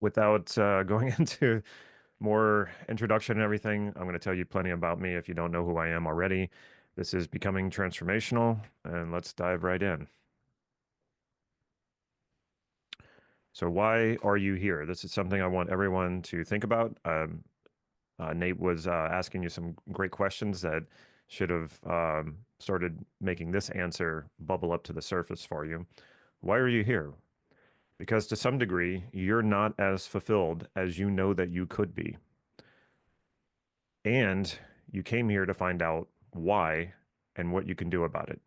Without going into more introduction and everything, I'm going to tell you plenty about me if you don't know who I am already. This is Becoming Transformational, and let's dive right in. So, why are you here? This is something I want everyone to think about. Nate was asking you some great questions that should have started making this answer bubble up to the surface for you. Why are you here? Because to some degree, you're not as fulfilled as you know that you could be. And you came here to find out why and what you can do about it.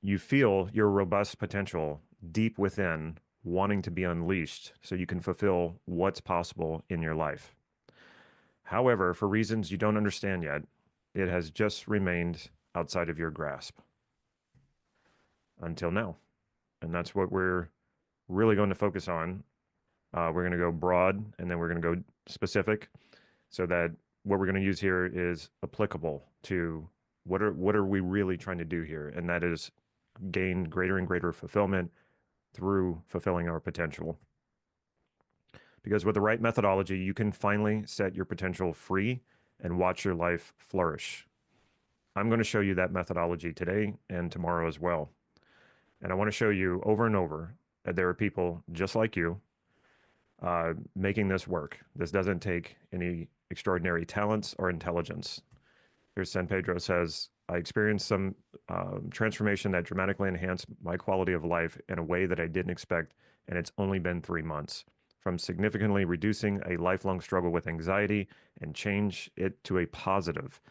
You feel your robust potential deep within, wanting to be unleashed so you can fulfill what's possible in your life. However, for reasons you don't understand yet, it has just remained outside of your grasp until now. And that's what we're really going to focus on. We're going to go broad and then we're going to go specific so that what we're going to use here is applicable to what are we really trying to do here? And that is gain greater and greater fulfillment through fulfilling our potential. Because with the right methodology, you can finally set your potential free and watch your life flourish. I'm going to show you that methodology today and tomorrow as well. And I want to show you over and over that there are people just like you making this work. This doesn't take any extraordinary talents or intelligence. Here's San Pedro says, I experienced some transformation that dramatically enhanced my quality of life in a way that I didn't expect, and it's only been 3 months. From significantly reducing a lifelong struggle with anxiety and change it to a positive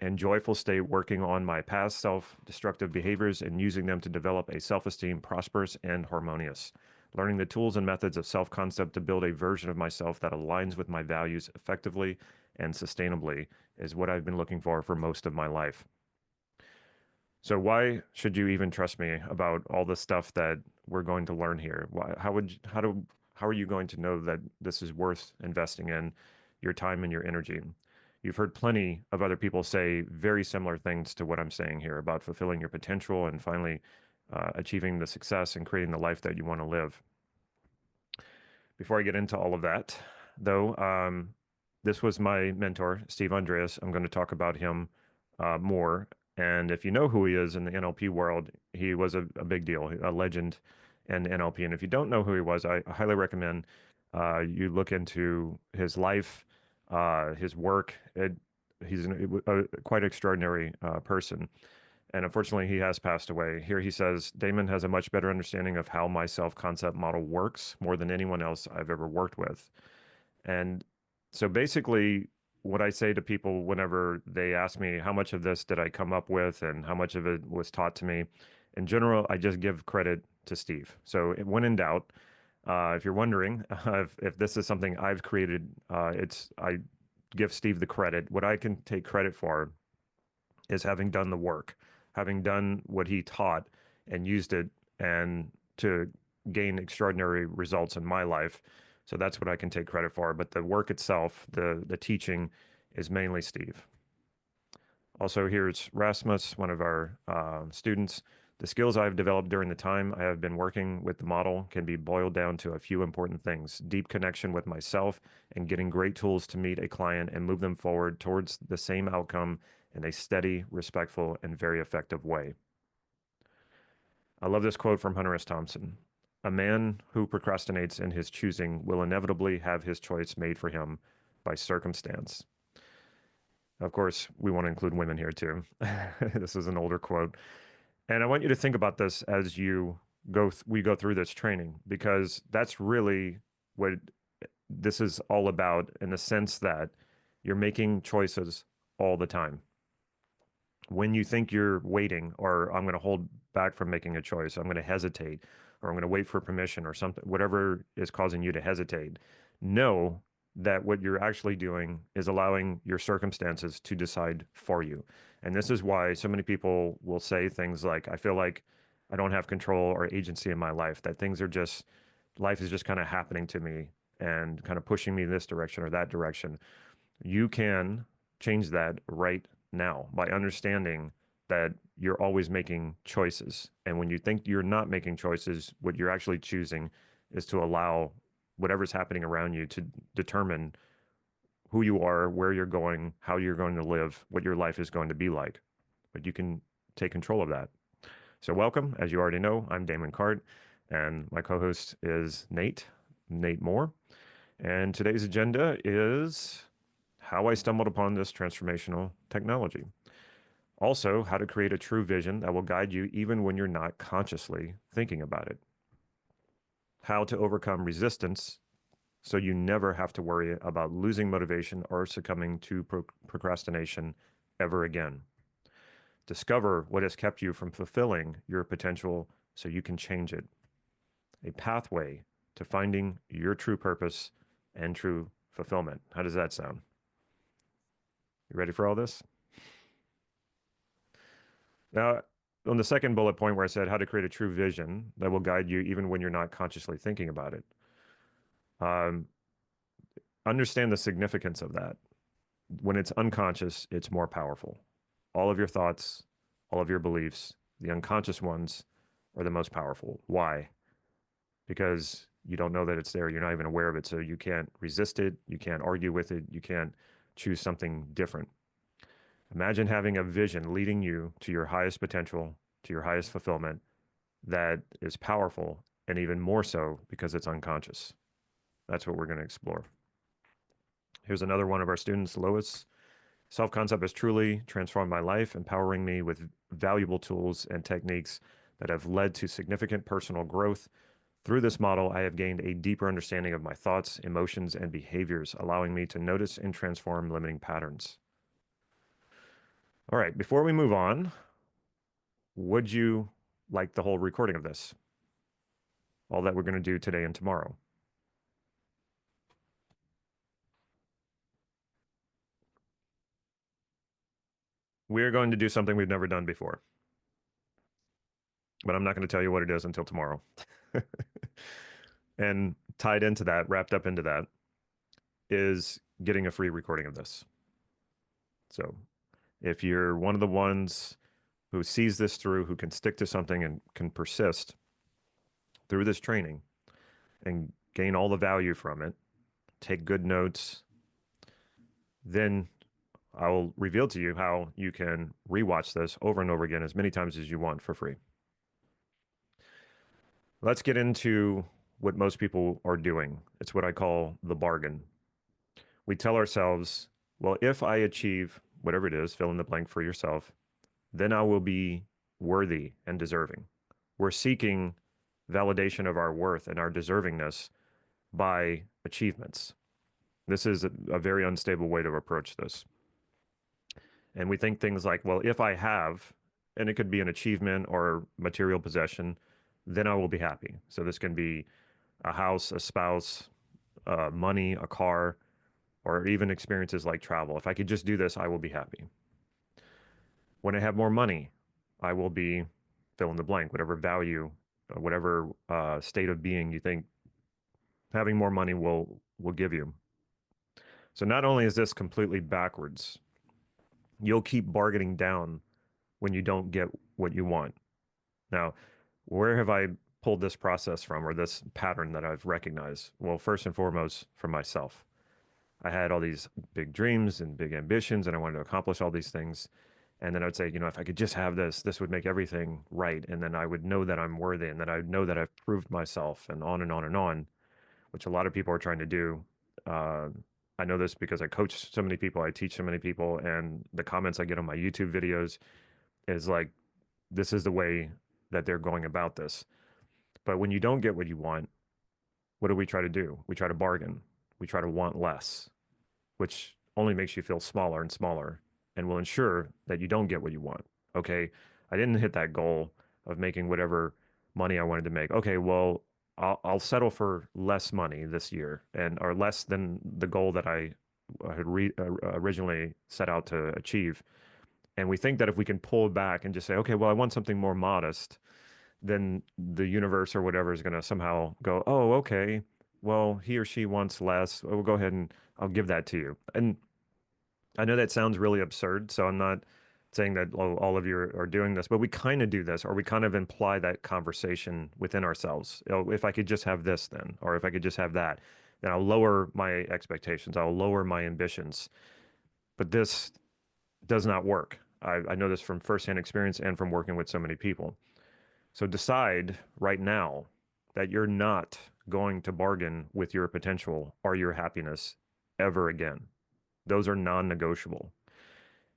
and joyful state, working on my past self-destructive behaviors and using them to develop a self-esteem prosperous and harmonious. Learning the tools and methods of self-concept to build a version of myself that aligns with my values effectively and sustainably is what I've been looking for most of my life. So why should you even trust me about all the stuff that we're going to learn here? How are you going to know that this is worth investing in your time and your energy? You've heard plenty of other people say very similar things to what I'm saying here about fulfilling your potential and finally achieving the success and creating the life that you want to live. Before I get into all of that, though, this was my mentor, Steve Andreas. I'm going to talk about him more. And if you know who he is in the NLP world, he was a big deal, a legend in NLP. And if you don't know who he was, I highly recommend you look into his life, his work. He's a quite extraordinary person. And unfortunately, he has passed away. Here he says, Damon has a much better understanding of how my self-concept model works more than anyone else I've ever worked with. And so basically, what I say to people whenever they ask me how much of this did I come up with and how much of it was taught to me, in general, I just give credit to Steve. So when in doubt, if you're wondering if this is something I've created, I give Steve the credit. What I can take credit for is having done the work, having done what he taught and used it and to gain extraordinary results in my life. So that's what I can take credit for. But the work itself, the teaching is mainly Steve. Also, here's Rasmus, one of our students. The skills I've developed during the time I have been working with the model can be boiled down to a few important things: deep connection with myself and getting great tools to meet a client and move them forward towards the same outcome in a steady, respectful, and very effective way. I love this quote from Hunter S. Thompson. A man who procrastinates in his choosing will inevitably have his choice made for him by circumstance. Of course, we want to include women here too. This is an older quote. And I want you to think about this as we go through this training, because that's really what this is all about, in the sense that you're making choices all the time. When you think you're waiting, or I'm going to hold back from making a choice, I'm going to hesitate, or I'm going to wait for permission or something, whatever is causing you to hesitate, know that what you're actually doing is allowing your circumstances to decide for you. And this is why so many people will say things like, I feel like I don't have control or agency in my life, that life is just kind of happening to me and kind of pushing me this direction or that direction. You can change that right now by understanding that you're always making choices. And when you think you're not making choices, what you're actually choosing is to allow whatever's happening around you to determine who you are, where you're going, how you're going to live, what your life is going to be like. But you can take control of that. So welcome. As you already know, I'm Damon Cart, and my co-host is Nate Moore. And today's agenda is how I stumbled upon this transformational technology. Also, how to create a true vision that will guide you even when you're not consciously thinking about it. How to overcome resistance so you never have to worry about losing motivation or succumbing to procrastination ever again. Discover what has kept you from fulfilling your potential so you can change it. A pathway to finding your true purpose and true fulfillment. How does that sound? You ready for all this? Now, on the second bullet point where I said how to create a true vision that will guide you even when you're not consciously thinking about it, understand the significance of that. When it's unconscious, it's more powerful. All of your thoughts, all of your beliefs, the unconscious ones are the most powerful. Why? Because you don't know that it's there. You're not even aware of it. So you can't resist it. You can't argue with it. You can't choose something different. Imagine having a vision leading you to your highest potential, to your highest fulfillment that is powerful, and even more so because it's unconscious. That's what we're going to explore. Here's another one of our students, Lois. Self-concept has truly transformed my life, empowering me with valuable tools and techniques that have led to significant personal growth. Through this model, I have gained a deeper understanding of my thoughts, emotions, and behaviors, allowing me to notice and transform limiting patterns. All right, before we move on, would you like the whole recording of this? All that we're going to do today and tomorrow. We're going to do something we've never done before, but I'm not going to tell you what it is until tomorrow. And tied into that, wrapped up into that, is getting a free recording of this. So if you're one of the ones who sees this through, who can stick to something and can persist through this training and gain all the value from it, take good notes, then I will reveal to you how you can rewatch this over and over again as many times as you want for free. Let's get into what most people are doing. It's what I call the bargain. We tell ourselves, well, if I achieve whatever it is, fill in the blank for yourself, then I will be worthy and deserving. We're seeking validation of our worth and our deservingness by achievements. This is a very unstable way to approach this. And we think things like, well, if I have, and it could be an achievement or material possession, then I will be happy. So this can be a house, a spouse, money, a car, or even experiences like travel. If I could just do this, I will be happy. When I have more money, I will be fill in the blank, whatever value, whatever state of being you think having more money will give you. So not only is this completely backwards, you'll keep bargaining down when you don't get what you want. Now, where have I pulled this process from, or this pattern that I've recognized? Well, first and foremost, from myself. I had all these big dreams and big ambitions, and I wanted to accomplish all these things. And then I would say, you know, if I could just have this, this would make everything right. And then I would know that I'm worthy, and then I would know that I've proved myself, and on and on and on, which a lot of people are trying to do. I know this because I coach so many people, I teach so many people, and the comments I get on my YouTube videos is like, this is the way that they're going about this. But when you don't get what you want, what do we try to do? We try to bargain. We try to want less, which only makes you feel smaller and smaller and will ensure that you don't get what you want. Okay, I didn't hit that goal of making whatever money I wanted to make. Okay, well, I'll settle for less money this year, and or less than the goal that I had originally set out to achieve. And we think that if we can pull back and just say, okay, well, I want something more modest, then the universe or whatever is going to somehow go, oh, okay, well, he or she wants less. We'll go ahead and I'll give that to you. And I know that sounds really absurd, so I'm not saying that all of you are doing this, but we kind of do this, or we kind of imply that conversation within ourselves. If I could just have this then, or if I could just have that, then I'll lower my expectations. I'll lower my ambitions. But this does not work. I know this from firsthand experience and from working with so many people. So decide right now that you're not going to bargain with your potential or your happiness ever again. Those are non-negotiable.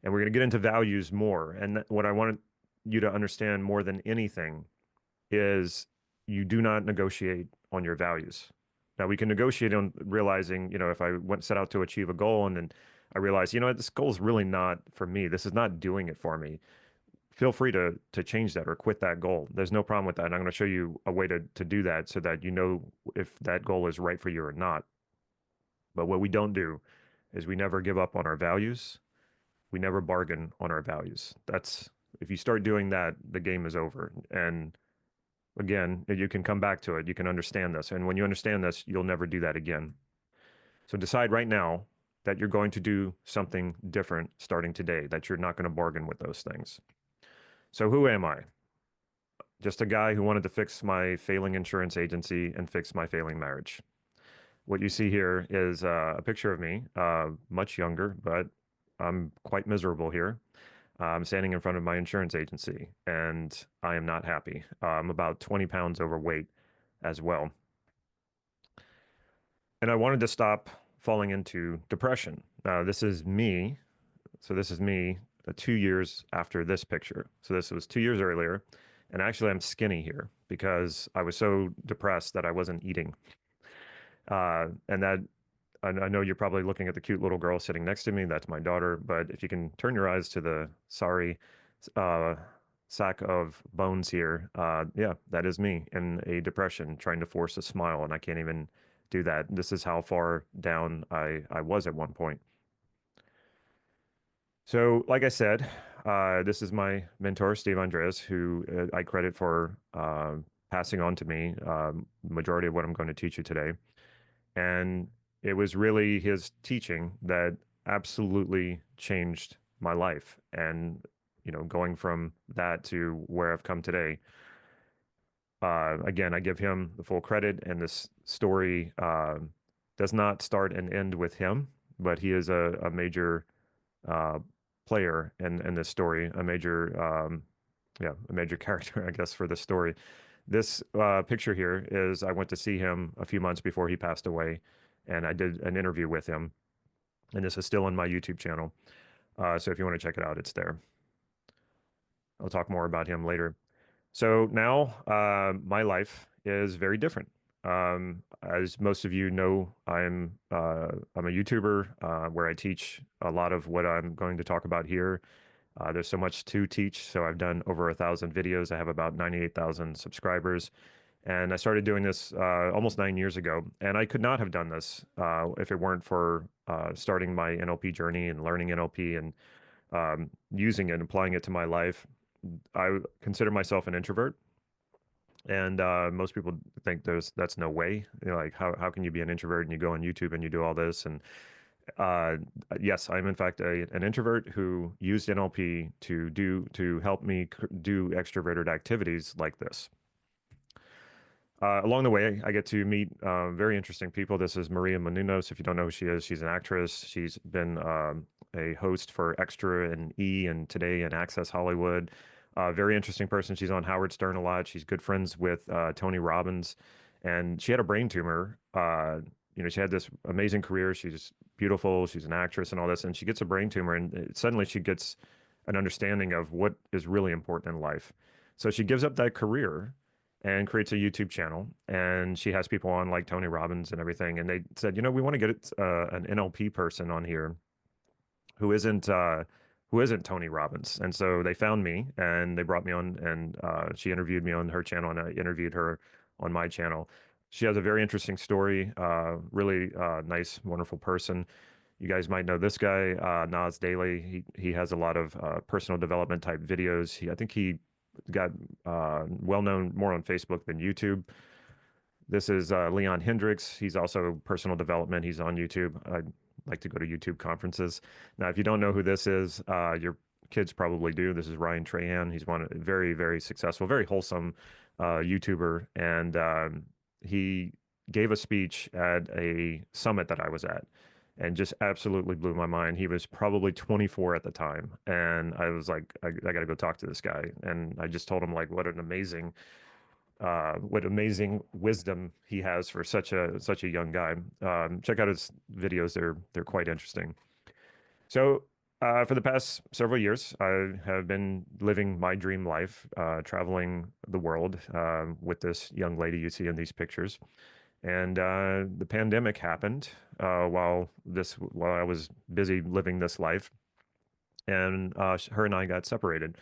And we're going to get into values more. And what I want you to understand more than anything is you do not negotiate on your values. Now we can negotiate on realizing, if I set out to achieve a goal and then I realize, this goal is really not for me. This is not doing it for me. Feel free to change that or quit that goal. There's no problem with that. And I'm going to show you a way to do that so that you know if that goal is right for you or not. But what we don't do is we never give up on our values. We never bargain on our values. If you start doing that, the game is over. And again, you can come back to it. You can understand this. And when you understand this, you'll never do that again. So decide right now that you're going to do something different starting today, that you're not going to bargain with those things. So who am I? Just a guy who wanted to fix my failing insurance agency and fix my failing marriage. What you see here is a picture of me, much younger, but I'm quite miserable here. I'm standing in front of my insurance agency and I am not happy. I'm about 20 pounds overweight as well. And I wanted to stop falling into depression. This is me. So this is me 2 years after this picture. So this was 2 years earlier. And actually, I'm skinny here because I was so depressed that I wasn't eating. And that I know you're probably looking at the cute little girl sitting next to me. That's my daughter. But if you can turn your eyes to the sorry sack of bones here, yeah, that is me in a depression trying to force a smile. And I can't even do that. This is how far down I was at one point. So, like I said, this is my mentor, Steve Andreas, who I credit for passing on to me majority of what I'm going to teach you today. And it was really his teaching that absolutely changed my life. And, going from that to where I've come today, again, I give him the full credit. And this story does not start and end with him, but he is a major player in this story, a major character, I guess, for this story. This picture here is I went to see him a few months before he passed away, and I did an interview with him. And this is still on my YouTube channel. So if you want to check it out, it's there. I'll talk more about him later. So now my life is very different. As most of you know, I'm a YouTuber where I teach a lot of what I'm going to talk about here. There's so much to teach. So I've done over 1,000 videos. I have about 98,000 subscribers. And I started doing this almost 9 years ago. And I could not have done this if it weren't for starting my NLP journey and learning NLP and using it and applying it to my life. I consider myself an introvert. And most people think that's no way. Like how can you be an introvert and you go on YouTube and you do all this? And yes, I'm in fact an introvert who used NLP to help me do extroverted activities like this. Along the way, I get to meet very interesting people. This is Maria Menounos. If you don't know who she is, she's an actress. She's been a host for Extra and E and Today and Access Hollywood. Very interesting person. She's on Howard Stern a lot. She's good friends with Tony Robbins. And she had a brain tumor. She had this amazing career. She's beautiful. She's an actress and all this. And she gets a brain tumor, and suddenly she gets an understanding of what is really important in life. So she gives up that career and creates a YouTube channel. And she has people on like Tony Robbins and everything. And they said, we want to get an NLP person on here who isn't Tony Robbins. And so they found me and they brought me on, and she interviewed me on her channel and I interviewed her on my channel. She has a very interesting story, really nice, wonderful person. You guys might know this guy, Nas Daily. He has a lot of personal development type videos. I think he got well known more on Facebook than YouTube. This is Leon Hendricks. He's also personal development. He's on YouTube. I like to go to YouTube conferences. Now, if you don't know who this is, you're kids probably do. This is Ryan Trahan. He's one very, very successful, very wholesome YouTuber, and he gave a speech at a summit that I was at, and just absolutely blew my mind. He was probably 24 at the time, and I was like, I got to go talk to this guy. And I just told him like what amazing wisdom he has for such a young guy. Check out his videos; they're quite interesting. So. For the past several years, I have been living my dream life, traveling the world with this young lady you see in these pictures. And the pandemic happened while I was busy living this life, and her and I got separated.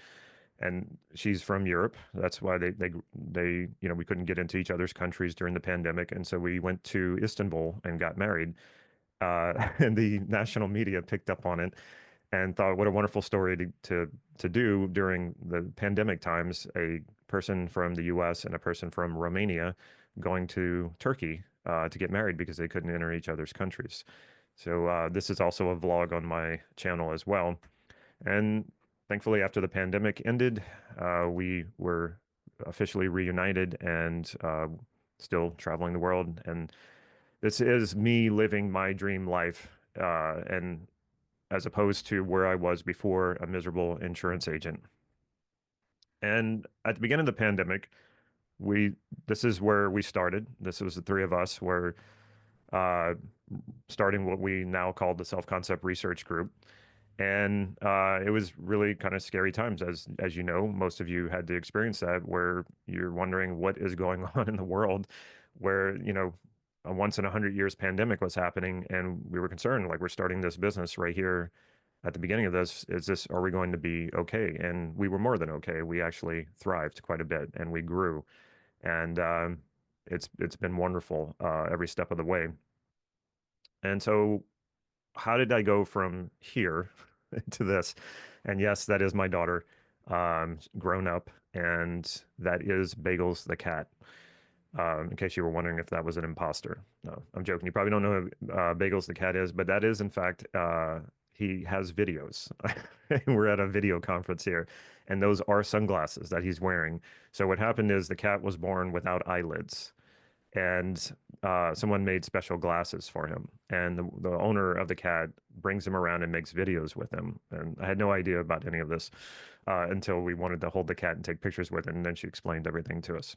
And she's from Europe. That's why we couldn't get into each other's countries during the pandemic, and so we went to Istanbul and got married. And the national media picked up on it and thought, what a wonderful story to do during the pandemic times. A person from the U.S. and a person from Romania going to Turkey to get married because they couldn't enter each other's countries. So this is also a vlog on my channel as well. And thankfully, after the pandemic ended, we were officially reunited and still traveling the world. And this is me living my dream life, and as opposed to where I was before, a miserable insurance agent. And at the beginning of the pandemic, this is where we started. This was the three of us were uh, starting what we now call the Self-Concept Research Group. And it was really kind of scary times, as you know, most of you had to experience that, where you're wondering what is going on in the world, where, a once in 100 years pandemic was happening, and we were concerned, like we're starting this business right here at the beginning of this. Are we going to be okay? And we were more than okay. We actually thrived quite a bit, and we grew, and it's been wonderful every step of the way. And so, how did I go from here to this? And yes, that is my daughter, grown up, and that is Bagels the cat. In case you were wondering if that was an imposter. No, I'm joking. You probably don't know who Bagels the cat is, but that is, in fact, he has videos. We're at a video conference here, and those are sunglasses that he's wearing. So what happened is the cat was born without eyelids, and someone made special glasses for him. And the owner of the cat brings him around and makes videos with him. And I had no idea about any of this until we wanted to hold the cat and take pictures with it, and then she explained everything to us.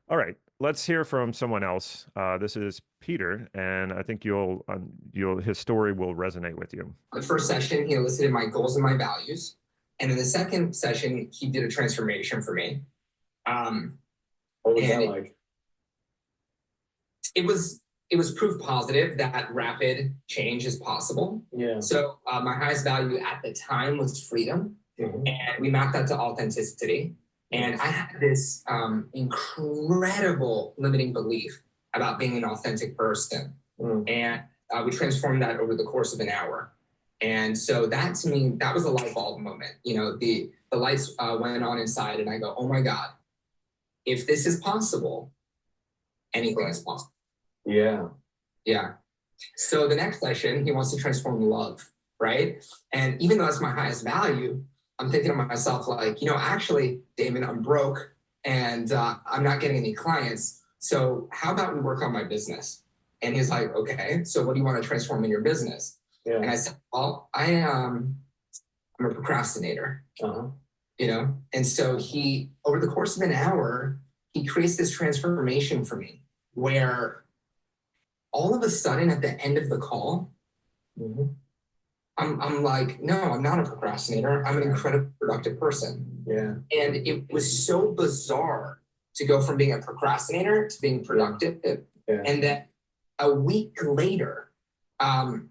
All right, let's hear from someone else. This is Peter, and I think his story will resonate with you. The first session, he elicited my goals and my values, and in the second session, he did a transformation for me. What was that like? It was proof positive that rapid change is possible. Yeah. So my highest value at the time was freedom, and we mapped that to authenticity. And I had this incredible limiting belief about being an authentic person. And we transformed that over the course of an hour. And so that, to me, that was a light bulb moment. The lights went on inside, and I go, oh my God, if this is possible, anything is possible. Yeah. Yeah. So the next session, he wants to transform love, right? And even though that's my highest value, I'm thinking to myself, like, actually, Damon, I'm broke and I'm not getting any clients. So how about we work on my business? And he's like, okay, so what do you want to transform in your business? Yeah. And I said, well, I'm a procrastinator, And so over the course of an hour, he creates this transformation for me where all of a sudden at the end of the call, I'm like, no, I'm not a procrastinator. I'm an incredibly productive person. Yeah. And it was so bizarre to go from being a procrastinator to being productive. Yeah. And then a week later, I'm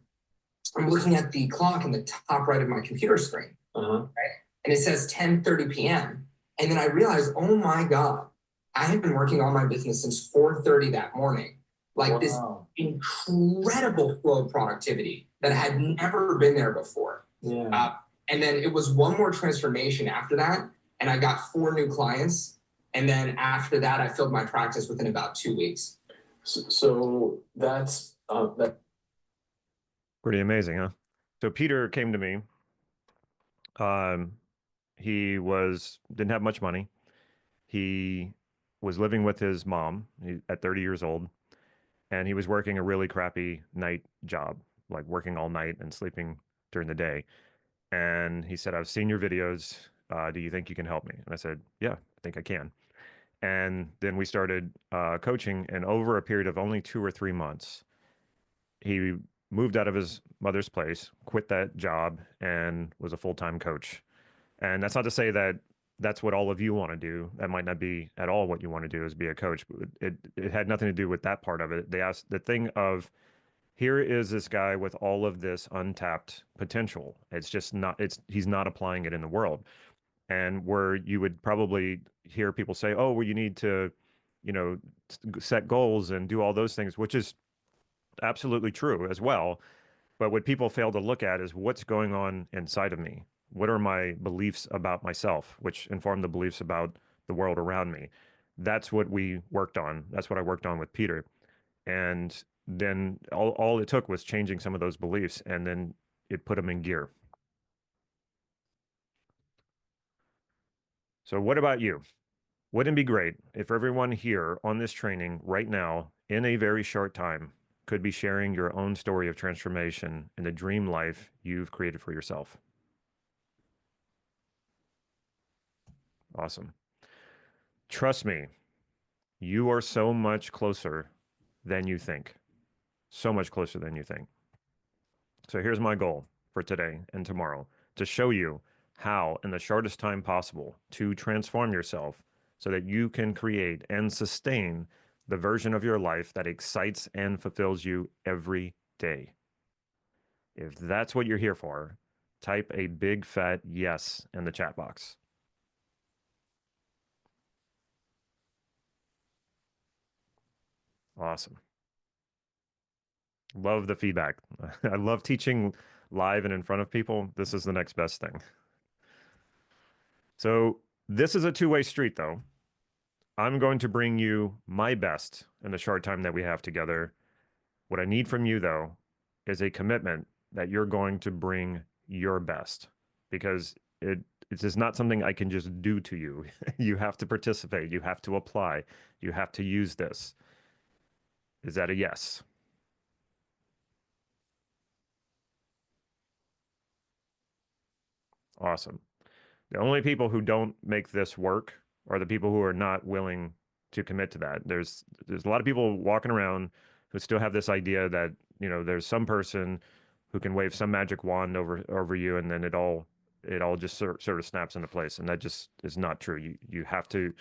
looking at the clock in the top right of my computer screen. Right? And it says 10:30 p.m. And then I realized, oh my God, I have been working on my business since 4:30 that morning. Like this incredible flow of productivity that had never been there before. Yeah. And then it was one more transformation after that, and I got 4 new clients. And then after that, I filled my practice within about 2 weeks. So that's Pretty amazing, huh? So Peter came to me He didn't have much money. He was living with his mom at 30 years old, and he was working a really crappy night job, like working all night and sleeping during the day. And he said, I've seen your videos. Do you think you can help me? And I said, yeah, I think I can. And then we started coaching, and over a period of only 2 or 3 months, he moved out of his mother's place, quit that job, and was a full-time coach. And that's not to say that that's what all of you want to do. That might not be at all what you want to do is be a coach. But it had nothing to do with that part of it. They asked the thing of here is this guy with all of this untapped potential. It's just not, he's not applying it in the world. And where you would probably hear people say, oh, well, you need to, you know, set goals and do all those things, which is absolutely true as well. But what people fail to look at is what's going on inside of me. What are my beliefs about myself, which inform the beliefs about the world around me? That's what we worked on. That's what I worked on with Peter. And then all it took was changing some of those beliefs, and then it put them in gear. So what about you? Wouldn't it be great if everyone here on this training right now, in a very short time, could be sharing your own story of transformation in the dream life you've created for yourself? Awesome. Trust me, you are so much closer than you think. So much closer than you think. So here's my goal for today and tomorrow to show you how, in the shortest time possible, to transform yourself so that you can create and sustain the version of your life that excites and fulfills you every day. If that's what you're here for, type a big fat yes in the chat box. Awesome. Love the feedback. I love teaching live and in front of people. This is the next best thing. So this is a two-way street, though. I'm going to bring you my best in the short time that we have together. What I need from you, though, is a commitment that you're going to bring your best, because it is not something I can just do to you. You have to participate. You have to apply. You have to use this. Is that a yes? Awesome. The only people who don't make this work are the people who are not willing to commit to that. There's a lot of people walking around who still have this idea that, there's some person who can wave some magic wand over you, and then it all just sort of snaps into place. And that just is not true. You have to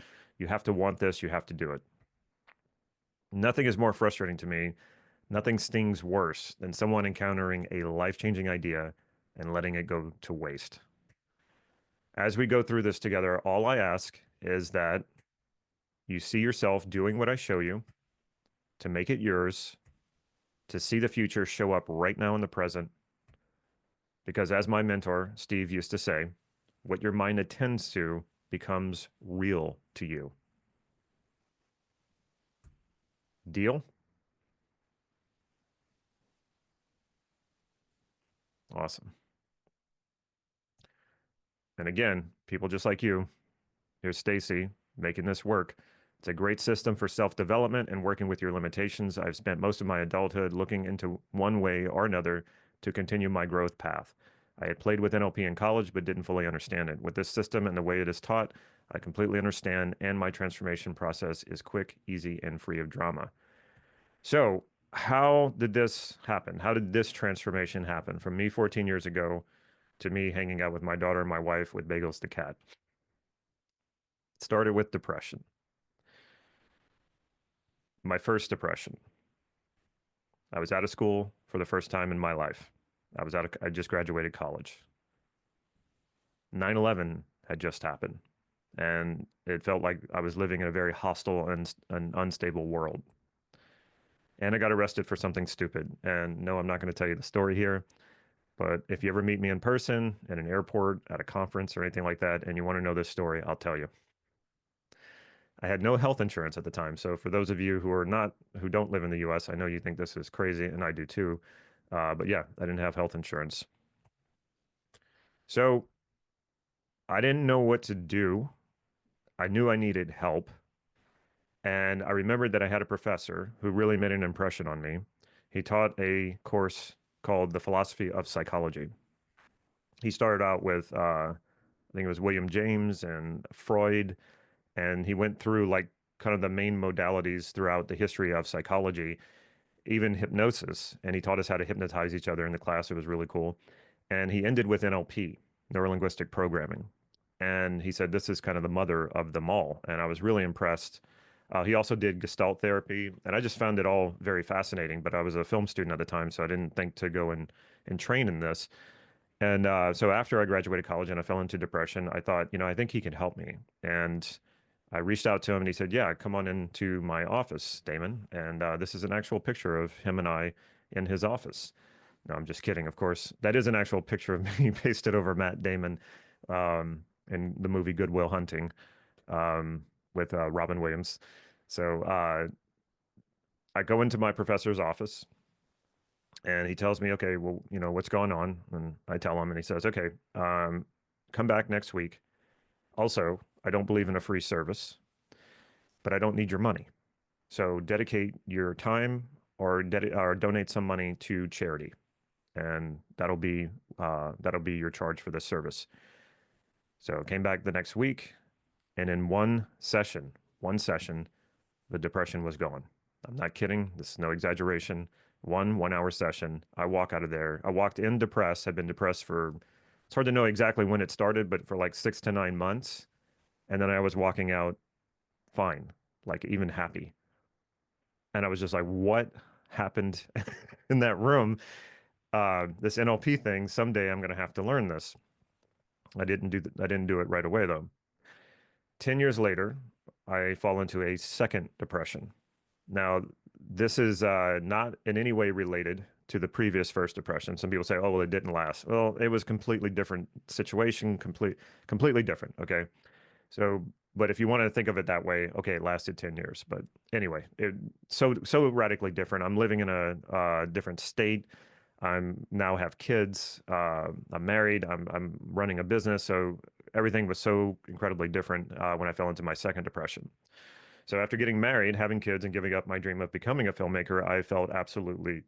want this, you have to do it. Nothing is more frustrating to me. Nothing stings worse than someone encountering a life-changing idea and letting it go to waste. As we go through this together, all I ask is that you see yourself doing what I show you, to make it yours, to see the future show up right now in the present. Because as my mentor, Steve, used to say, what your mind attends to becomes real to you. Deal? Awesome. And again, people just like you, here's Stacy making this work. It's a great system for self-development and working with your limitations. I've spent most of my adulthood looking into one way or another to continue my growth path. I had played with NLP in college, but didn't fully understand it. With this system and the way it is taught, I completely understand, and my transformation process is quick, easy, and free of drama. So how did this happen? How did this transformation happen from me 14 years ago to me hanging out with my daughter and my wife with Bagels the cat? It started with depression. My first depression. I was out of school for the first time in my life. I just graduated college. 9/11 had just happened, and it felt like I was living in a very hostile and unstable world. And I got arrested for something stupid. And no, I'm not going to tell you the story here, but if you ever meet me in person at an airport, at a conference, or anything like that, and you want to know this story, I'll tell you. I had no health insurance at the time. So for those of you who don't live in the US, I know you think this is crazy, and I do too. But yeah, I didn't have health insurance. So I didn't know what to do. I knew I needed help. And I remembered that I had a professor who really made an impression on me. He taught a course called The Philosophy of Psychology. He started out with, I think it was William James and Freud, and he went through like kind of the main modalities throughout the history of psychology, even hypnosis. And he taught us how to hypnotize each other in the class. It was really cool. And he ended with NLP, Neuro Linguistic Programming. And he said, this is kind of the mother of them all. And I was really impressed. He also did Gestalt therapy, and I just found it all very fascinating. But I was a film student at the time, so I didn't think to go and train in this. And so after I graduated college and I fell into depression, I thought, I think he can help me. And I reached out to him and he said, yeah, come on into my office, Damon. And this is an actual picture of him and I in his office. No, I'm just kidding, of course. That is an actual picture of me pasted over Matt Damon in the movie Good Will Hunting with Robin Williams. So I go into my professor's office and he tells me, okay, well, what's going on? And I tell him, and he says, okay, come back next week. Also, I don't believe in a free service, but I don't need your money. So dedicate your time or donate some money to charity, and that'll be your charge for this service. So I came back the next week, and in one session, the depression was gone. I'm not kidding. This is no exaggeration. 1 hour session. I walk out of there. I walked in depressed, had been depressed for, it's hard to know exactly when it started, but for like 6 to 9 months. And then I was walking out fine, like even happy. And I was just like, what happened in that room? This NLP thing, someday I'm going to have to learn this. I didn't do it right away though. 10 years later, I fall into a second depression. Now, this is not in any way related to the previous first depression. Some people say, oh, well, it didn't last. Well, it was completely different situation, completely different. Okay. So, but if you want to think of it that way, okay, it lasted 10 years. But anyway, so radically different. I'm living in a different state. I'm now have kids. I'm married. I'm running a business. So everything was so incredibly different when I fell into my second depression. So after getting married, having kids, and giving up my dream of becoming a filmmaker, I felt absolutely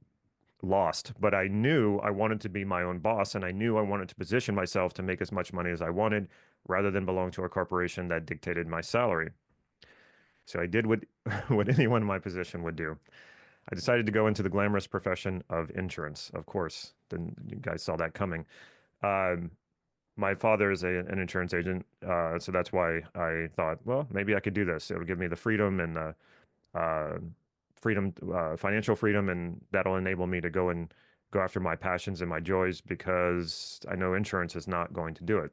lost. But I knew I wanted to be my own boss, and I knew I wanted to position myself to make as much money as I wanted rather than belong to a corporation that dictated my salary. So I did what what anyone in my position would do. I decided to go into the glamorous profession of insurance. Of course, then you guys saw that coming. Um, my father is an insurance agent, so that's why I thought, well, maybe I could do this. It would give me the freedom and the uh, financial freedom, and that'll enable me to go after my passions and my joys because I know insurance is not going to do it.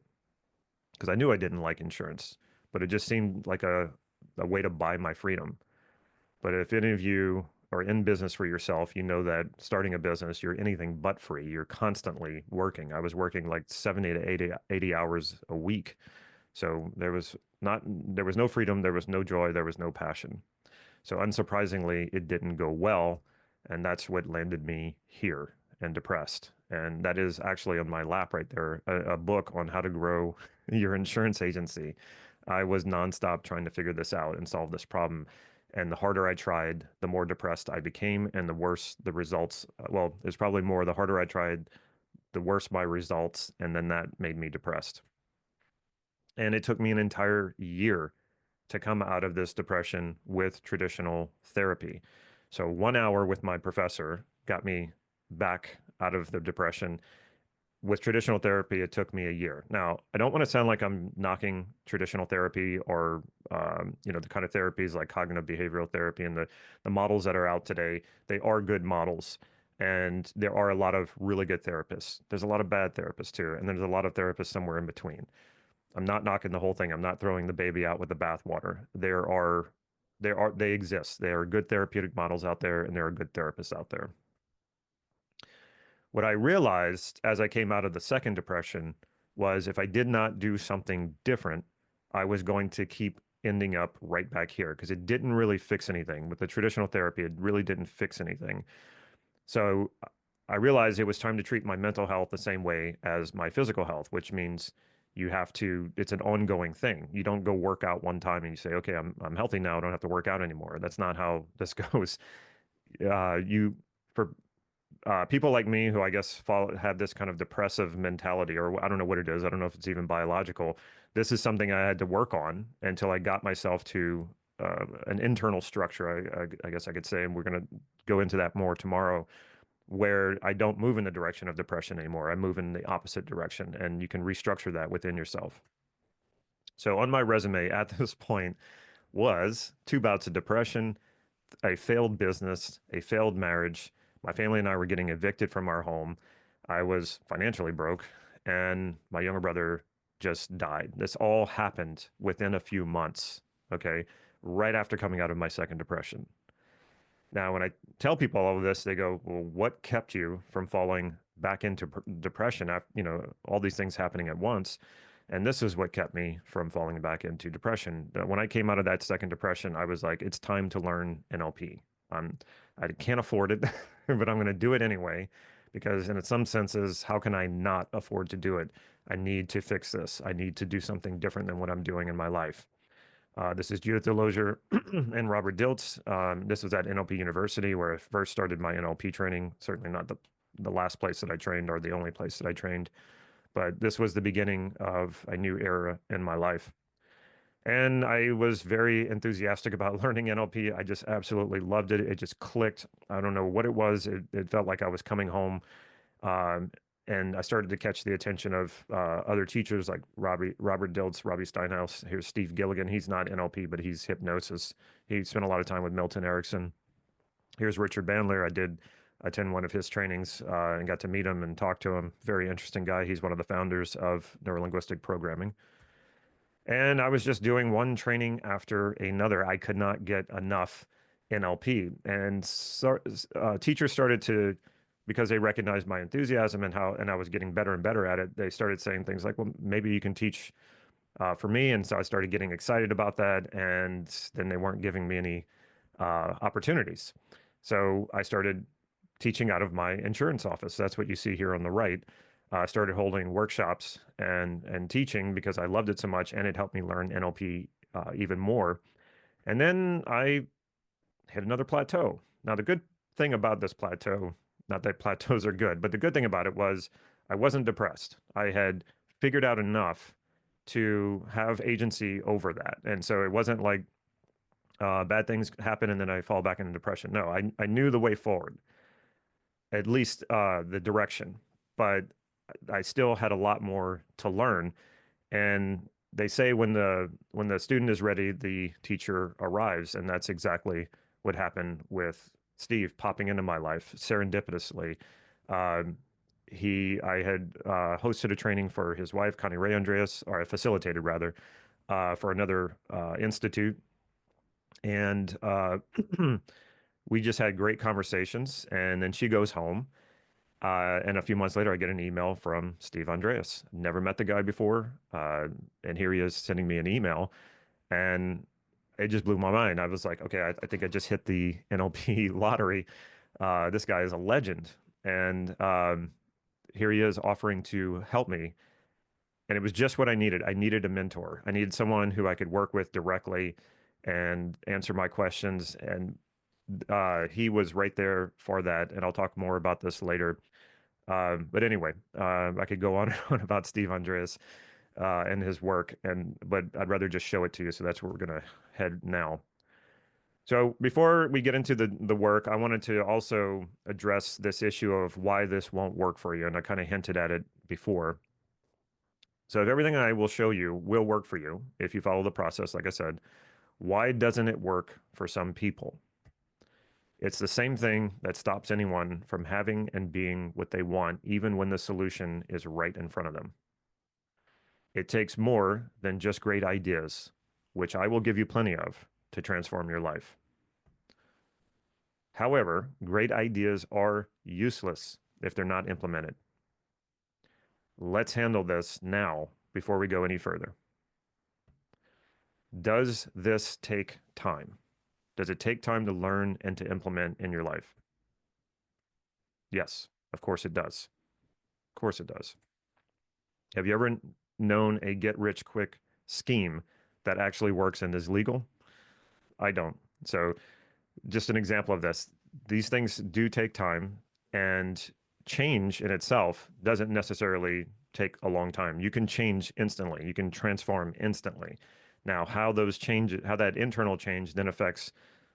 Because I knew I didn't like insurance, but it just seemed like a way to buy my freedom. But if any of you are in business for yourself, you know that starting a business, you're anything but free. You're constantly working. I was working like 70 to 80 hours a week. So there was no freedom, there was no joy, there was no passion. So unsurprisingly, it didn't go well. And that's what landed me here and depressed. And that is actually on my lap right there, a book on how to grow your insurance agency. I was nonstop trying to figure this out and solve this problem. And the harder I tried, the more depressed I became, and the worse the results. Well, it's probably more the harder I tried, the worse my results. And then that made me depressed. And it took me an entire year to come out of this depression with traditional therapy. So 1 hour with my professor got me back out of the depression. With traditional therapy, it took me a year. Now, I don't want to sound like I'm knocking traditional therapy or, the kind of therapies like cognitive behavioral therapy and the models that are out today. They are good models. And there are a lot of really good therapists. There's a lot of bad therapists too. And there's a lot of therapists somewhere in between. I'm not knocking the whole thing. I'm not throwing the baby out with the bathwater. They exist. There are good therapeutic models out there, and there are good therapists out there. What I realized as I came out of the second depression was if I did not do something different, I was going to keep ending up right back here because it didn't really fix anything. With the traditional therapy, it really didn't fix anything. So I realized it was time to treat my mental health the same way as my physical health, which means You have to, it's an ongoing thing. You don't go work out one time and you say, okay, I'm healthy now. I don't have to work out anymore. That's not how this goes. You, for people like me who I guess have this kind of depressive mentality, or I don't know what it is. I don't know if it's even biological. This is something I had to work on until I got myself to an internal structure, I guess I could say, and we're going to go into that more tomorrow, where I don't move in the direction of depression anymore. I move in the opposite direction, and you can restructure that within yourself. So on my resume at this point was 2 bouts of depression, a failed business, a failed marriage. My family and I were getting evicted from our home. I was financially broke, and my younger brother just died. This all happened within a few months, okay, right after coming out of my second depression. Now, when I tell people all of this, they go, "Well, what kept you from falling back into depression after, all these things happening at once?" And this is what kept me from falling back into depression. When I came out of that second depression, I was like, it's time to learn NLP. I can't afford it, but I'm going to do it anyway because, in some senses, how can I not afford to do it? I need to fix this. I need to do something different than what I'm doing in my life. This is Judith Delozier and Robert Dilts. This was at NLP University where I first started my NLP training. Certainly not the last place that I trained or the only place that I trained, but this was the beginning of a new era in my life. And I was very enthusiastic about learning NLP. I just absolutely loved it. It just clicked. I don't know what it was. It felt like I was coming home. Um, and I started to catch the attention of other teachers like Robert Dilts, Robbie Steinhaus. Here's Steve Gilligan. He's not NLP, but he's hypnosis. He spent a lot of time with Milton Erickson. Here's Richard Bandler. I did attend one of his trainings and got to meet him and talk to him. Very interesting guy. He's one of the founders of Neuro Linguistic Programming. And I was just doing one training after another. I could not get enough NLP. And so, teachers started to, because they recognized my enthusiasm and I was getting better and better at it, they started saying things like, well, maybe you can teach for me. And so I started getting excited about that. And then they weren't giving me any opportunities. So I started teaching out of my insurance office. That's what you see here on the right. I started holding workshops and teaching because I loved it so much, and it helped me learn NLP even more. And then I hit another plateau. Now, the good thing about this plateau, not that plateaus are good, but the good thing about it was I wasn't depressed. I had figured out enough to have agency over that. And so it wasn't like bad things happen and then I fall back into depression. No, I knew the way forward, at least the direction, but I still had a lot more to learn. And they say when the student is ready, the teacher arrives, and that's exactly what happened with Steve popping into my life serendipitously. Um, I had hosted a training for his wife, Connie Ray Andreas, or I facilitated rather, for another institute, and we just had great conversations. And then she goes home. And a few months later, I get an email from Steve Andreas. Never met the guy before. And here he is sending me an email. And it just blew my mind. I was like, okay, I think I just hit the NLP lottery. This guy is a legend. And here he is offering to help me. And it was just what I needed. I needed a mentor. I needed someone who I could work with directly and answer my questions. And he was right there for that. And I'll talk more about this later. But anyway, I could go on and on about Steve Andreas and his work, but I'd rather just show it to you. So that's where we're going to head now. So before we get into the work, I wanted to also address this issue of why this won't work for you. And I kind of hinted at it before. So if everything I will show you will work for you, if you follow the process, like I said, why doesn't it work for some people? It's the same thing that stops anyone from having and being what they want, even when the solution is right in front of them. It takes more than just great ideas, which I will give you plenty of, to transform your life. However, great ideas are useless if they're not implemented. Let's handle this now before we go any further. Does this take time? Does it take time to learn and to implement in your life? Yes, of course it does. Of course it does. Have you ever known a get-rich-quick scheme that actually works and is legal? I don't. So just an example of this, these things do take time, and change in itself doesn't necessarily take a long time. You can change instantly. You can transform instantly. Now, how those changes, how that internal change then affects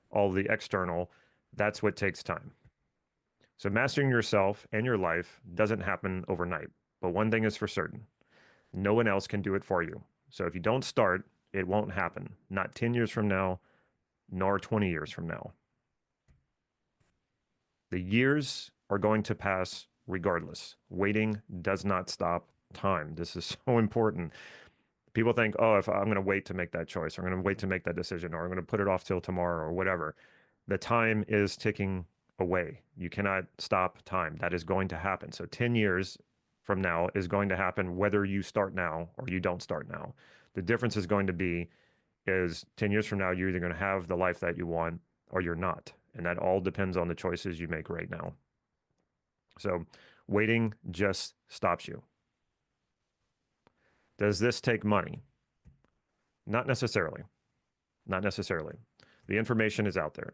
all the external, that's what takes time. So mastering yourself and your life doesn't happen overnight. But one thing is for certain, no one else can do it for you. So if you don't start, it won't happen. Not 10 years from now, nor 20 years from now. The years are going to pass regardless. Waiting does not stop time. This is so important. People think, oh, if I'm going to wait to make that choice, or I'm going to wait to make that decision, or I'm going to put it off till tomorrow, or whatever. The time is ticking away. You cannot stop time. That is going to happen. So 10 years from now is going to happen whether you start now or you don't start now. The difference is going to be is 10 years from now, you're either going to have the life that you want or you're not. And that all depends on the choices you make right now. So waiting just stops you. Does this take money? Not necessarily. Not necessarily. The information is out there.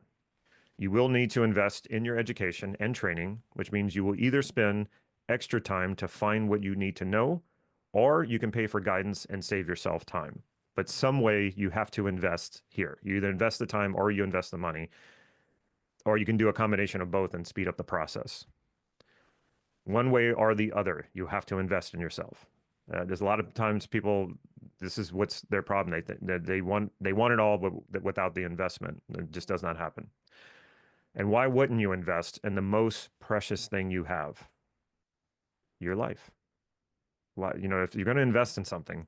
You will need to invest in your education and training, which means you will either spend extra time to find what you need to know, or you can pay for guidance and save yourself time. But some way you have to invest here. You either invest the time or you invest the money, or you can do a combination of both and speed up the process. One way or the other, you have to invest in yourself. There's a lot of times people, this is what's their problem. They want it all, but without the investment, it just does not happen. And why wouldn't you invest in the most precious thing you have? Your life. Why, if you're going to invest in something,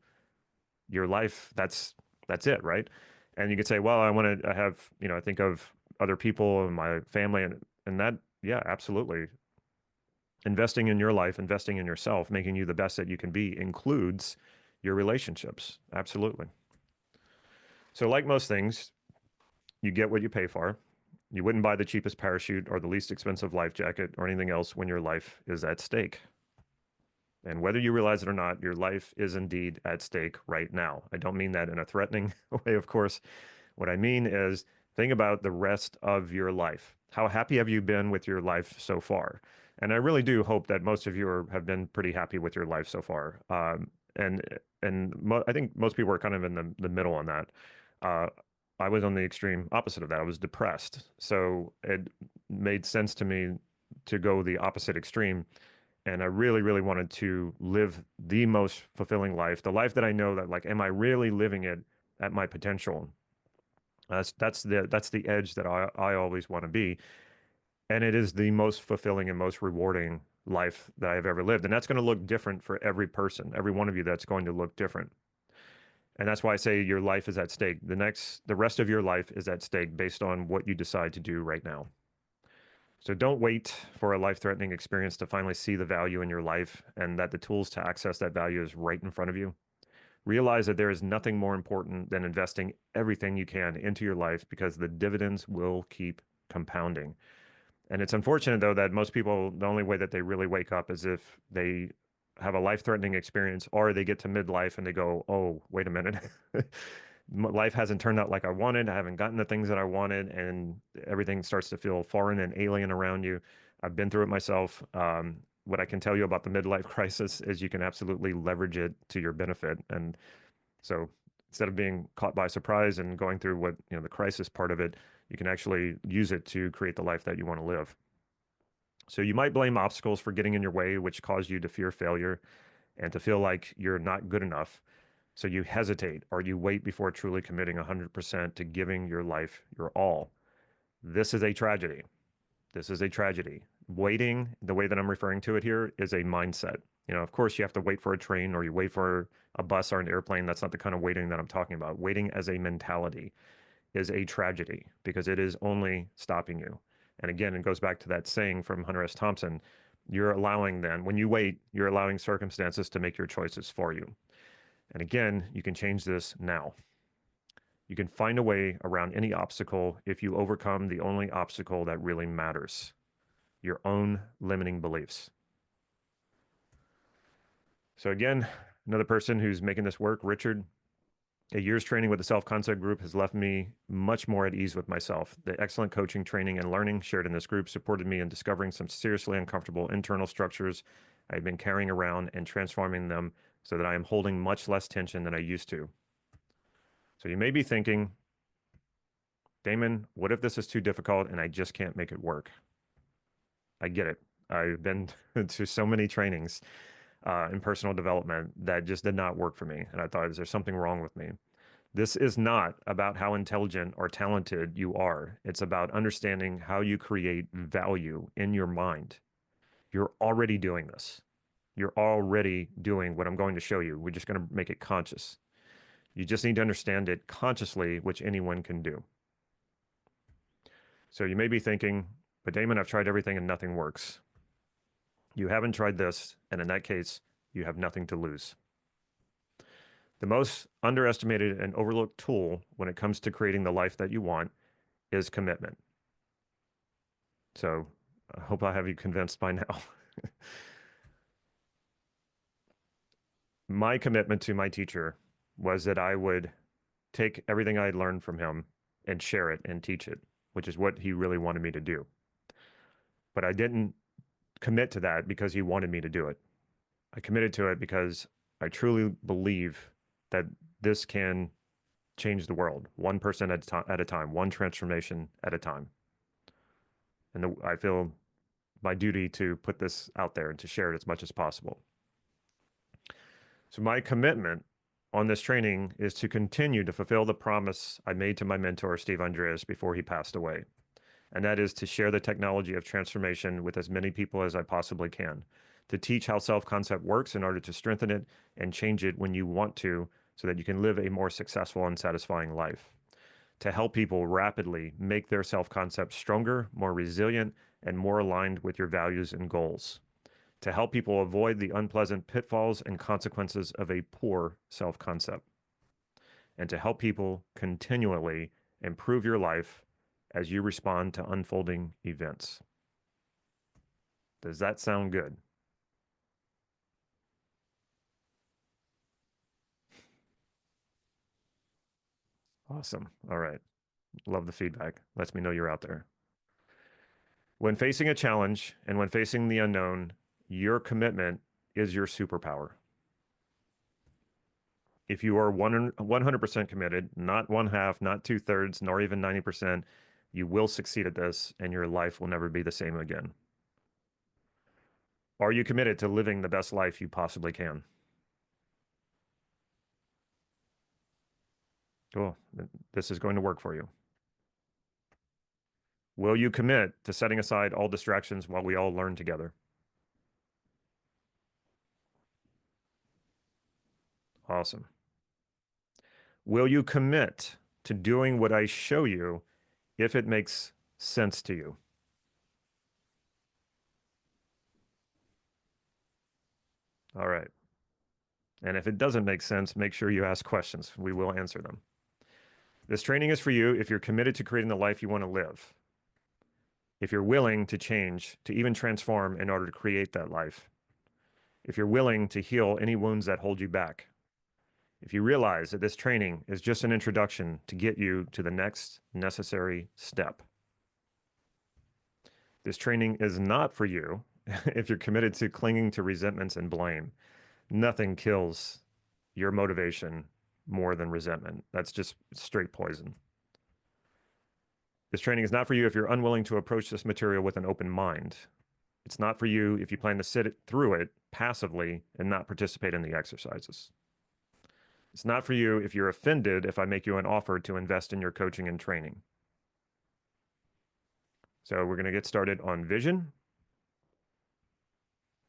your life, that's it, right? And you could say, well, I have, I think of other people and my family, and that, yeah, absolutely. Investing in your life, investing in yourself, making you the best that you can be includes your relationships. Absolutely. So like most things, you get what you pay for. You wouldn't buy the cheapest parachute or the least expensive life jacket or anything else when your life is at stake. And whether you realize it or not, your life is indeed at stake right now. I don't mean that in a threatening way, of course. What I mean is think about the rest of your life. How happy have you been with your life so far? And I really do hope that most of you have been pretty happy with your life so far. I think most people are kind of in the middle on that. I was on the extreme opposite of that. I was depressed. So it made sense to me to go the opposite extreme. And I really, really wanted to live the most fulfilling life, the life that I know that, like, am I really living it at my potential? That's the edge that I always want to be. And it is the most fulfilling and most rewarding life that I've ever lived. And that's going to look different for every person, every one of you, that's going to look different. And that's why I say your life is at stake. The rest of your life is at stake based on what you decide to do right now. So don't wait for a life-threatening experience to finally see the value in your life and that the tools to access that value is right in front of you. Realize that there is nothing more important than investing everything you can into your life, because the dividends will keep compounding. And it's unfortunate, though, that most people, the only way that they really wake up is if they have a life-threatening experience or they get to midlife and they go, oh, wait a minute. Life hasn't turned out like I wanted. I haven't gotten the things that I wanted, and everything starts to feel foreign and alien around you. I've been through it myself. What I can tell you about the midlife crisis is you can absolutely leverage it to your benefit. And so instead of being caught by surprise and going through what, the crisis part of it, you can actually use it to create the life that you want to live. So you might blame obstacles for getting in your way, which cause you to fear failure and to feel like you're not good enough. So you hesitate or you wait before truly committing 100% to giving your life your all. This is a tragedy. This is a tragedy. Waiting, the way that I'm referring to it here, is a mindset. Of course, you have to wait for a train or you wait for a bus or an airplane. That's not the kind of waiting that I'm talking about. Waiting as a mentality is a tragedy because it is only stopping you. And again, it goes back to that saying from Hunter S. Thompson. You're allowing when you wait, you're allowing circumstances to make your choices for you. And again, you can change this now. You can find a way around any obstacle if you overcome the only obstacle that really matters, your own limiting beliefs. So again, Another person who's making this work, Richard, a year's training with the self-concept group has left me much more at ease with myself. The excellent coaching, training, and learning shared in this group supported me in discovering some seriously uncomfortable internal structures I've been carrying around and transforming them so that I am holding much less tension than I used to. So you may be thinking, Damon, what if this is too difficult and I just can't make it work? I get it. I've been to so many trainings in personal development that just did not work for me. And I thought, is there something wrong with me? This is not about how intelligent or talented you are. It's about understanding how you create value in your mind. You're already doing this. You're already doing what I'm going to show you. We're just going to make it conscious. You just need to understand it consciously, which anyone can do. So you may be thinking, but Damon, I've tried everything and nothing works. You haven't tried this, and in that case, you have nothing to lose. The most underestimated and overlooked tool when it comes to creating the life that you want is commitment. So I hope I have you convinced by now. My commitment to my teacher was that I would take everything I had learned from him and share it and teach it, which is what he really wanted me to do. But I didn't commit to that because he wanted me to do it. I committed to it because I truly believe that this can change the world, one person at a time, one transformation at a time. And I feel my duty to put this out there and to share it as much as possible. So my commitment on this training is to continue to fulfill the promise I made to my mentor, Steve Andreas, before he passed away. And that is to share the technology of transformation with as many people as I possibly can, to teach how self-concept works in order to strengthen it and change it when you want to, so that you can live a more successful and satisfying life, to help people rapidly make their self-concept stronger, more resilient, and more aligned with your values and goals, to help people avoid the unpleasant pitfalls and consequences of a poor self-concept, and to help people continually improve your life as you respond to unfolding events. Does that sound good? Awesome. All right. Love the feedback. Lets me know you're out there. When facing a challenge and when facing the unknown, your commitment is your superpower. If you are 100% committed, not one half, not 2/3, nor even 90%, you will succeed at this and your life will never be the same again. Are you committed to living the best life you possibly can? Cool. This is going to work for you. Will you commit to setting aside all distractions while we all learn together? Awesome. Will you commit to doing what I show you if it makes sense to you? All right. And if it doesn't make sense, make sure you ask questions. We will answer them. This training is for you if you're committed to creating the life you want to live. If you're willing to change, to even transform in order to create that life. If you're willing to heal any wounds that hold you back. If you realize that this training is just an introduction to get you to the next necessary step. This training is not for you if you're committed to clinging to resentments and blame. Nothing kills your motivation more than resentment. That's just straight poison. This training is not for you if you're unwilling to approach this material with an open mind. It's not for you if you plan to sit through it passively and not participate in the exercises. It's not for you if you're offended if I make you an offer to invest in your coaching and training. So we're going to get started on vision.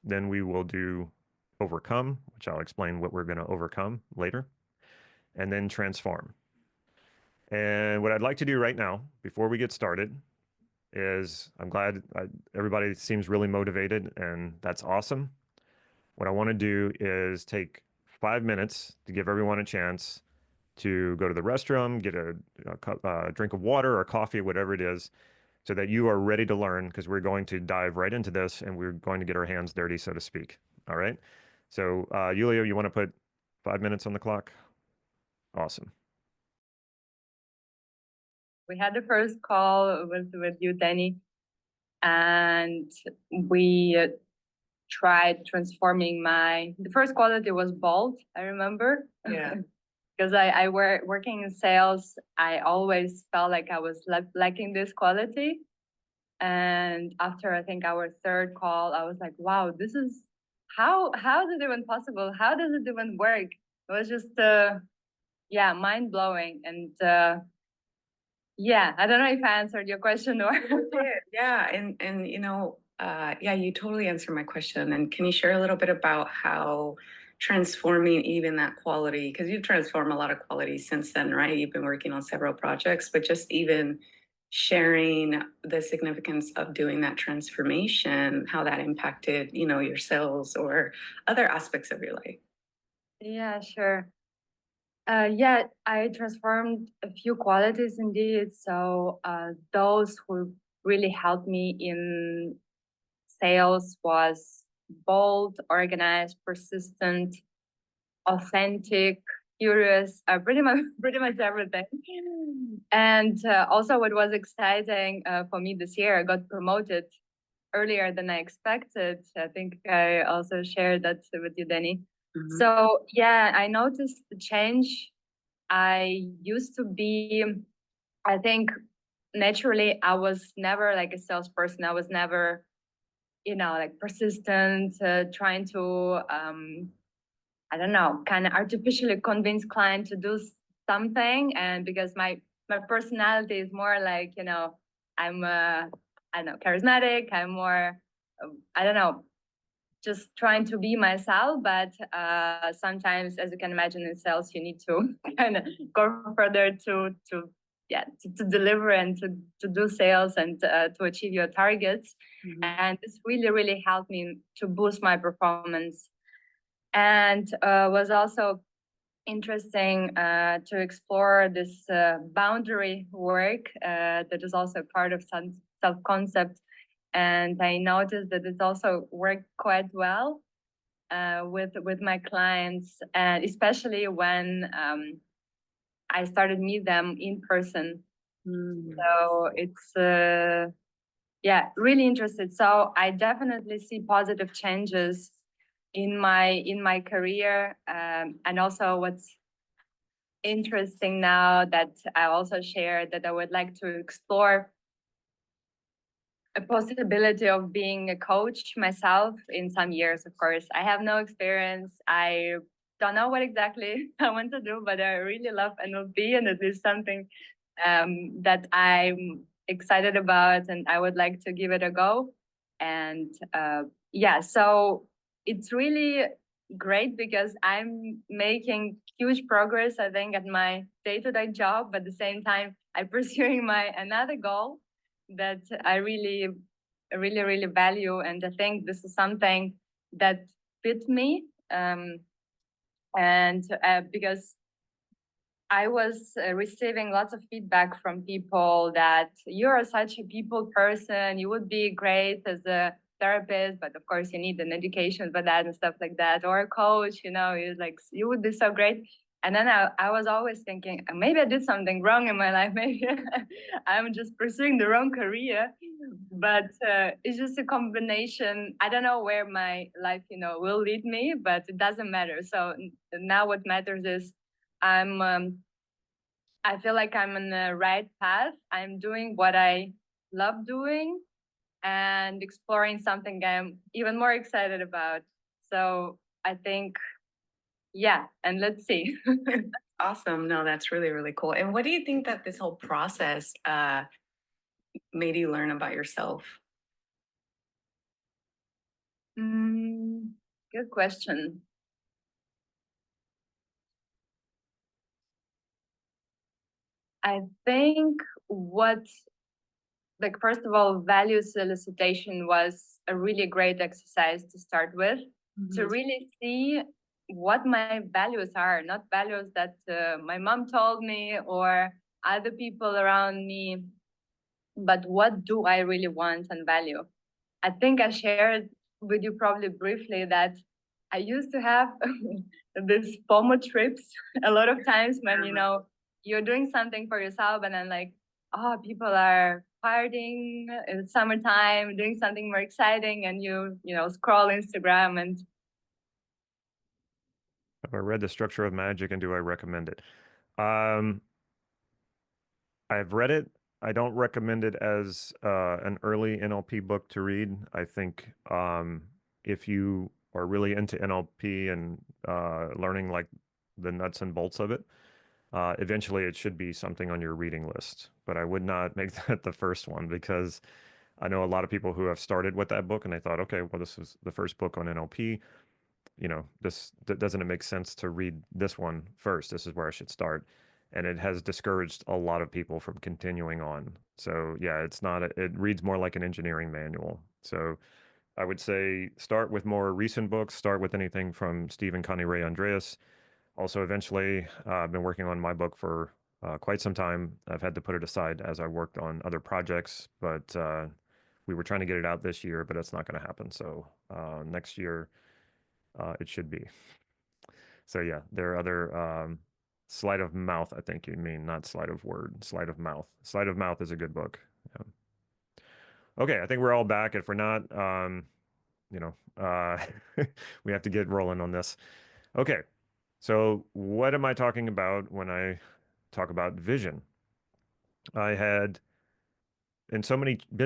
Then we will do overcome, which I'll explain what we're going to overcome later, and then transform. And what I'd like to do right now, before we get started, is I'm glad everybody seems really motivated, and that's awesome. What I want to do is take 5 minutes to give everyone a chance to go to the restroom, get a drink of water or coffee, whatever it is, so that you are ready to learn, because we're going to dive right into this and we're going to get our hands dirty, so to speak. All right. So Yulia, you want to put 5 minutes on the clock. Awesome. We had the first call with you, Danny, and we tried transforming the first quality was bold, I remember. Yeah. Because I working in sales, I always felt like I was lacking this quality. And after I think our third call, I was like, wow, this is how is it even possible? How does it even work? It was just mind blowing. And I don't know if I answered your question or Yeah, and you totally answered my question. And can you share a little bit about how transforming even that quality, because you've transformed a lot of quality since then, right? You've been working on several projects, but just even sharing the significance of doing that transformation, how that impacted, your sales or other aspects of your life. Yeah, sure. I transformed a few qualities indeed. So those who really helped me in sales was bold, organized, persistent, authentic, curious, pretty much everything. And also what was exciting for me this year, I got promoted earlier than I expected. I think I also shared that with you, Danny. Mm-hmm. So I noticed the change. I used to be, I think naturally I was never like a salesperson. I was never, like persistent, trying to I don't know, kind of artificially convince client to do something. And because my personality is more like, I'm charismatic. I'm more, I don't know, just trying to be myself. But sometimes, as you can imagine, in sales, you need to kind of go further to deliver and to do sales and to achieve your targets. Mm-hmm. And this really, really helped me to boost my performance. And was also interesting to explore this boundary work that is also part of self-concept. And I noticed that it also worked quite well with my clients, and especially when I started meet them in person. Mm. So it's really interested. So I definitely see positive changes in my career, and also what's interesting now that I also shared that I would like to explore a possibility of being a coach myself in some years. Of course, I have no experience. I don't know what exactly I want to do, but I really love NLP, and it is something that I'm excited about, and I would like to give it a go. And so it's really great because I'm making huge progress, I think, at my day-to-day job, but at the same time, I'm pursuing my another goal that I really, really, really value. And I think this is something that fits me. Because I was receiving lots of feedback from people that you're such a people person, you would be great as a therapist, but of course you need an education for that and stuff like that, or a coach, you would be so great. And then I was always thinking, maybe I did something wrong in my life. Maybe I'm just pursuing the wrong career. But it's just a combination. I don't know where my life, will lead me, but it doesn't matter. So now what matters is I feel like I'm on the right path. I'm doing what I love doing and exploring something I'm even more excited about. So I think, and let's see. Awesome. No, that's really, really cool. And what do you think that this whole process made you learn about yourself? Good question. I think first of all, value solicitation was a really great exercise to start with, to really see what my values are, not values that my mom told me or other people around me, but what do I really want and value. I think I shared with you probably briefly that I used to have these FOMO trips a lot of times when, you know, you're doing something for yourself and then like, oh, people are partying, it's summertime, doing something more exciting, and you know, scroll Instagram and Have I read The Structure of Magic, and do I recommend it? Um, I've read it. I don't recommend it as an early NLP book to read. I think if you are really into NLP and learning like the nuts and bolts of it, eventually it should be something on your reading list. But I would not make that the first one, because I know a lot of people who have started with that book and they thought, okay, well, this is the first book on NLP. You know, doesn't it make sense to read this one first? This is where I should start. And it has discouraged a lot of people from continuing on. So yeah, it reads more like an engineering manual. So I would say start with more recent books, start with anything from Stephen Connie Ray Andreas. Also, eventually, I've been working on my book for quite some time. I've had to put it aside as I worked on other projects, but we were trying to get it out this year, but it's not going to happen. So next year, it should be. So yeah, there are other Sleight of Mouth, I think you mean, not Sleight of Word, Sleight of Mouth. Sleight of Mouth is a good book. Yeah. Okay, I think we're all back. If we're not, you know, we have to get rolling on this. Okay, so what am I talking about when I talk about vision? I had been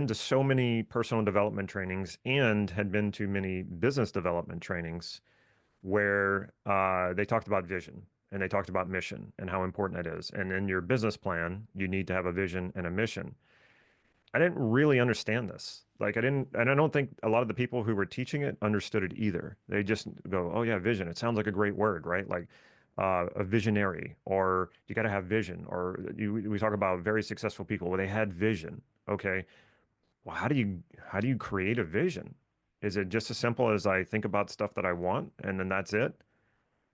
to so many personal development trainings and had been to many business development trainings where they talked about vision and they talked about mission and how important that is. And in your business plan, you need to have a vision and a mission. I didn't really understand this. Like and I don't think a lot of the people who were teaching it understood it either. They just go, "Oh yeah, vision. It sounds like a great word, right? Like a visionary, or you got to have vision." Or we talk about very successful people where they had vision. Okay, well, how do you create a vision? Is it just as simple as I think about stuff that I want and then that's it?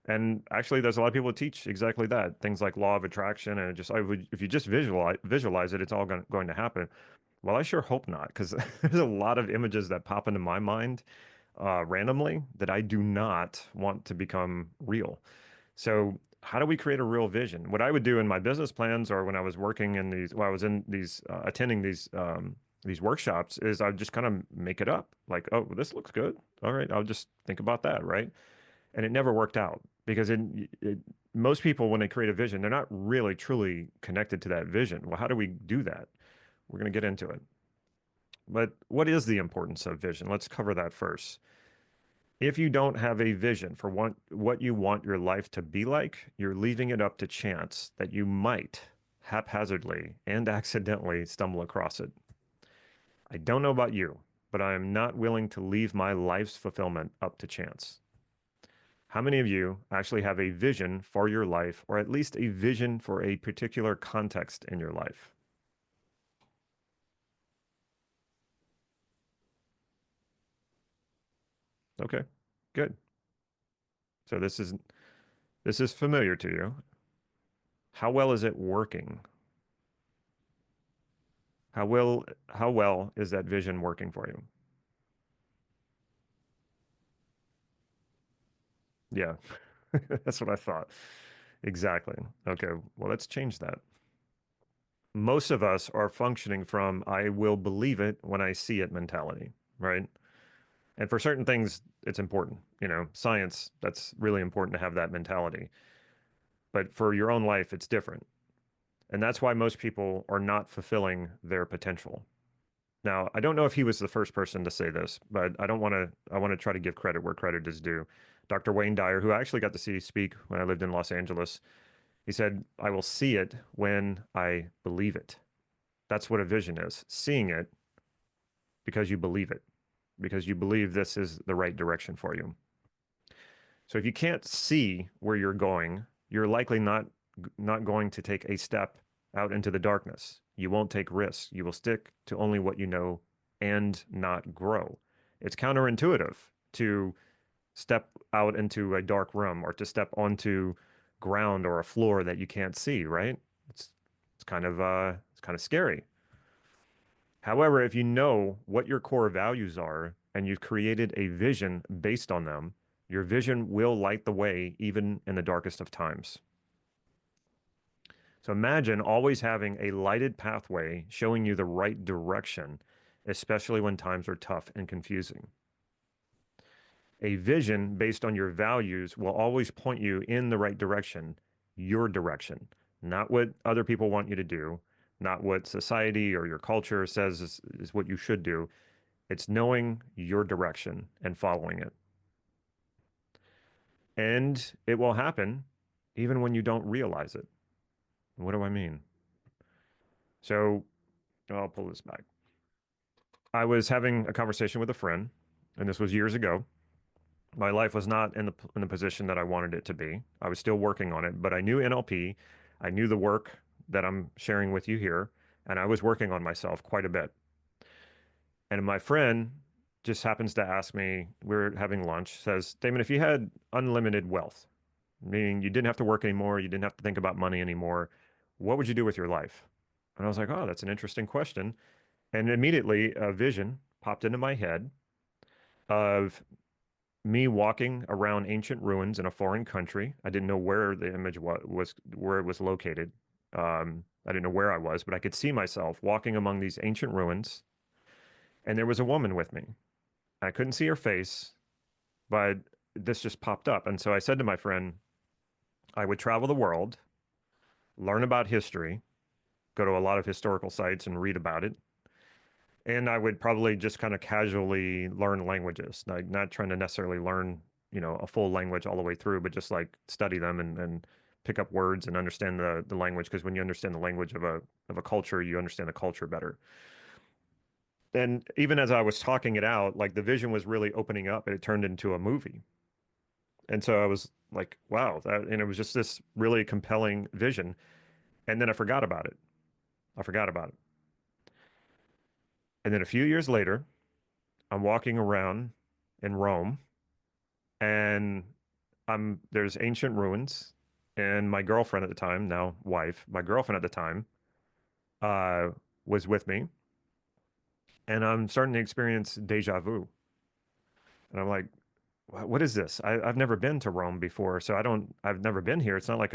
And actually, there's a lot of people who teach exactly that. Things like law of attraction, and if you just visualize it, it's all going to happen. Well, I sure hope not, because there's a lot of images that pop into my mind randomly that I do not want to become real. So how do we create a real vision? What I would do in my business plans, or when I was working in I was in these, attending these workshops, is I would just kind of make it up. Like, oh, this looks good. All right, I'll just think about that, right? And it never worked out, because most people, when they create a vision, they're not really truly connected to that vision. Well, how do we do that? We're going to get into it. But what is the importance of vision? Let's cover that first. If you don't have a vision for what you want your life to be like, you're leaving it up to chance that you might haphazardly and accidentally stumble across it. I don't know about you, but I am not willing to leave my life's fulfillment up to chance. How many of you actually have a vision for your life, or at least a vision for a particular context in your life? Okay, good. So this is familiar to you. How well is it working? How well is that vision working for you? Yeah, that's what I thought. Exactly. Okay, well, let's change that. Most of us are functioning from I will believe it when I see it mentality, right? And for certain things, it's important. You know, science, that's really important to have that mentality. But for your own life, it's different. And that's why most people are not fulfilling their potential. Now, I don't know if he was the first person to say this, but I want to try to give credit where credit is due. Dr. Wayne Dyer, who I actually got to see speak when I lived in Los Angeles, he said, I will see it when I believe it. That's what a vision is, seeing it because you believe it, because you believe this is the right direction for you. So if you can't see where you're going, you're likely not going to take a step out into the darkness. You won't take risks. You will stick to only what you know and not grow. It's counterintuitive to step out into a dark room or to step onto ground or a floor that you can't see, right? It's kind of scary. However, if you know what your core values are and you've created a vision based on them, Your vision will light the way even in the darkest of times. So imagine always having a lighted pathway showing you the right direction, especially when times are tough and confusing. A vision based on your values will always point you in the right direction, your direction, not what other people want you to do, not what society or your culture says is what you should do. It's knowing your direction and following it. And it will happen even when you don't realize it. What do I mean? So I'll pull this back. I was having a conversation with a friend, and this was years ago. My life was not in the position that I wanted it to be. I was still working on it, but I knew NLP. I knew the work that I'm sharing with you here, and I was working on myself quite a bit. And my friend just happens to ask me, we're having lunch, says, Damon, if you had unlimited wealth, meaning you didn't have to work anymore, you didn't have to think about money anymore, what would you do with your life? And I was like, oh, that's an interesting question. And immediately a vision popped into my head of me walking around ancient ruins in a foreign country. I didn't know where the image was where it was located. I didn't know where I was, but I could see myself walking among these ancient ruins, and there was a woman with me. I couldn't see her face, but this just popped up. And so I said to my friend, I would travel the world, learn about history, go to a lot of historical sites and read about it. And I would probably just kind of casually learn languages, like not trying to necessarily learn, a full language all the way through, but just like study them and pick up words and understand the language. Because when you understand the language of a culture, you understand the culture better. And even as I was talking it out, like the vision was really opening up and it turned into a movie. And so I was like, wow, and it was just this really compelling vision. And then I forgot about it. I forgot about it. And then a few years later, I'm walking around in Rome and there's ancient ruins, and my girlfriend at the time, now wife, my girlfriend at the time, uh, was with me, and I'm starting to experience deja vu. And I'm like, what is this? I've never been to Rome before, so I've never been here. It's not like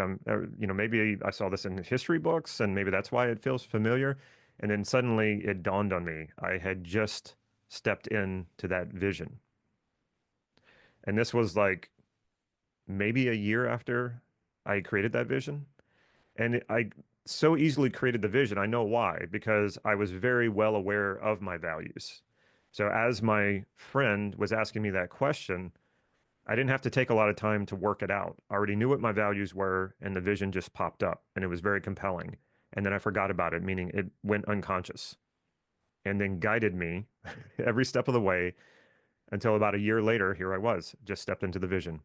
maybe I saw this in history books, and maybe that's why it feels familiar. And then suddenly it dawned on me, I had just stepped into that vision. And this was like maybe a year after I created that vision. And I so easily created the vision. I know why, because I was very well aware of my values. So as my friend was asking me that question, I didn't have to take a lot of time to work it out. I already knew what my values were, and the vision just popped up, and it was very compelling. And then I forgot about it, meaning it went unconscious and then guided me every step of the way until about a year later, here I was, just stepped into the vision.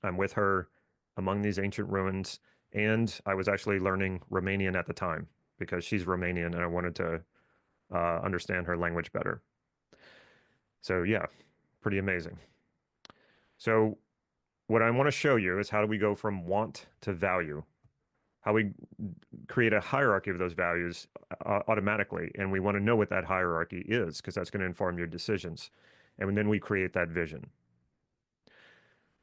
I'm with her among these ancient ruins, and I was actually learning Romanian at the time because she's Romanian and I wanted to understand her language better. So yeah, pretty amazing. So what I want to show you is how do we go from want to value, how we create a hierarchy of those values automatically. And we want to know what that hierarchy is because that's going to inform your decisions. And then we create that vision.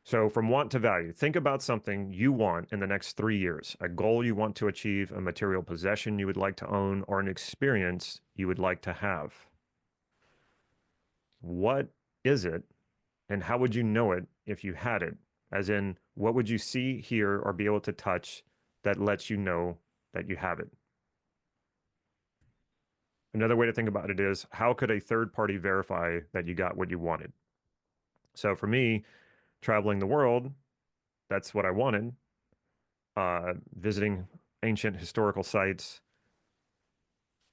So from want to value, think about something you want in the next 3 years, a goal you want to achieve, a material possession you would like to own, or an experience you would like to have. What is it, and how would you know it if you had it? As in, what would you see, hear, or be able to touch that lets you know that you have it? Another way to think about it is, how could a third party verify that you got what you wanted? So for me, traveling the world, that's what I wanted. Visiting ancient historical sites,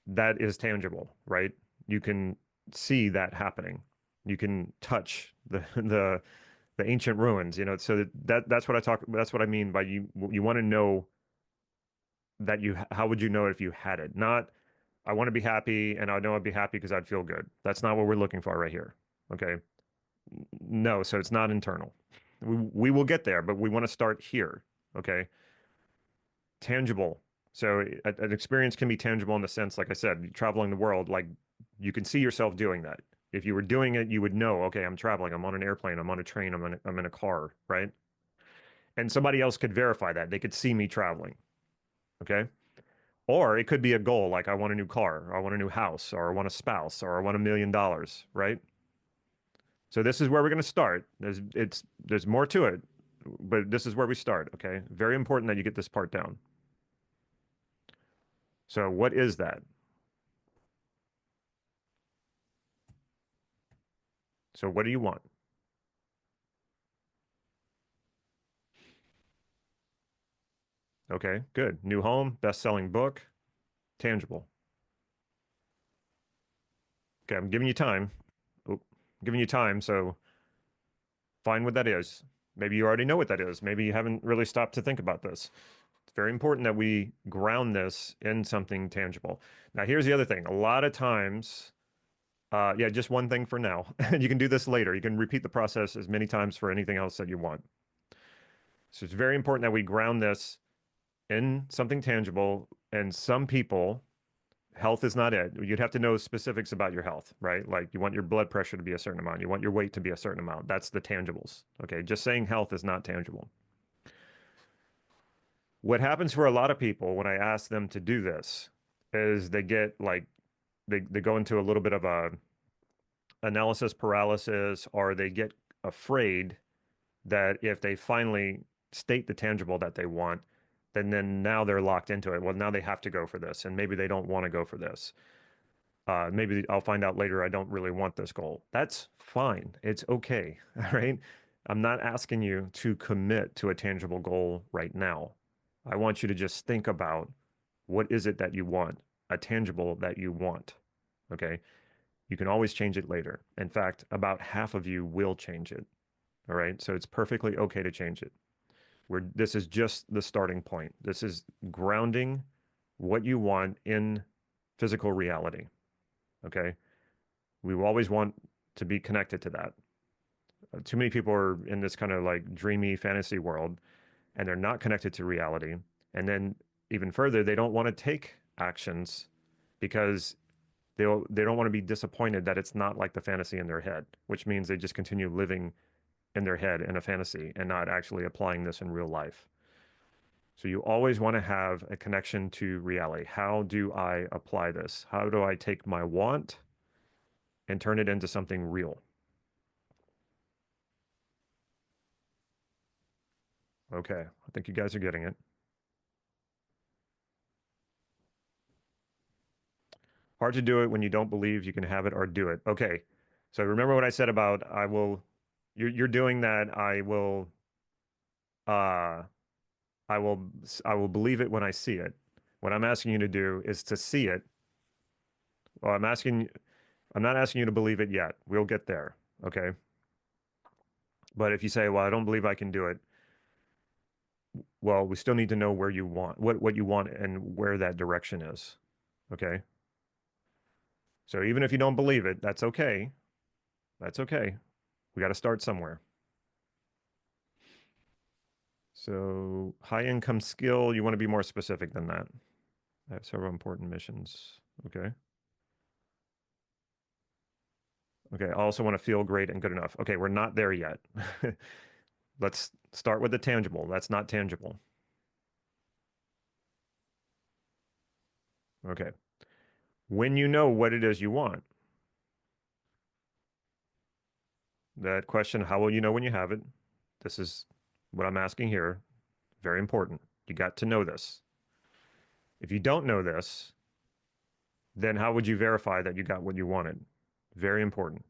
that is tangible, right? You can see that happening. You can touch the ancient ruins, so that's what that's what I mean by you want to know that how would you know if you had it? Not I want to be happy and I know I'd be happy because I'd feel good. That's not what we're looking for right here. Okay. No, so it's not internal. We will get there, but we want to start here. Okay. Tangible. So an experience can be tangible in the sense, like I said, traveling the world, like you can see yourself doing that. If you were doing it, you would know, okay, I'm traveling, I'm on an airplane, I'm on a train, I'm in a car, right? And somebody else could verify that. They could see me traveling. Okay. Or it could be a goal, like I want a new car, or I want a new house, or I want a spouse, or I want $1 million, right? So this is where we're going to start. There's more to it, but this is where we start, okay? Very important that you get this part down. So what is that? So what do you want? Okay, good. New home, best-selling book, tangible. Okay, I'm giving you time. Oh, I'm giving you time, so find what that is. Maybe you already know what that is. Maybe you haven't really stopped to think about this. It's very important that we ground this in something tangible. Now, here's the other thing. A lot of times, yeah, just one thing for now. You can do this later. You can repeat the process as many times for anything else that you want. So it's very important that we ground this in something tangible. And some people, health is not it. You'd have to know specifics about your health, right? Like you want your blood pressure to be a certain amount. You want your weight to be a certain amount. That's the tangibles. Okay. Just saying health is not tangible. What happens for a lot of people when I ask them to do this is they get like, they go into a little bit of a analysis paralysis, or they get afraid that if they finally state the tangible that they want, then now they're locked into it. Well, now they have to go for this, and maybe they don't want to go for this. Maybe I'll find out later I don't really want this goal. That's fine. It's okay. All right. I'm not asking you to commit to a tangible goal right now. I want you to just think about what is it that you want, a tangible that you want. Okay. You can always change it later. In fact, about half of you will change it. All right. So it's perfectly okay to change it. This is just the starting point. This is grounding what you want in physical reality. Okay. We always want to be connected to that. Too many people are in this kind of like dreamy fantasy world, and they're not connected to reality. And then even further, they don't want to take actions because they don't want to be disappointed that it's not like the fantasy in their head, which means they just continue living in their head in a fantasy and not actually applying this in real life. So you always want to have a connection to reality. How do I apply this? How do I take my want and turn it into something real? Okay, I think you guys are getting it. Hard to do it when you don't believe you can have it or do it. Okay, so remember what I said about you're doing that. Uh, I will believe it when I see it. What I'm asking you to do is to see it. Well, I'm not asking you to believe it yet. We'll get there. Okay. But if you say, well, I don't believe I can do it, well, we still need to know where you want, what you want and where that direction is. Okay. So even if you don't believe it, that's okay. That's okay. We got to start somewhere. So high income skill, you want to be more specific than that. I have several important missions. Okay. Okay. I also want to feel great and good enough. Okay. We're not there yet. Let's start with the tangible. That's not tangible. Okay. When you know what it is you want, that question, how will you know when you have it? This is what I'm asking here. Very important. You got to know this. If you don't know this, then how would you verify that you got what you wanted? Very important.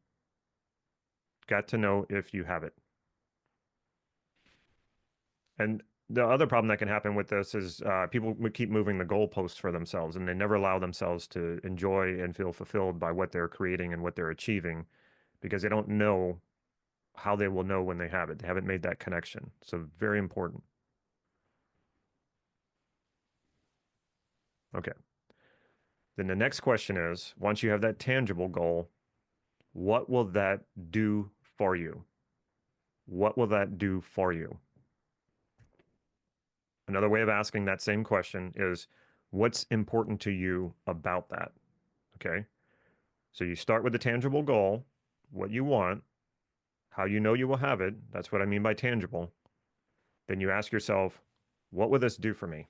Got to know if you have it. And the other problem that can happen with this is people would keep moving the goalposts for themselves, and they never allow themselves to enjoy and feel fulfilled by what they're creating and what they're achieving because they don't know how they will know when they have it. They haven't made that connection. So very important. Okay. Then the next question is, once you have that tangible goal, what will that do for you? What will that do for you? Another way of asking that same question is, what's important to you about that? Okay. So you start with the tangible goal. what you want, how you know you will have it, that's what I mean by tangible, then you ask yourself, what will this do for me?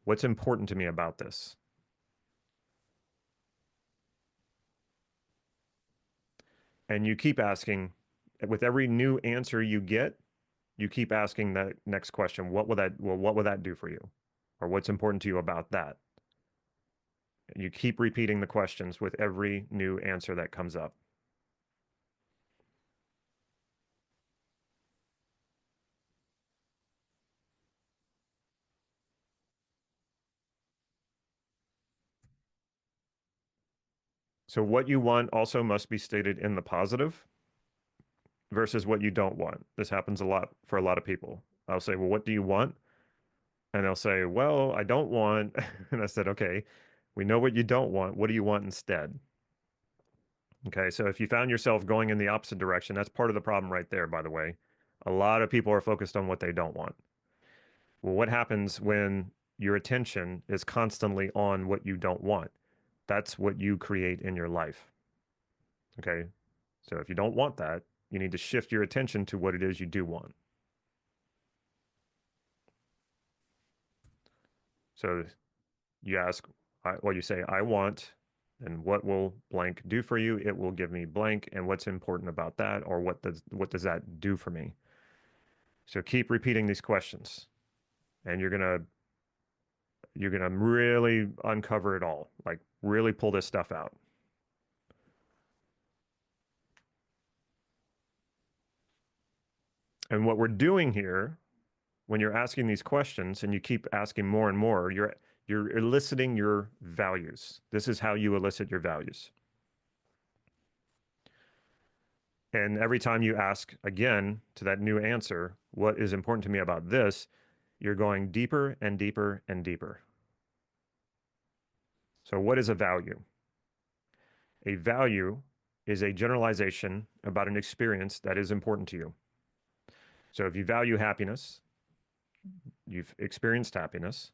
What's important to me about this? And you keep asking, with every new answer you get, you keep asking that next question, what will that do for you? Or what's important to you about that? You keep repeating the questions with every new answer that comes up. So what you want also must be stated in the positive versus what you don't want. This happens a lot for a lot of people. I'll say, well, what do you want? And they'll say, well, I don't want. And I said, okay, we know what you don't want. What do you want instead? Okay, so if you found yourself going in the opposite direction, that's part of the problem right there, by the way. A lot of people are focused on what they don't want. Well, what happens when your attention is constantly on what you don't want? That's what you create in your life. Okay, so if you don't want that, you need to shift your attention to what it is you do want. So you ask, well, you say, I want, and what will blank do for you? It will give me blank, and what's important about that, or what does that do for me? So keep repeating these questions, and you're gonna really uncover it all, like really pull this stuff out. And what we're doing here, when you're asking these questions and you keep asking more and more, you're eliciting your values. This is how you elicit your values. And every time you ask again to that new answer, what is important to me about this, you're going deeper and deeper and deeper. So what is a value? A value is a generalization about an experience that is important to you. So if you value happiness, you've experienced happiness,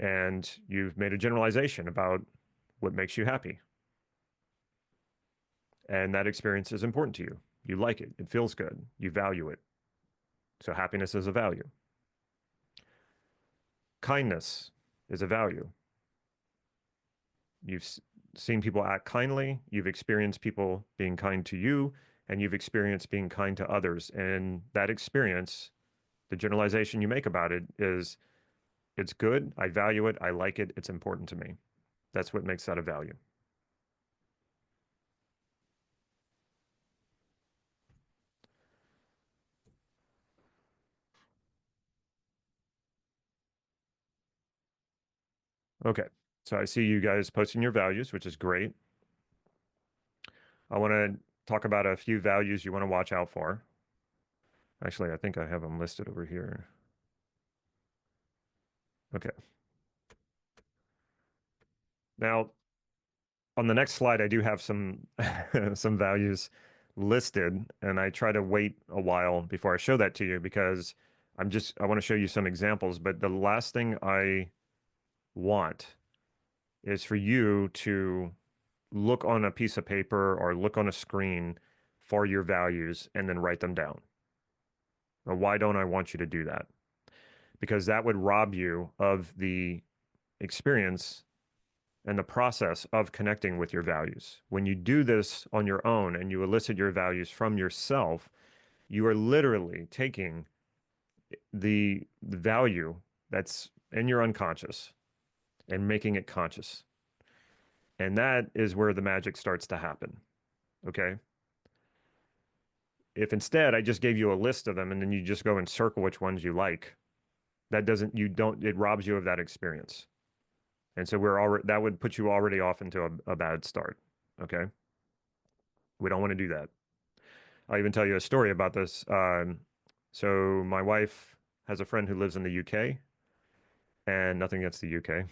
and you've made a generalization about what makes you happy. And that experience is important to you. You like it. It feels good. You value it. So happiness is a value. Kindness is a value. You've seen people act kindly. You've experienced people being kind to you, and you've experienced being kind to others. And that experience, the generalization you make about it is, it's good. I value it. I like it. It's important to me. That's what makes that a value. Okay, so I see you guys posting your values, which is great. I want to talk about a few values you want to watch out for. Actually, I think I have them listed over here. Okay. Now, on the next slide, I do have some some values listed, and I try to wait a while before I show that to you because I want to show you some examples, but the last thing I want is for you to look on a piece of paper or look on a screen for your values and then write them down. Now, why don't I want you to do that? Because that would rob you of the experience and the process of connecting with your values. When you do this on your own and you elicit your values from yourself, you are literally taking the value that's in your unconscious and making it conscious. And that is where the magic starts to happen. Okay? If instead I just gave you a list of them and then you just go and circle which ones you like, it robs you of that experience. And so that would put you already off into a bad start. Okay. We don't want to do that. I'll even tell you a story about this. So my wife has a friend who lives in the UK, and nothing against the UK.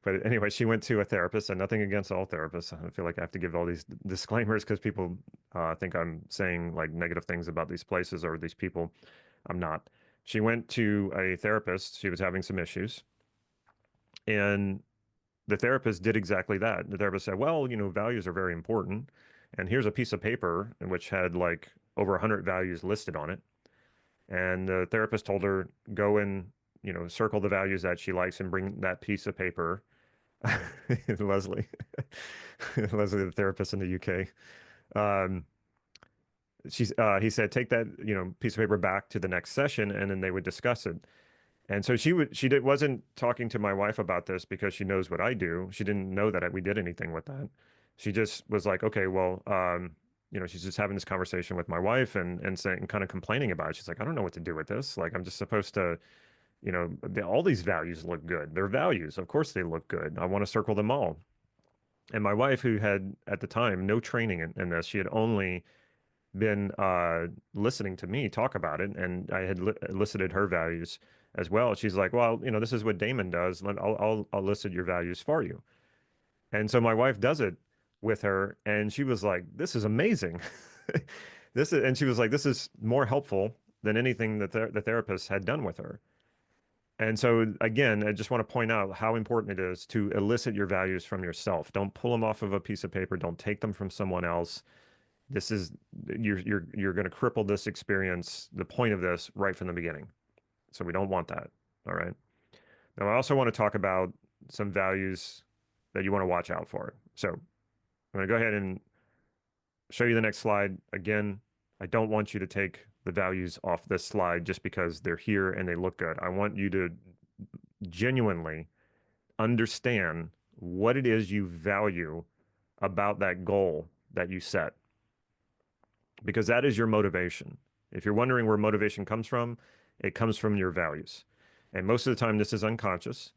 But anyway, she went to a therapist, and nothing against all therapists. I feel like I have to give all these disclaimers because people think I'm saying like negative things about these places or these people. I'm not. She went to a therapist. She was having some issues. And the therapist did exactly that. The therapist said, well, you know, values are very important. And here's a piece of paper in which had like over 100 values listed on it. And the therapist told her, go and, you know, circle the values that she likes and bring that piece of paper. Leslie, Leslie, the therapist in the UK. Um, he said, take that, you know, piece of paper back to the next session and then they would discuss it. And so wasn't talking to my wife about this because she knows what I do. She didn't know that we did anything with that. She just was like, okay, well, you know, she's just having this conversation with my wife and saying, and kind of complaining about it. She's like, I don't know what to do with this. Like, I'm just supposed to, you know, all these values look good. They're values. Of course they look good. I want to circle them all. And my wife, who had at the time no training in this, she had only been listening to me talk about it, and I had listed her values as well. She's like, "Well, you know, this is what Damon does. I'll list your values for you." And so my wife does it with her, and she was like, "This is amazing." And she was like, "This is more helpful than anything that the therapist had done with her." And so again, I just want to point out how important it is to elicit your values from yourself. Don't pull them off of a piece of paper. Don't take them from someone else. This is you're going to cripple this experience, the point of this right from the beginning. So we don't want that. All right. Now I also want to talk about some values that you want to watch out for. So I'm going to go ahead and show you the next slide. Again, I don't want you to take the values off this slide just because they're here and they look good. I want you to genuinely understand what it is you value about that goal that you set, because that is your motivation. If you're wondering where motivation comes from, it comes from your values. And most of the time, this is unconscious.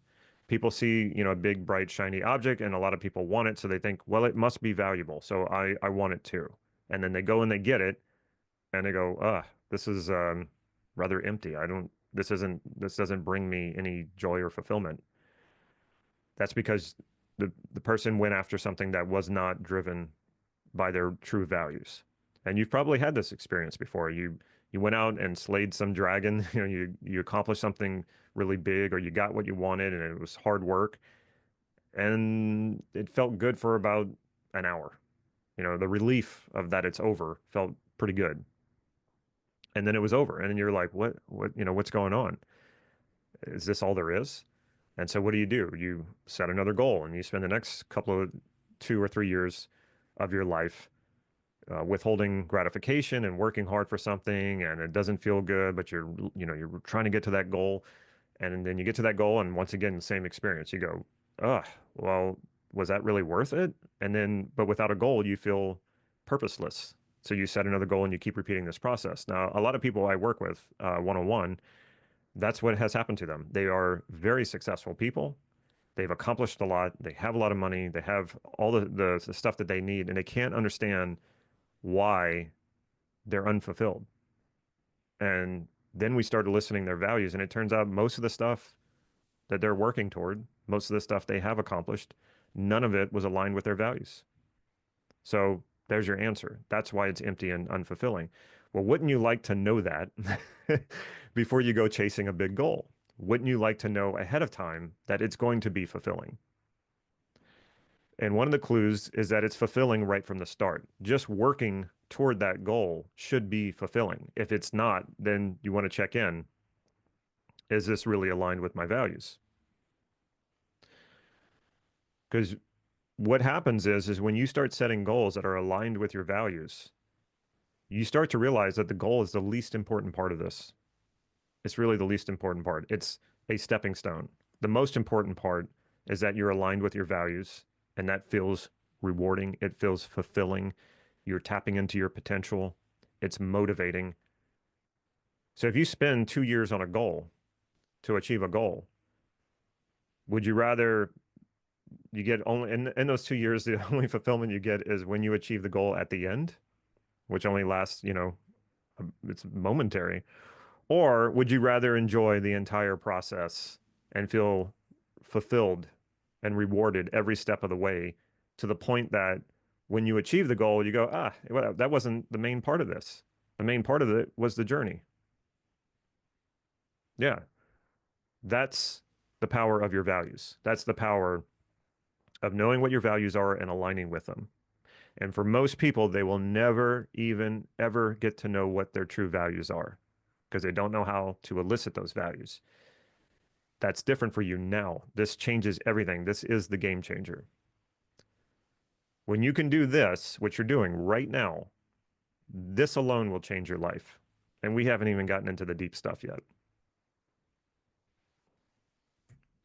People see, you know, a big, bright, shiny object, and a lot of people want it. So they think, well, it must be valuable. So I want it too. And then they go and they get it and they go, this is rather empty. This doesn't bring me any joy or fulfillment. That's because the person went after something that was not driven by their true values. And you've probably had this experience before. You went out and slayed some dragon, you know, you accomplished something really big, or you got what you wanted and it was hard work and it felt good for about an hour. You know, the relief of that it's over felt pretty good. And then it was over and then you're like, you know, what's going on? Is this all there is? And so what do? You set another goal and you spend the next couple of 2 or 3 years of your life withholding gratification and working hard for something, and it doesn't feel good, but you're trying to get to that goal, and then you get to that goal, and once again, the same experience. You go, well, was that really worth it? And then, but without a goal, you feel purposeless. So you set another goal and you keep repeating this process. Now, a lot of people I work with one-on-one, that's what has happened to them. They are very successful people. They've accomplished a lot. They have a lot of money. They have all the stuff that they need, and they can't understand why they're unfulfilled. And then we started listening their values, and it turns out most of the stuff that they're working toward, most of the stuff they have accomplished, none of it was aligned with their values. So there's your answer. That's why it's empty and unfulfilling. Well, wouldn't you like to know that before you go chasing a big goal? Wouldn't you like to know ahead of time that it's going to be fulfilling? And one of the clues is that it's fulfilling right from the start. Just working toward that goal should be fulfilling. If it's not, then you want to check in. Is this really aligned with my values? Because what happens is when you start setting goals that are aligned with your values, you start to realize that the goal is the least important part of this. It's really the least important part. It's a stepping stone. The most important part is that you're aligned with your values, and that feels rewarding. It feels fulfilling. You're tapping into your potential. It's motivating. So if you spend 2 years on a goal to achieve a goal, would you rather you get only in those 2 years, the only fulfillment you get is when you achieve the goal at the end, which only lasts, you know, it's momentary? Or would you rather enjoy the entire process and feel fulfilled and rewarded every step of the way, to the point that when you achieve the goal, you go, well, that wasn't the main part of this. The main part of it was the journey. Yeah, that's the power of your values. That's the power of knowing what your values are and aligning with them. And for most people, they will never even ever get to know what their true values are because they don't know how to elicit those values. That's different for you now. This changes everything. This is the game changer. When you can do this, what you're doing right now, this alone will change your life. And we haven't even gotten into the deep stuff yet.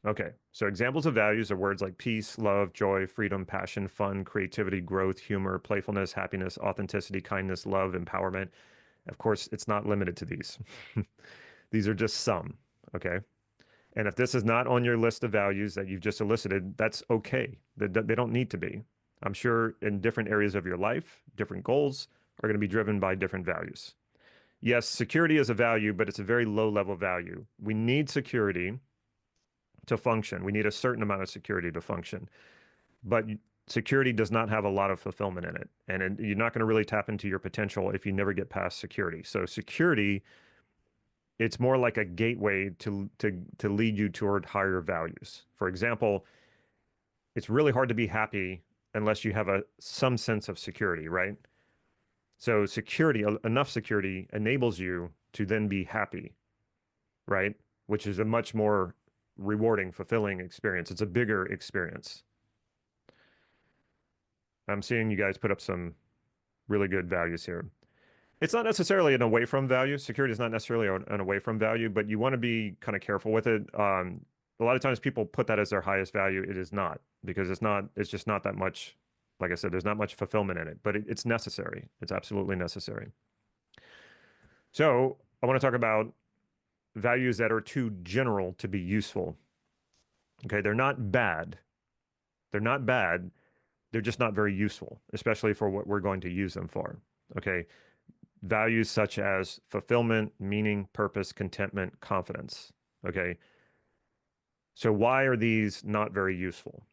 Okay, so examples of values are words like peace, love, joy, freedom, passion, fun, creativity, growth, humor, playfulness, happiness, authenticity, kindness, love, empowerment. Of course, it's not limited to these. These are just some, okay? And if this is not on your list of values that you've just elicited, that's okay. They don't need to be. I'm sure in different areas of your life, different goals are going to be driven by different values. Yes, security is a value, but it's a very low level value. We need security to function. We need a certain amount of security to function. But security does not have a lot of fulfillment in it. And you're not going to really tap into your potential if you never get past security. So security, it's more like a gateway to lead you toward higher values. For example, it's really hard to be happy unless you have some sense of security, right? So security, enough security enables you to then be happy, right? Which is a much more rewarding, fulfilling experience. It's a bigger experience. I'm seeing you guys put up some really good values here. It's not necessarily an away from value. Security is not necessarily an away from value, but you want to be kind of careful with it. A lot of times people put that as their highest value. It is not because it's just not that much. Like I said, there's not much fulfillment in it, but it's necessary. It's absolutely necessary. So I want to talk about values that are too general to be useful. Okay, they're not bad. They're not bad. They're just not very useful, especially for what we're going to use them for. Okay, values such as fulfillment, meaning, purpose, contentment, confidence. Okay, so why are these not very useful?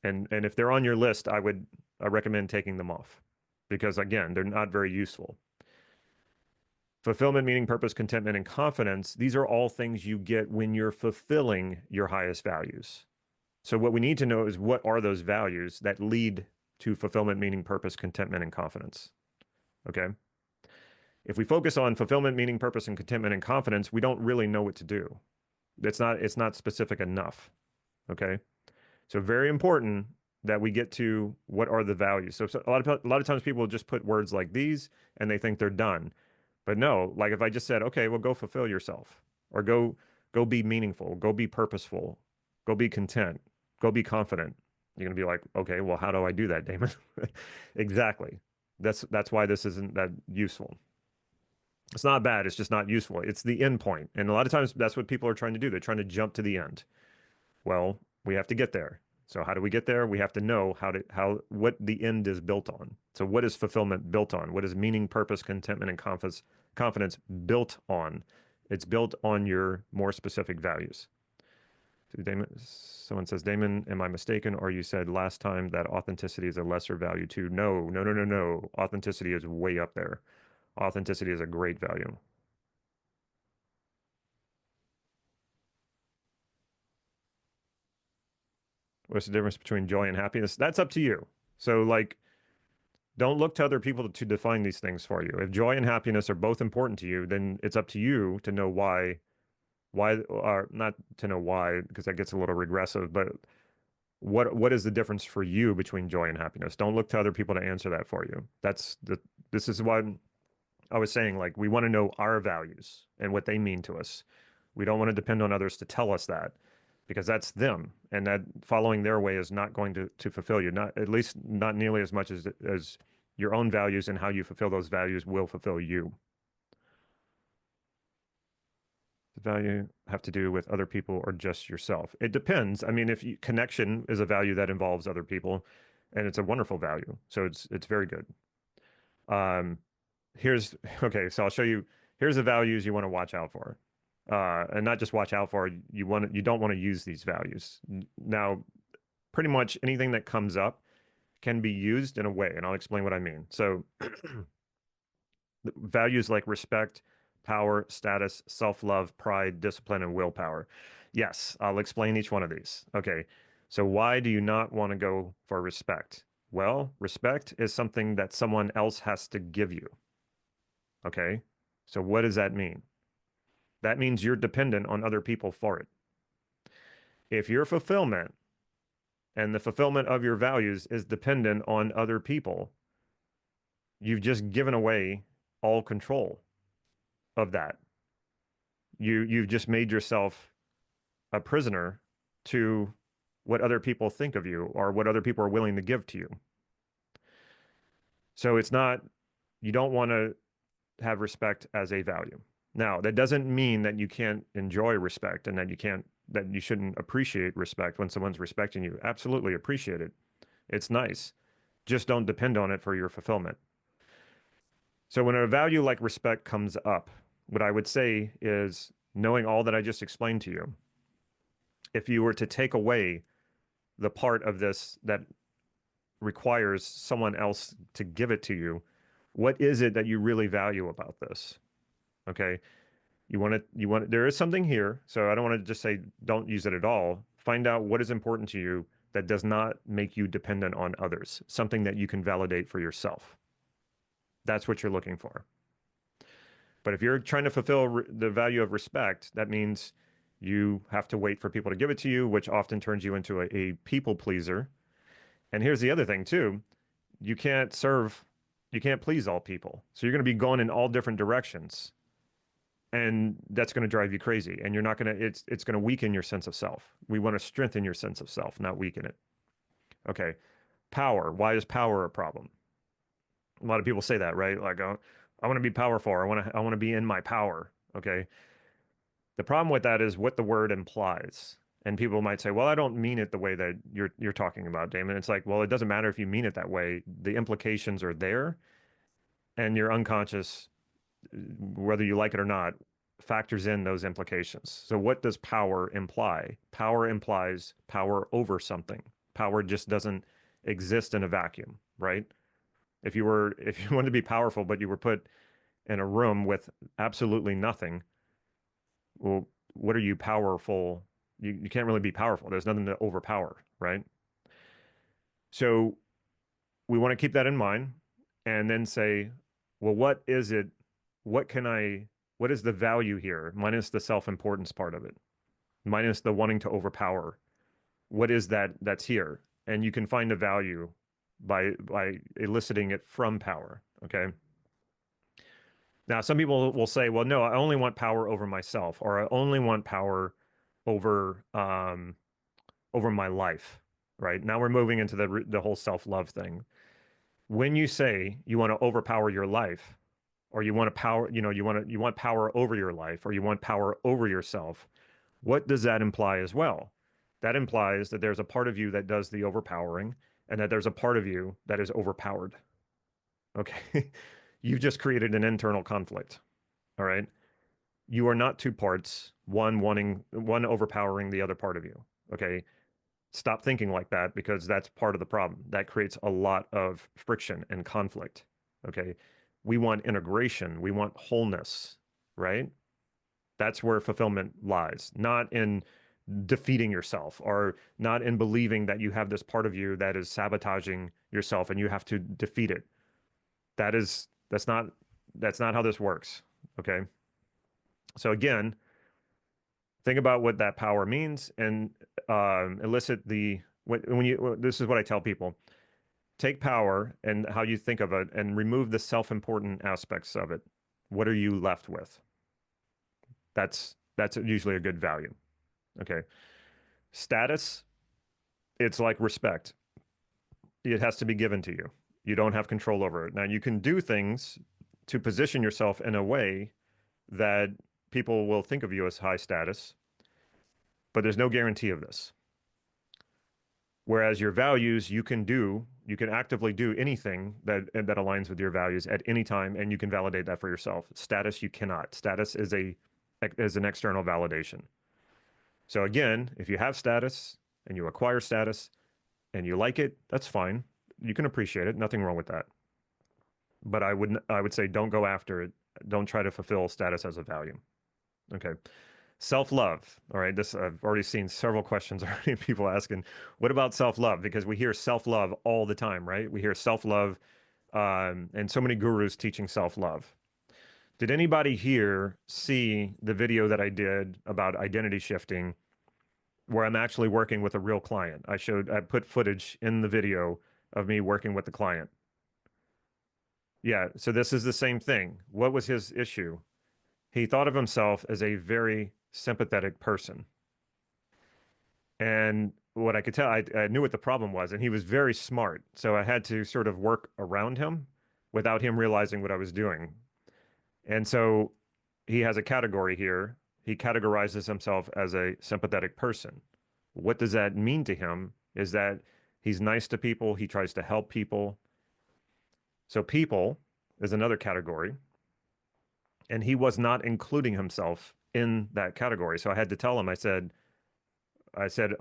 And if they're on your list, I recommend taking them off because again, they're not very useful. Fulfillment, meaning, purpose, contentment, and confidence, these are all things you get when you're fulfilling your highest values. So what we need to know is what are those values that lead to fulfillment, meaning, purpose, contentment, and confidence. Okay? If we focus on fulfillment, meaning, purpose, and contentment and confidence, we don't really know what to do. It's not specific enough. Okay? So very important that we get to what are the values. So a lot of times people just put words like these and they think they're done. But no, like if I just said, okay, well, go fulfill yourself or go be meaningful, go be purposeful, go be content, go be confident. You're going to be like, okay, well, how do I do that, Damon? Exactly. That's why this isn't that useful. It's not bad. It's just not useful. It's the end point. And a lot of times that's what people are trying to do. They're trying to jump to the end. Well, we have to get there. So how do we get there? We have to know what the end is built on. So what is fulfillment built on? What is meaning, purpose, contentment, and confidence built on? It's built on your more specific values. So someone says, Damon, am I mistaken? Or you said last time that authenticity is a lesser value too. No. Authenticity is way up there. Authenticity is a great value. What's the difference between joy and happiness? That's up to you. So like, don't look to other people to define these things for you. If joy and happiness are both important to you, then it's up to you to know why, or not to know why, because that gets a little regressive, but what is the difference for you between joy and happiness? Don't look to other people to answer that for you. This is what I was saying, like, we want to know our values and what they mean to us. We don't want to depend on others to tell us that because that's them, and that following their way is not going to fulfill you, not at least not nearly as much as your own values and how you fulfill those values will fulfill you. The value have to do with other people or just yourself? It depends. I mean, connection is a value that involves other people, and it's a wonderful value, so it's very good. Okay, so I'll show you. Here's the values you want to watch out for. And not just watch out for, you don't want to use these values. Now, pretty much anything that comes up can be used in a way, and I'll explain what I mean. So values like respect, power, status, self-love, pride, discipline, and willpower. Yes, I'll explain each one of these. Okay. So why do you not want to go for respect? Well, respect is something that someone else has to give you. Okay. So what does that mean? That means you're dependent on other people for it. If your fulfillment and the fulfillment of your values is dependent on other people, you've just given away all control of that. You've just made yourself a prisoner to what other people think of you or what other people are willing to give to you. So it's not, you don't want to have respect as a value. Now, that doesn't mean that you can't enjoy respect and that you shouldn't appreciate respect when someone's respecting you. Absolutely appreciate it. It's nice. Just don't depend on it for your fulfillment. So when a value like respect comes up, what I would say is, knowing all that I just explained to you, if you were to take away the part of this that requires someone else to give it to you, what is it that you really value about this? Okay. There is something here. So I don't want to just say don't use it at all. Find out what is important to you that does not make you dependent on others, something that you can validate for yourself. That's what you're looking for. But if you're trying to fulfill the value of respect, that means you have to wait for people to give it to you, which often turns you into a people pleaser. And here's the other thing too. You can't please all people. So you're going to be going in all different directions. And that's going to drive you crazy. And you're not going to, it's going to weaken your sense of self. We want to strengthen your sense of self, not weaken it. Okay. Power. Why is power a problem? A lot of people say that, right? Like, oh, I want to be powerful. I want to be in my power. Okay. The problem with that is what the word implies. And people might say, well, I don't mean it the way that you're talking about, Damon. It's like, well, it doesn't matter if you mean it that way. The implications are there, and your unconscious, whether you like it or not, factors in those implications. So what does power imply? Power implies power over something. Power just doesn't exist in a vacuum, right? If you wanted to be powerful, but you were put in a room with absolutely nothing, well, what are you powerful? You can't really be powerful. There's nothing to overpower, right? So we want to keep that in mind and then say, well, what is it? What is the value here? Minus the self-importance part of it, minus the wanting to overpower. What is that's here? And you can find a value by eliciting it from power, okay? Now, some people will say, well, no, I only want power over myself, or I only want power over over my life, right? Now we're moving into the whole self-love thing. When you say you want to overpower your life, or you want to power, you want power over your life, or you want power over yourself, what does that imply as well? That implies that there's a part of you that does the overpowering, and that there's a part of you that is overpowered. Okay. You've just created an internal conflict. All right. You are not two parts, one overpowering the other part of you. Okay. Stop thinking like that, because that's part of the problem. That creates a lot of friction and conflict. Okay. We want integration. We want wholeness, right? That's where fulfillment lies, not in defeating yourself, or not in believing that you have this part of you that is sabotaging yourself and you have to defeat it. That's not how this works. Okay. So again, think about what that power means, and elicit this is what I tell people. Take power and how you think of it and remove the self-important aspects of it. What are you left with? That's usually a good value. Okay. Status, it's like respect. It has to be given to you. You don't have control over it. Now, you can do things to position yourself in a way that people will think of you as high status, but there's no guarantee of this. Whereas your values, you can actively do anything that aligns with your values at any time, and you can validate that for yourself. Status, you cannot. Status is an external validation. So again, if you have status and you acquire status and you like it, that's fine. You can appreciate it. Nothing wrong with that. But I would say don't go after it. Don't try to fulfill status as a value. Okay. Self-love. All right. This, I've already seen several questions already, people asking, what about self-love? Because we hear self-love all the time, right? We hear self-love, and so many gurus teaching self-love. Did anybody here see the video that I did about identity shifting, where I'm actually working with a real client? I put footage in the video of me working with the client. Yeah, so this is the same thing. What was his issue? He thought of himself as a very sympathetic person. And what I could tell, I knew what the problem was, and he was very smart. So I had to sort of work around him without him realizing what I was doing. And so he has a category here. He categorizes himself as a sympathetic person. What does that mean to him is that he's nice to people, he tries to help people. So people is another category, and he was not including himself in that category. So I had to tell him, I said,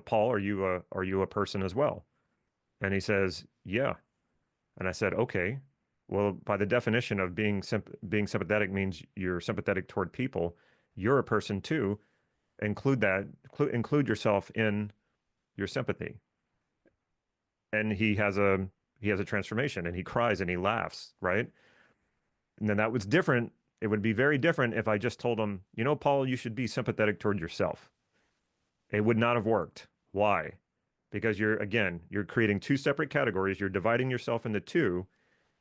Paul, are you a person as well? And he says, yeah. And I said, okay, well, by the definition of being sympathetic means you're sympathetic toward people. You're a person too. Include yourself in your sympathy. And he has a transformation, and he cries and he laughs, right? And then that was different. It would be very different if I just told him, you know, Paul, you should be sympathetic toward yourself. It would not have worked. Why? Because you're creating two separate categories. You're dividing yourself into two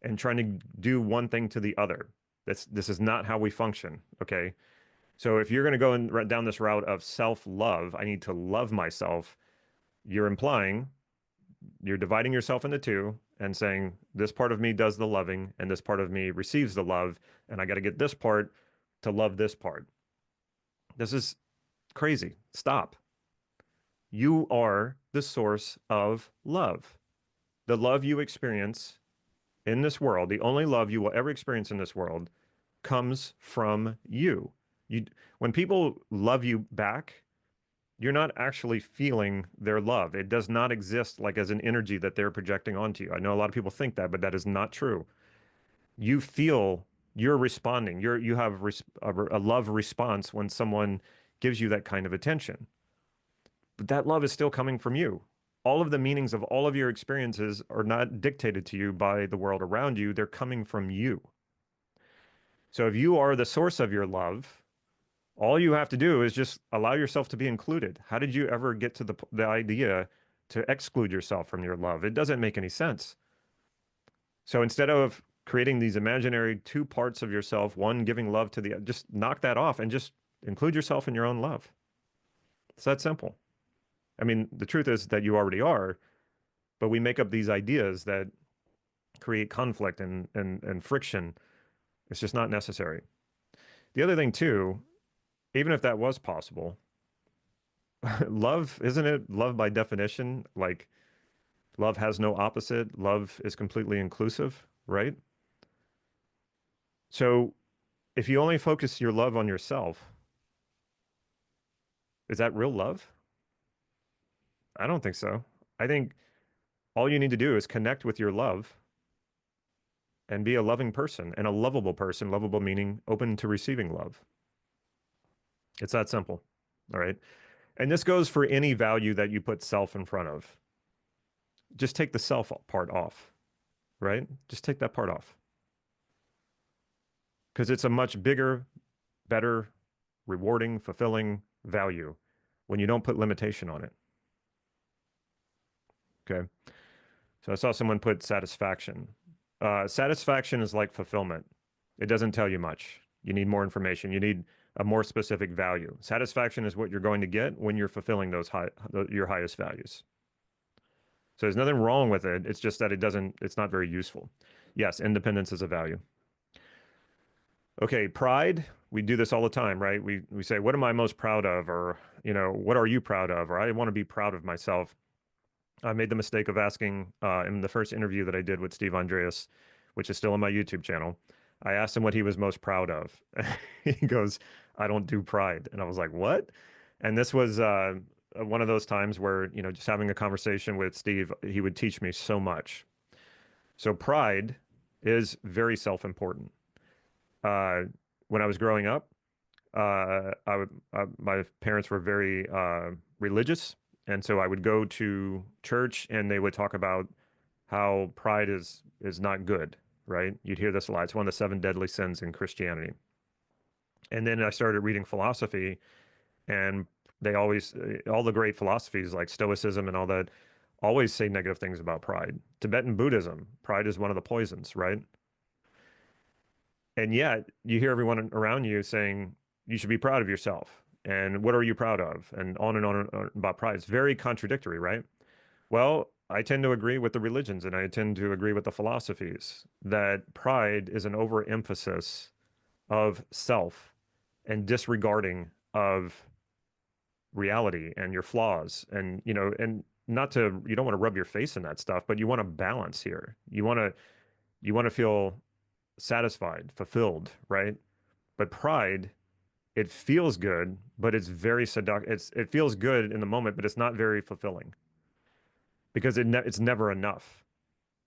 and trying to do one thing to the other. This is not how we function, okay? So if you're going to go down this route of self-love, I need to love myself, you're dividing yourself into two and saying, this part of me does the loving and this part of me receives the love, and I got to get this part to love this part. This is crazy. Stop. You are the source of love. The love you experience in this world, the only love you will ever experience in this world, comes from you. When people love you back, you're not actually feeling their love. It does not exist like as an energy that they're projecting onto you. I know a lot of people think that, but that is not true. You feel you're responding. You have a love response when someone gives you that kind of attention. But that love is still coming from you. All of the meanings of all of your experiences are not dictated to you by the world around you. They're coming from you. So if you are the source of your love, all you have to do is just allow yourself to be included. How did you ever get to the idea to exclude yourself from your love? It doesn't make any sense. So instead of creating these imaginary two parts of yourself, one giving love to the other, just knock that off and just include yourself in your own love. It's that simple. I mean, the truth is that you already are, but we make up these ideas that create conflict and friction. It's just not necessary. The other thing too, even if that was possible, love, isn't it love by definition? Like love has no opposite. Love is completely inclusive, right? So if you only focus your love on yourself, is that real love? I don't think so. I think all you need to do is connect with your love and be a loving person and a lovable person, lovable meaning open to receiving love. It's that simple. All right. And this goes for any value that you put self in front of. Just take the self part off, right? Just take that part off. Because it's a much bigger, better, rewarding, fulfilling value when you don't put limitation on it. Okay. So I saw someone put satisfaction. Satisfaction is like fulfillment. It doesn't tell you much. You need more information. You need a more specific value. Satisfaction is what you're going to get when you're fulfilling your highest values. So there's nothing wrong with it. It's just that it's not very useful. Yes, independence is a value. Okay, pride, we do this all the time, right? We say, what am I most proud of? Or, what are you proud of? Or I want to be proud of myself. I made the mistake of asking in the first interview that I did with Steve Andreas, which is still on my YouTube channel. I asked him what he was most proud of. He goes, I don't do pride. And I was like, what? And this was one of those times where, just having a conversation with Steve, he would teach me so much. So pride is very self-important. When I was growing up, my parents were very religious, and so I would go to church, and they would talk about how pride is not good, right? You'd hear this a lot. It's one of the seven deadly sins in Christianity. And then I started reading philosophy, and they always, all the great philosophies like Stoicism and all that, always say negative things about pride. Tibetan Buddhism, pride is one of the poisons, right? And yet you hear everyone around you saying you should be proud of yourself. And what are you proud of? And on about pride. It's very contradictory, right? Well, I tend to agree with the religions and I tend to agree with the philosophies that pride is an overemphasis of self and disregarding of reality and your flaws. And, and not to, you don't want to rub your face in that stuff, but you want to balance here. You want to feel satisfied, fulfilled, right? But pride, it feels good, but it's very seductive. It feels good in the moment, but it's not very fulfilling because it's never enough,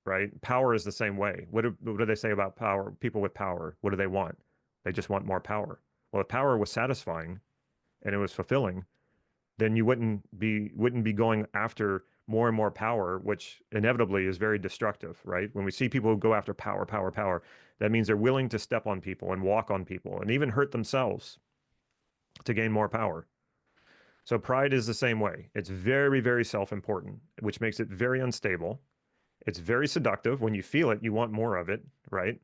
right? Power is the same way. What do they say about power? People with power, what do they want? They just want more power. Well, if power was satisfying and it was fulfilling, then you wouldn't be going after more and more power, which inevitably is very destructive, right? When we see people go after power, power, power, that means they're willing to step on people and walk on people and even hurt themselves to gain more power. So pride is the same way. It's very, very self-important, which makes it very unstable. It's very seductive. When you feel it, you want more of it, right?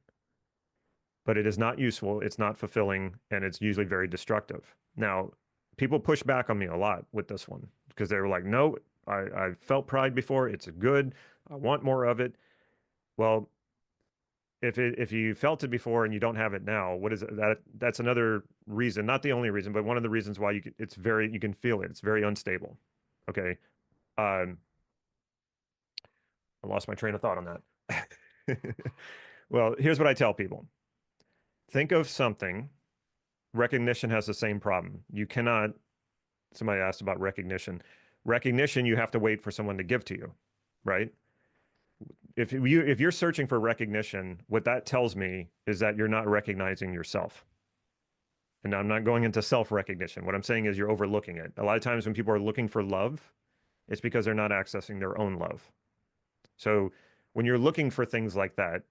But it is not useful, it's not fulfilling, and it's usually very destructive. Now, people push back on me a lot with this one because they were like, no, I felt pride before, it's good, I want more of it. Well, if you felt it before and you don't have it now, what is it? That's another reason, not the only reason, but one of the reasons why you can feel it. It's very unstable. Okay. Um, I lost my train of thought on that. Well, here's what I tell people. Think of something. Recognition has the same problem. You cannot, somebody asked about recognition. Recognition, you have to wait for someone to give to you, right? If you're searching for recognition, what that tells me is that you're not recognizing yourself. And I'm not going into self-recognition. What I'm saying is you're overlooking it. A lot of times when people are looking for love, it's because they're not accessing their own love. So when you're looking for things like that,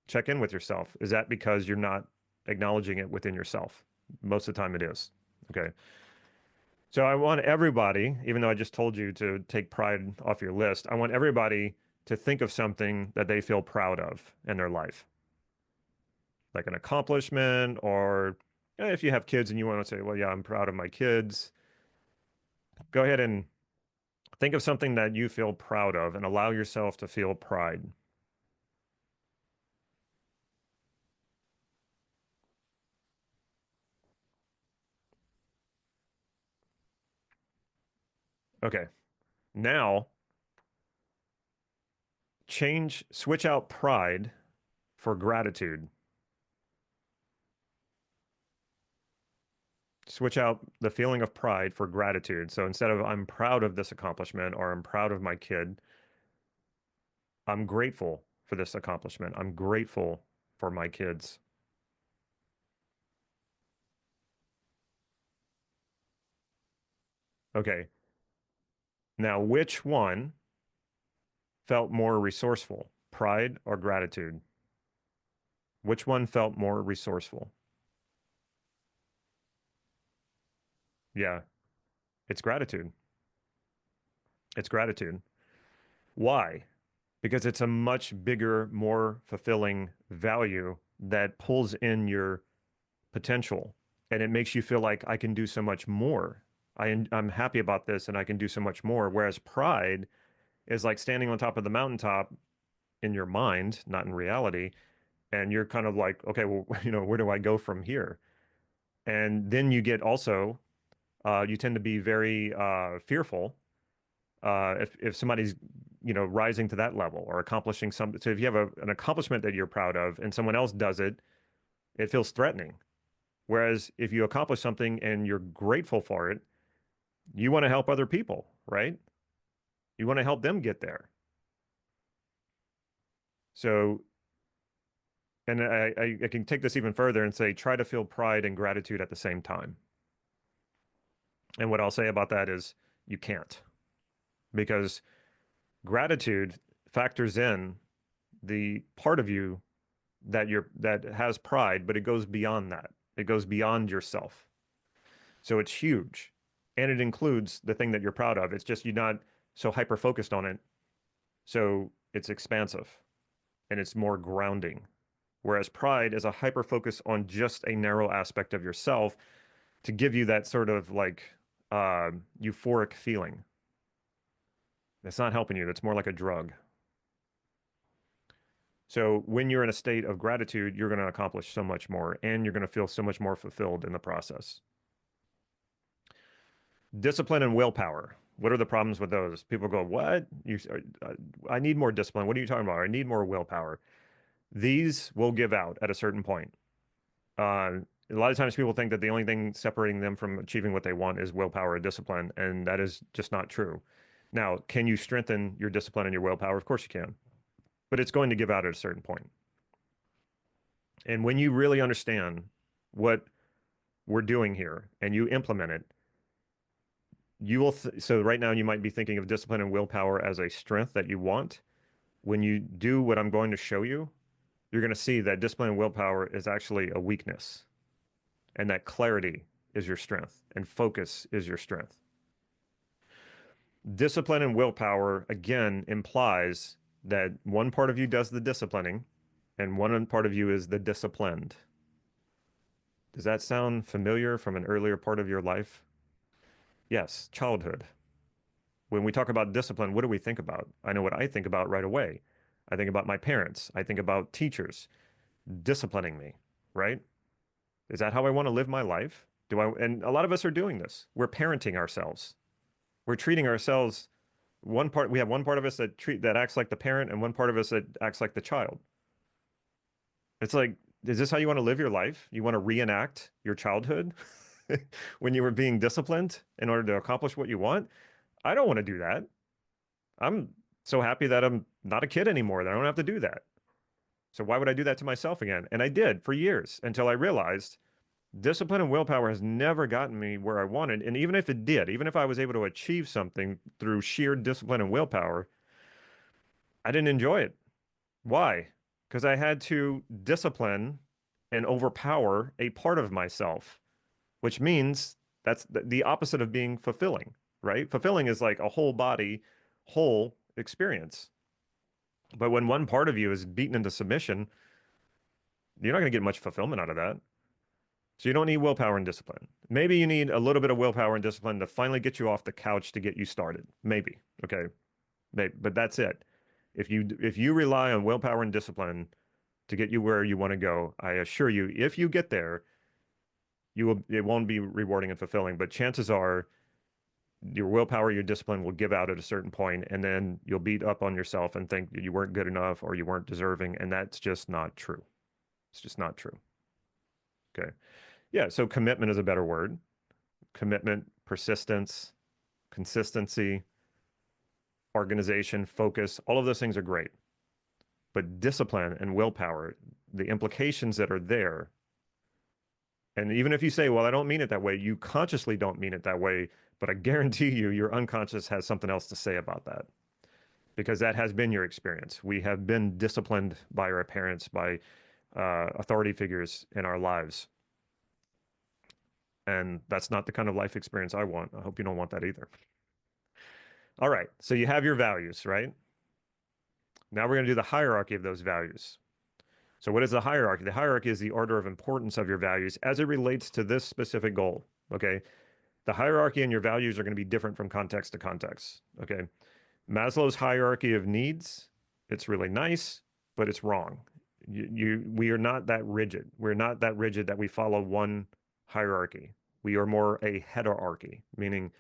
check in with yourself. Is that because you're not acknowledging it within yourself? Most of the time it is. Okay. So I want everybody, even though I just told you to take pride off your list, I want everybody to think of something that they feel proud of in their life, like an accomplishment, or if you have kids and you want to say, well, yeah, I'm proud of my kids, go ahead and think of something that you feel proud of and allow yourself to feel pride. Okay. Now, switch out pride for gratitude. Switch out the feeling of pride for gratitude. So instead of I'm proud of this accomplishment or I'm proud of my kid, I'm grateful for this accomplishment. I'm grateful for my kids. Okay. Now, which one felt more resourceful, pride or gratitude? Which one felt more resourceful? Yeah, it's gratitude. It's gratitude. Why? Because it's a much bigger, more fulfilling value that pulls in your potential and it makes you feel like I can do so much more. I'm happy about this and I can do so much more. Whereas pride is like standing on top of the mountaintop in your mind, not in reality. And you're kind of like, okay, well, where do I go from here? And then you get also, you tend to be very fearful if somebody's rising to that level or accomplishing something. So if you have an accomplishment that you're proud of and someone else does it, it feels threatening. Whereas if you accomplish something and you're grateful for it, you want to help other people, right? You want to help them get there. So And I can take this even further and say, try to feel pride and gratitude at the same time. And what I'll say about that is you can't, because gratitude factors in the part of you that has pride, but it goes beyond that. It goes beyond yourself. So it's huge. And it includes the thing that you're proud of. It's just you're not so hyper focused on it. So it's expansive and it's more grounding. Whereas pride is a hyper focus on just a narrow aspect of yourself to give you that sort of like euphoric feeling. It's not helping you. It's more like a drug. So when you're in a state of gratitude, you're going to accomplish so much more and you're going to feel so much more fulfilled in the process. Discipline and willpower. What are the problems with those? People go, what? I need more discipline. What are you talking about? I need more willpower. These will give out at a certain point. A lot of times people think that the only thing separating them from achieving what they want is willpower or discipline, and that is just not true. Now, can you strengthen your discipline and your willpower? Of course you can, but it's going to give out at a certain point. And when you really understand what we're doing here and you implement it, you will so right now you might be thinking of discipline and willpower as a strength that you want. When you do what I'm going to show you, you're going to see that discipline and willpower is actually a weakness, and that clarity is your strength and focus is your strength. Discipline and willpower, again, implies that one part of you does the disciplining and one part of you is the disciplined. Does that sound familiar from an earlier part of your life? Yes, childhood. When we talk about discipline, what do we think about? I know what I think about right away. I think about my parents. I think about teachers disciplining me, right? Is that how I want to live my life? And a lot of us are doing this. We're parenting ourselves. We're treating ourselves we have one part of us that acts like the parent and one part of us that acts like the child. It's like, is this how you want to live your life? You want to reenact your childhood when you were being disciplined in order to accomplish what you want? I don't want to do that. I'm so happy that I'm not a kid anymore, that I don't have to do that. So why would I do that to myself again? And I did for years until I realized discipline and willpower has never gotten me where I wanted. And even if it did, even if I was able to achieve something through sheer discipline and willpower, I didn't enjoy it. Why? Because I had to discipline and overpower a part of myself, which means that's the opposite of being fulfilling, right? Fulfilling is like a whole body, whole experience. But when one part of you is beaten into submission, you're not going to get much fulfillment out of that. So you don't need willpower and discipline. Maybe you need a little bit of willpower and discipline to finally get you off the couch to get you started. Maybe. Okay. But that's it. If you rely on willpower and discipline to get you where you want to go, I assure you, if you get there, it won't be rewarding and fulfilling, but chances are your willpower, your discipline will give out at a certain point, and then you'll beat up on yourself and think that you weren't good enough or you weren't deserving, and that's just not true. It's just not true. Okay. Yeah, so commitment is a better word. Commitment, persistence, consistency, organization, focus, all of those things are great. But discipline and willpower, the implications that are there, and even if you say, well, I don't mean it that way, you consciously don't mean it that way, but I guarantee you, your unconscious has something else to say about that. Because that has been your experience. We have been disciplined by our parents, by authority figures in our lives. And that's not the kind of life experience I want. I hope you don't want that either. All right, so you have your values, right? Now we're going to do the hierarchy of those values. So what is the hierarchy? The hierarchy is the order of importance of your values as it relates to this specific goal, okay? The hierarchy and your values are going to be different from context to context, okay? Maslow's hierarchy of needs, it's really nice, but it's wrong. We are not that rigid. We're not that rigid that we follow one hierarchy. We are more a heterarchy, meaning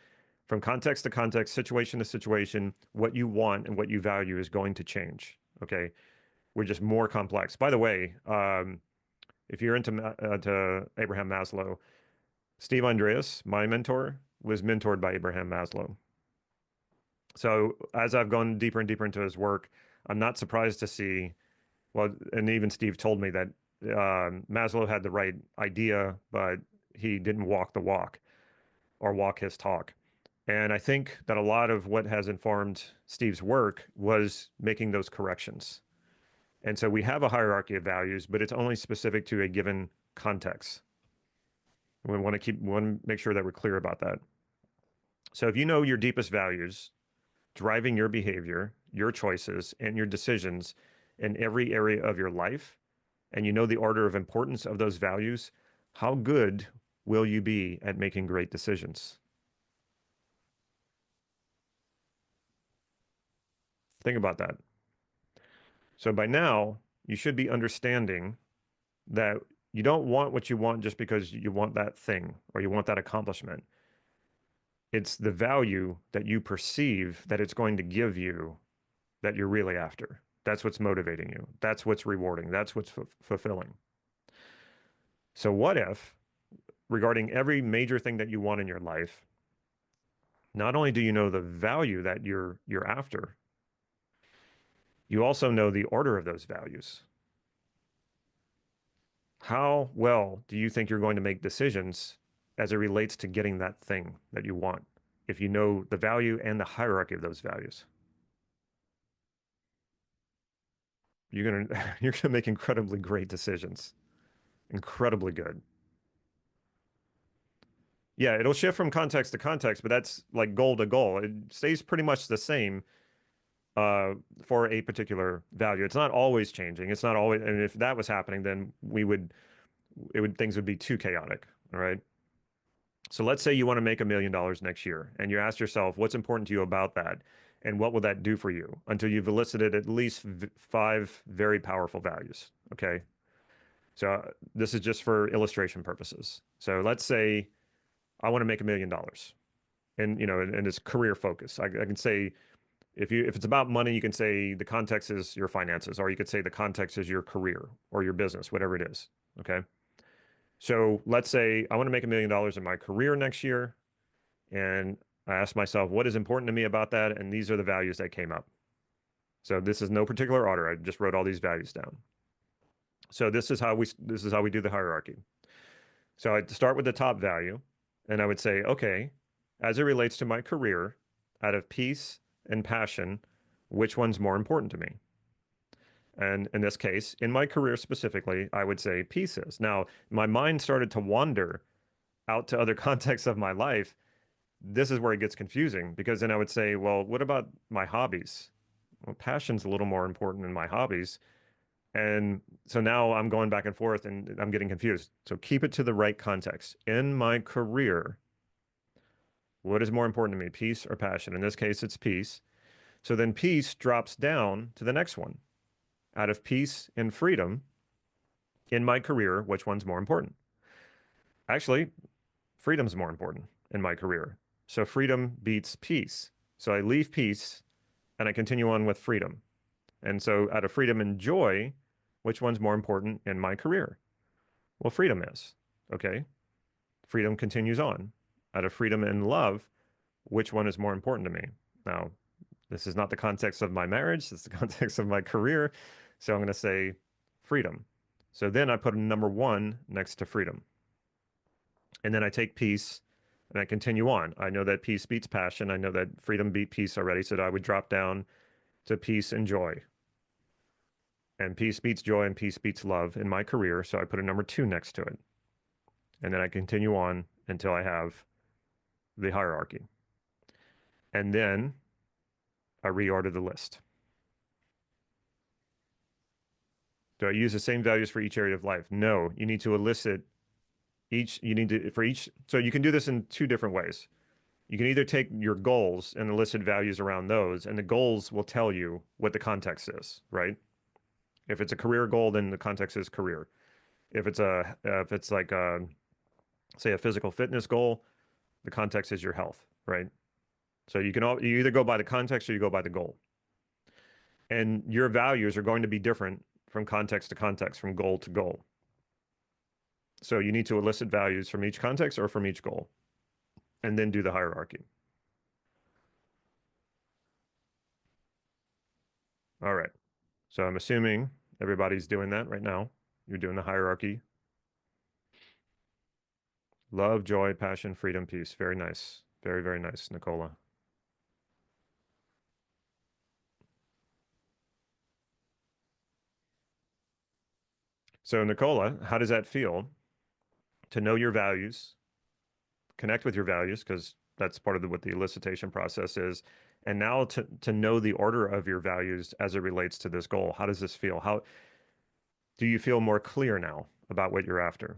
from context to context, situation to situation, what you want and what you value is going to change. Okay. We're just more complex. By the way, if you're into Abraham Maslow, Steve Andreas, my mentor, was mentored by Abraham Maslow. So as I've gone deeper and deeper into his work, I'm not surprised to see Well, and even Steve told me that Maslow had the right idea, but he didn't walk the walk or walk his talk. And I think that a lot of what has informed Steve's work was making those corrections. And so we have a hierarchy of values, but it's only specific to a given context. We want to make sure that we're clear about that. So if you know your deepest values driving your behavior, your choices, and your decisions in every area of your life, and you know the order of importance of those values, how good will you be at making great decisions? Think about that. So by now, you should be understanding that you don't want what you want just because you want that thing or you want that accomplishment. It's the value that you perceive that it's going to give you that you're really after. That's what's motivating you. That's what's rewarding. That's what's fulfilling. So what if, regarding every major thing that you want in your life, not only do you know the value that you're after, you also know the order of those values. How well do you think you're going to make decisions as it relates to getting that thing that you want if you know the value and the hierarchy of those values? You're gonna make incredibly great decisions. Incredibly good. Yeah, it'll shift from context to context, but that's like goal to goal. It stays pretty much the same for a particular value. It's not always changing. It's not always, and if that was happening, then things would be too chaotic. All right. So let's say you want to make $1 million next year, and you ask yourself, what's important to you about that? And what will that do for you until you've elicited at least 5 very powerful values. Okay. So this is just for illustration purposes. So let's say I want to make $1 million and it's career focus. I can say if it's about money, you can say the context is your finances, or you could say the context is your career or your business, whatever it is. Okay. So let's say I want to make $1 million in my career next year. And I asked myself, what is important to me about that? And these are the values that came up. So this is no particular order. I just wrote all these values down. So this is how we do the hierarchy. So I'd start with the top value, and I would say, okay, as it relates to my career, out of peace and passion, which one's more important to me? And in this case, in my career specifically, I would say peace is. Now, my mind started to wander out to other contexts of my life. This is where it gets confusing because then I would say, well, what about my hobbies? Well, passion's a little more important than my hobbies. And so now I'm going back and forth and I'm getting confused. So keep it to the right context. In my career, what is more important to me, peace or passion? In this case, it's peace. So then peace drops down to the next one. Out of peace and freedom, in my career, which one's more important? Actually, freedom's more important in my career. So freedom beats peace. So I leave peace and I continue on with freedom. And so out of freedom and joy, which one's more important in my career? Well, freedom is. Okay. Freedom continues on. Out of freedom and love, which one is more important to me? Now, this is not the context of my marriage. It's the context of my career. So I'm going to say freedom. So then I put a number 1 next to freedom. And then I take peace and I continue on. I know that peace beats passion. I know that freedom beat peace already. So I would drop down to peace and joy. And peace beats joy and peace beats love in my career. So I put a number 2 next to it. And then I continue on until I have the hierarchy. And then I reorder the list. Do I use the same values for each area of life? No, you need to elicit so you can do this in 2 different ways. You can either take your goals and elicit values around those, and the goals will tell you what the context is, right? If it's a career goal, then the context is career. If it's like say a physical fitness goal, the context is your health, right? So you either go by the context or you go by the goal. And your values are going to be different from context to context, from goal to goal. So you need to elicit values from each context or from each goal, and then do the hierarchy. All right. So I'm assuming Everybody's doing that right now. You're doing the hierarchy. Love, joy, passion, freedom, peace. Very nice. Very, very nice, Nicola. So, Nicola, how does that feel to know your values, connect with your values, because that's part of what the elicitation process is, and now to know the order of your values as it relates to this goal? How does this feel? How do you feel more clear now about what you're after?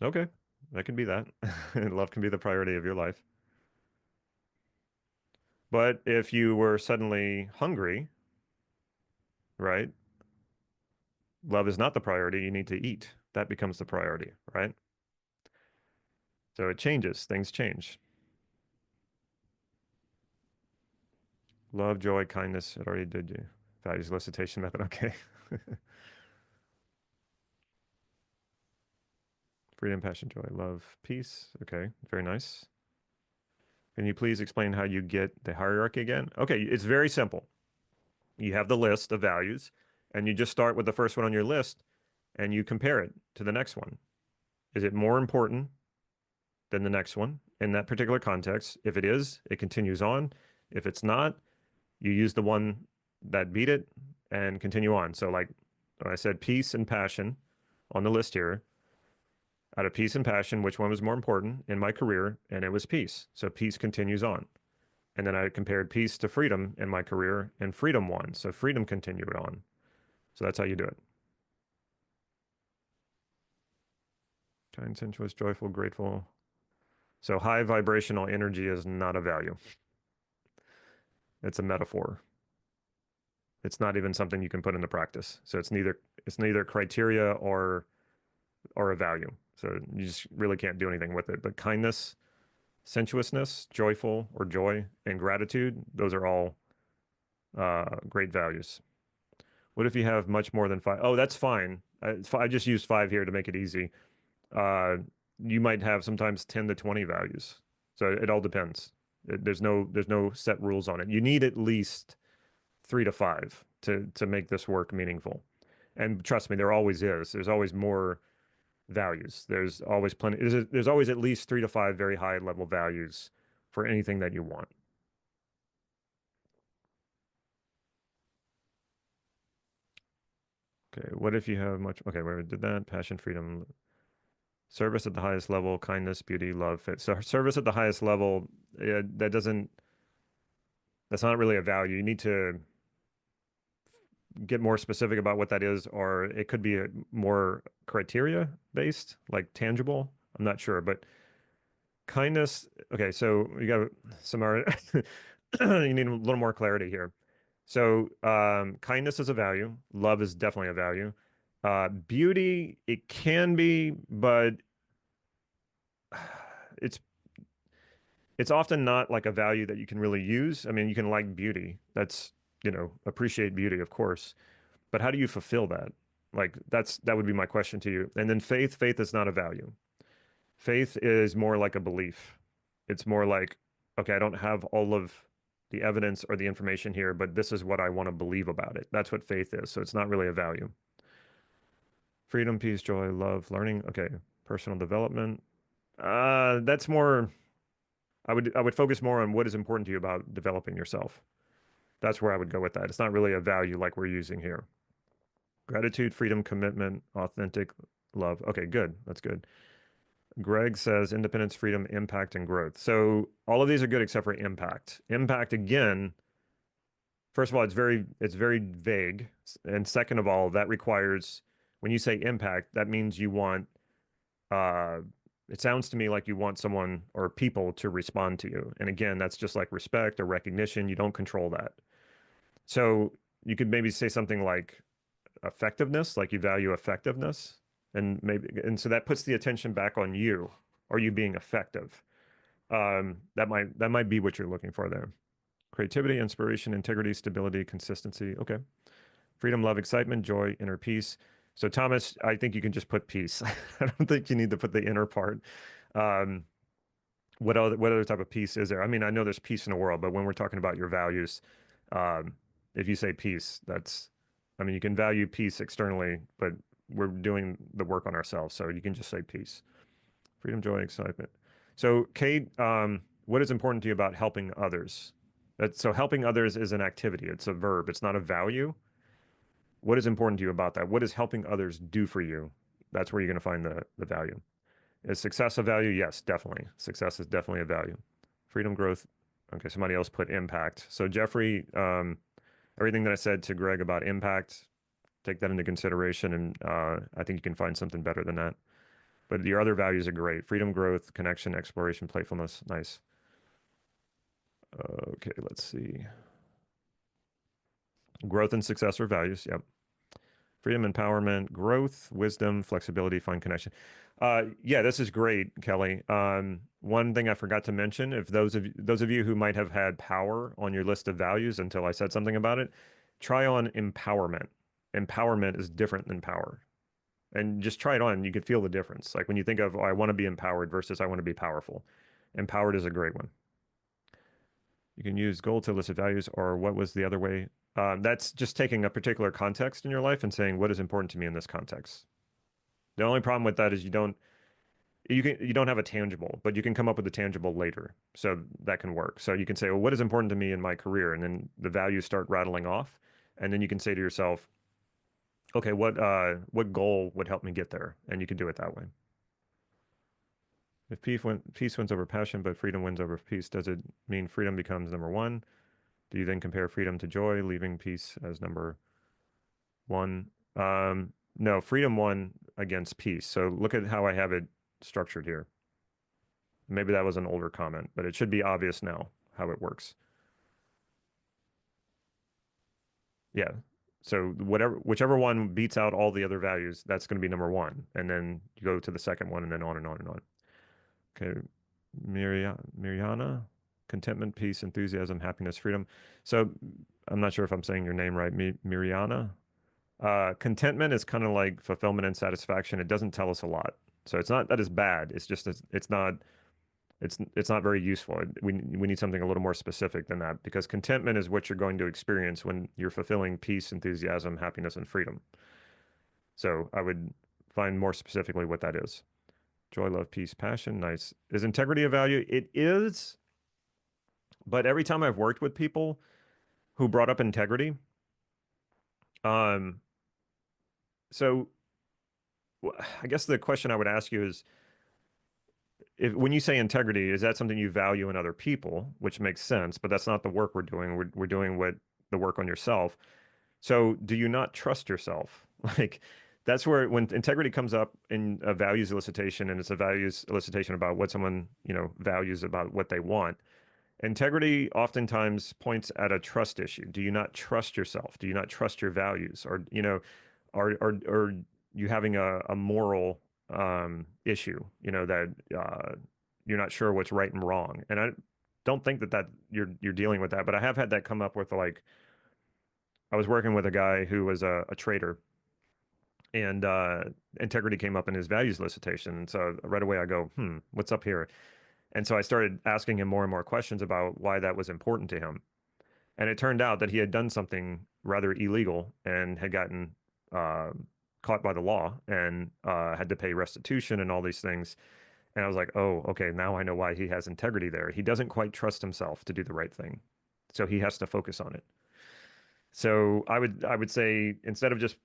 Okay, that can be that. Love can be the priority of your life. But if you were suddenly hungry, right? Love is not the priority. You need to eat. That becomes the priority, right? So it changes. Things change. Love, joy, kindness. It already did you. Values elicitation method. Okay. Freedom, passion, joy, love, peace. Okay. Very nice. Can you please explain how you get the hierarchy again? Okay. It's very simple. You have the list of values and you just start with the first one on your list and you compare it to the next one. Is it more important than the next one in that particular context? If it is, it continues on. If it's not, you use the one that beat it and continue on. So like I said, peace and passion on the list here. Out of peace and passion, which one was more important in my career? And it was peace. So peace continues on. And then I compared peace to freedom in my career, and freedom won. So freedom continued on. So that's how you do it. Kind, sensuous, joyful, grateful. So high vibrational energy is not a value. It's a metaphor. It's not even something you can put into practice. So it's neither criteria or a value. So you just really can't do anything with it. But kindness, sensuousness, joyful or joy, and gratitude, those are all great values. What if you have much more than five? Oh, that's fine. I just used five here to make it easy. Uh, you might have sometimes 10 to 20 values. So it all depends. There's no set rules on it. You need at least 3 to 5 to make this work meaningful. And trust me, there always is. There's always more values. There's always plenty. There's always at least 3 to 5 very high level values for anything that you want. Okay, what if you have much? Okay, we did that. Passion, freedom, service at the highest level, kindness, beauty, love, fit. So service at the highest level, that's not really a value. You need to get more specific about what that is, or it could be a more criteria based, like tangible. I'm not sure, but kindness. Okay, so you got some more, you need a little more clarity here. So kindness is a value. Love is definitely a value. Beauty, it can be, but it's it's often not like a value that you can really use. I mean, you can like beauty. That's, appreciate beauty, of course. But how do you fulfill that? Like that would be my question to you. And then faith is not a value. Faith is more like a belief. It's more like, okay, I don't have all of the evidence or the information here, but this is what I want to believe about it. That's what faith is. So it's not really a value. Freedom, peace, joy, love, learning. Okay, personal development. That's more, I would focus more on what is important to you about developing yourself. That's where I would go with that. It's not really a value like we're using here. Gratitude, freedom, commitment, authentic love. Okay, good. That's good. Greg says independence, freedom, impact, and growth. So all of these are good except for impact. Impact, again, first of all, it's very vague. And second of all, that requires, when you say impact, that means you want, uh, it sounds to me like you want someone or people to respond to you. And again, that's just like respect or recognition. You don't control that. So you could maybe say something like effectiveness, like you value effectiveness, and so that puts the attention back on you. Are you being effective? That might be what you're looking for there. Creativity, inspiration, integrity, stability, consistency. Okay. Freedom, love, excitement, joy, inner peace. So Thomas, I think you can just put peace. I don't think you need to put the inner part. Um, what other type of peace is there? I mean, I know there's peace in the world, but when we're talking about your values, if you say peace, I mean, you can value peace externally, but we're doing the work on ourselves. So you can just say peace, freedom, joy, excitement. So Kate, what is important to you about helping others? So helping others is an activity. It's a verb. It's not a value. What is important to you about that? What does helping others do for you? That's where you're going to find the value. Is success a value? Yes, definitely. Success is definitely a value. Freedom, growth. Okay, somebody else put impact. So Jeffrey, everything that I said to Greg about impact, take that into consideration, and I think you can find something better than that. But your other values are great. Freedom, growth, connection, exploration, playfulness. Nice. Okay, let's see. Growth and success are values. Yep. Freedom, empowerment, growth, wisdom, flexibility, fun connection. Yeah, this is great, Kelly. One thing I forgot to mention, if those of you who might have had power on your list of values until I said something about it, try on empowerment. Empowerment is different than power. And just try it on. You could feel the difference. Like when you think of, oh, I want to be empowered versus I want to be powerful. Empowered is a great one. You can use goal to elicit values, or what was the other way? That's just taking a particular context in your life and saying, what is important to me in this context? The only problem with that is you don't have a tangible, but you can come up with a tangible later. So that can work. So you can say, well, what is important to me in my career? And then the values start rattling off. And then you can say to yourself, okay, what goal would help me get there? And you can do it that way. If peace wins over passion, but freedom wins over peace, does it mean freedom becomes number one? Do you then compare freedom to joy, leaving peace as number one? No, freedom won against peace. So look at how I have it structured here. Maybe that was an older comment, but it should be obvious now how it works. Yeah. So whichever one beats out all the other values, that's going to be number one. And then you go to the second one and then on and on and on. Okay. Miriana, contentment, peace, enthusiasm, happiness, freedom. So I'm not sure if I'm saying your name right. Miriana. Contentment is kind of like fulfillment and satisfaction. It doesn't tell us a lot. So it's not that it's bad. It's just it's not very useful. We need something a little more specific than that, because contentment is what you're going to experience when you're fulfilling peace, enthusiasm, happiness, and freedom. So I would find more specifically what that is. Joy, love, peace, passion. Nice. Is integrity a value? It is. But every time I've worked with people who brought up integrity, um, so I guess the question I would ask you is, when you say integrity, is that something you value in other people, which makes sense, but that's not the work we're doing. We're doing the work on yourself. So do you not trust yourself? Like that's where when integrity comes up in a values elicitation, and it's a values elicitation about what someone, values about what they want. Integrity oftentimes points at a trust issue. Do you not trust yourself? Do you not trust your values? Or, are you having a moral issue, that you're not sure what's right and wrong? And I don't think that you're dealing with that, but I have had that come up with, like, I was working with a guy who was a trader, and integrity came up in his values elicitation. And so right away I go, what's up here? And so I started asking him more and more questions about why that was important to him. And it turned out that he had done something rather illegal and had gotten caught by the law and had to pay restitution and all these things. And I was like, oh, okay, now I know why he has integrity there. He doesn't quite trust himself to do the right thing. So he has to focus on it. So I would say, instead of just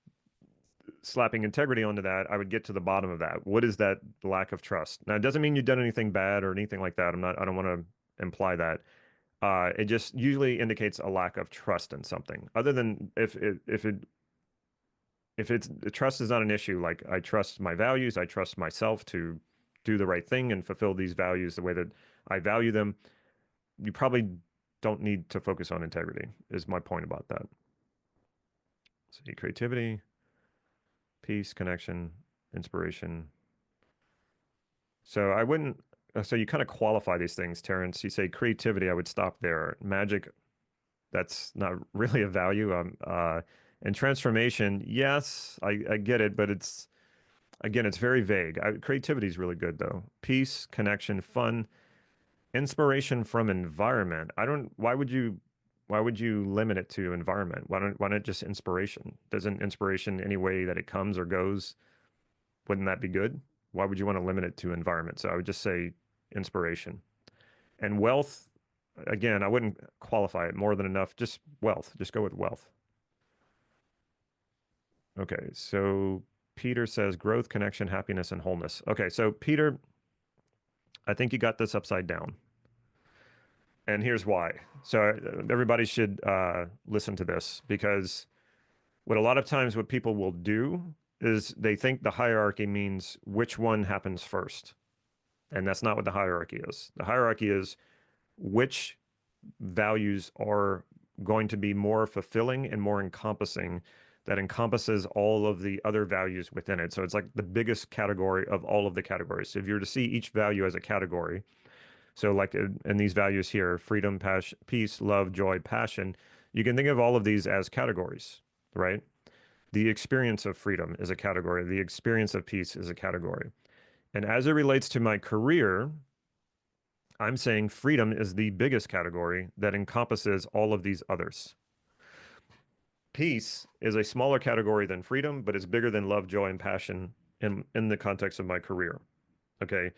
slapping integrity onto that, I would get to the bottom of that. What is that lack of trust? Now, it doesn't mean you've done anything bad or anything like that. I don't want to imply that. It just usually indicates a lack of trust in something. Other than if it's the trust is not an issue, like I trust my values, I trust myself to do the right thing and fulfill these values the way that I value them, you probably don't need to focus on integrity, is my point about that. So creativity, peace, connection, inspiration. So I wouldn't, so you kind of qualify these things, Terrence. You say creativity, I would stop there. Magic, that's not really a value. And transformation, yes, I get it, but it's very vague. Creativity is really good though. Peace, connection, fun. Inspiration from environment. Why would you limit it to environment? Why not just inspiration? Doesn't inspiration any way that it comes or goes, wouldn't that be good? Why would you want to limit it to environment? So I would just say inspiration. And wealth, again, I wouldn't qualify it more than enough. Just wealth. Just go with wealth. Okay, so Peter says growth, connection, happiness, and wholeness. Okay, so Peter, I think you got this upside down. And here's why. So everybody should listen to this, because what a lot of times what people will do is they think the hierarchy means which one happens first. And that's not what the hierarchy is. The hierarchy is which values are going to be more fulfilling and more encompassing, that encompasses all of the other values within it. So it's like the biggest category of all of the categories. So if you were to see each value as a category, so like in these values here, freedom, passion, peace, love, joy, passion, you can think of all of these as categories, right? The experience of freedom is a category. The experience of peace is a category. And as it relates to my career, I'm saying freedom is the biggest category that encompasses all of these others. Peace is a smaller category than freedom, but it's bigger than love, joy, and passion in the context of my career. Okay.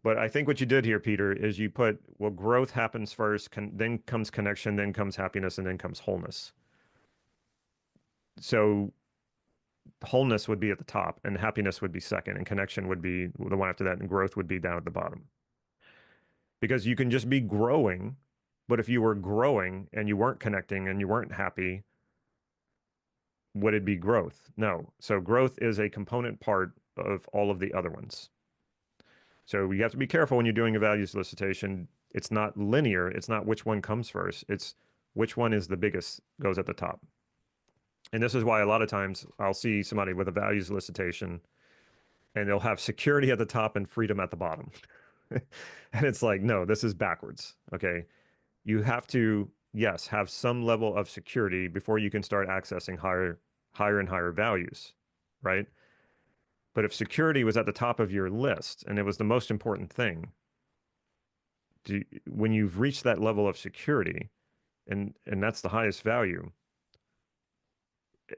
But I think what you did here, Peter, is you put, well, growth happens first, then comes connection, then comes happiness, and then comes wholeness. So wholeness would be at the top, and happiness would be second, and connection would be the one after that, and growth would be down at the bottom. Because you can just be growing, but if you were growing and you weren't connecting and you weren't happy, would it be growth? No. So growth is a component part of all of the other ones. So you have to be careful when you're doing a value solicitation. It's not linear. It's not which one comes first. It's which one is the biggest, goes at the top. And this is why a lot of times I'll see somebody with a value solicitation and they'll have security at the top and freedom at the bottom. And it's like, no, this is backwards. Okay. You have to, yes, have some level of security before you can start accessing higher and higher values, right? But if security was at the top of your list and it was the most important thing, when you've reached that level of security and that's the highest value,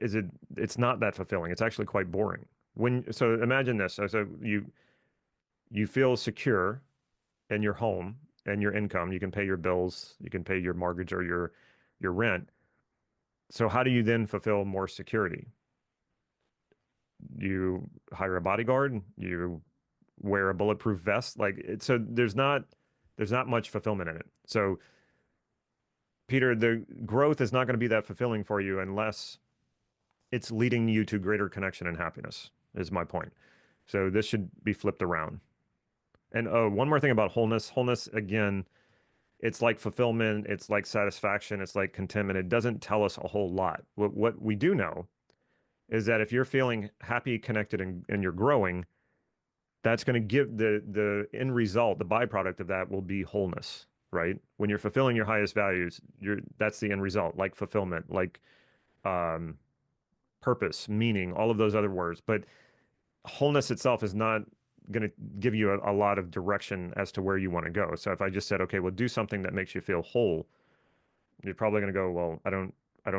it's not that fulfilling. It's actually quite boring. So imagine this. So you feel secure in your home and your income. You can pay your bills, you can pay your mortgage or your rent. So how do you then fulfill more security? You hire a bodyguard, you wear a bulletproof vest, so there's not much fulfillment in it. So Peter, the growth is not going to be that fulfilling for you unless it's leading you to greater connection and happiness, is my point. So this should be flipped around. And one more thing about wholeness. Wholeness, again, it's like fulfillment, it's like satisfaction, it's like contentment. It doesn't tell us a whole lot. What we do know is that if you're feeling happy, connected, and you're growing, that's going to give the end result, the byproduct of that will be wholeness, right? When you're fulfilling your highest values, that's the end result, like fulfillment, like purpose, meaning, all of those other words. But wholeness itself is not going to give you a lot of direction as to where you want to go. So if I just said, okay, well, do something that makes you feel whole, you're probably going to go, well, I don't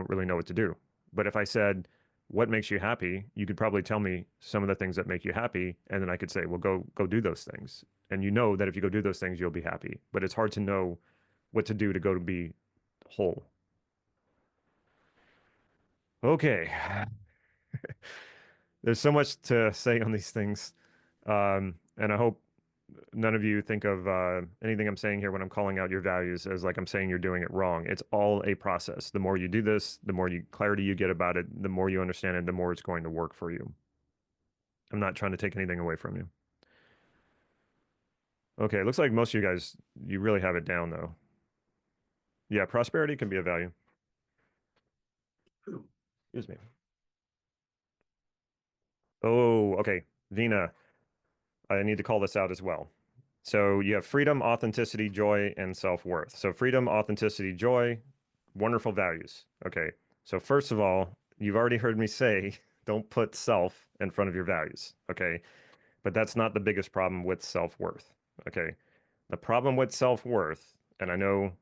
really know what to do. But if I said, what makes you happy? You could probably tell me some of the things that make you happy, and then I could say, well, go do those things. And you know that if you go do those things, you'll be happy. But it's hard to know what to do to go to be whole. Okay. There's so much to say on these things. And I hope none of you think of anything I'm saying here when I'm calling out your values as like I'm saying you're doing it wrong. It's all a process. The more you do this, the more clarity you get about it, the more you understand it, the more it's going to work for you. I'm not trying to take anything away from you. Okay, it looks like most of you guys, you really have it down though. Yeah, prosperity can be a value. Excuse me. Oh, okay. Vina, I need to call this out as well. So you have freedom, authenticity, joy, and self-worth. So freedom, authenticity, joy, wonderful values. Okay. So first of all, you've already heard me say, don't put self in front of your values. Okay. But that's not the biggest problem with self-worth. Okay. The problem with self-worth, and I know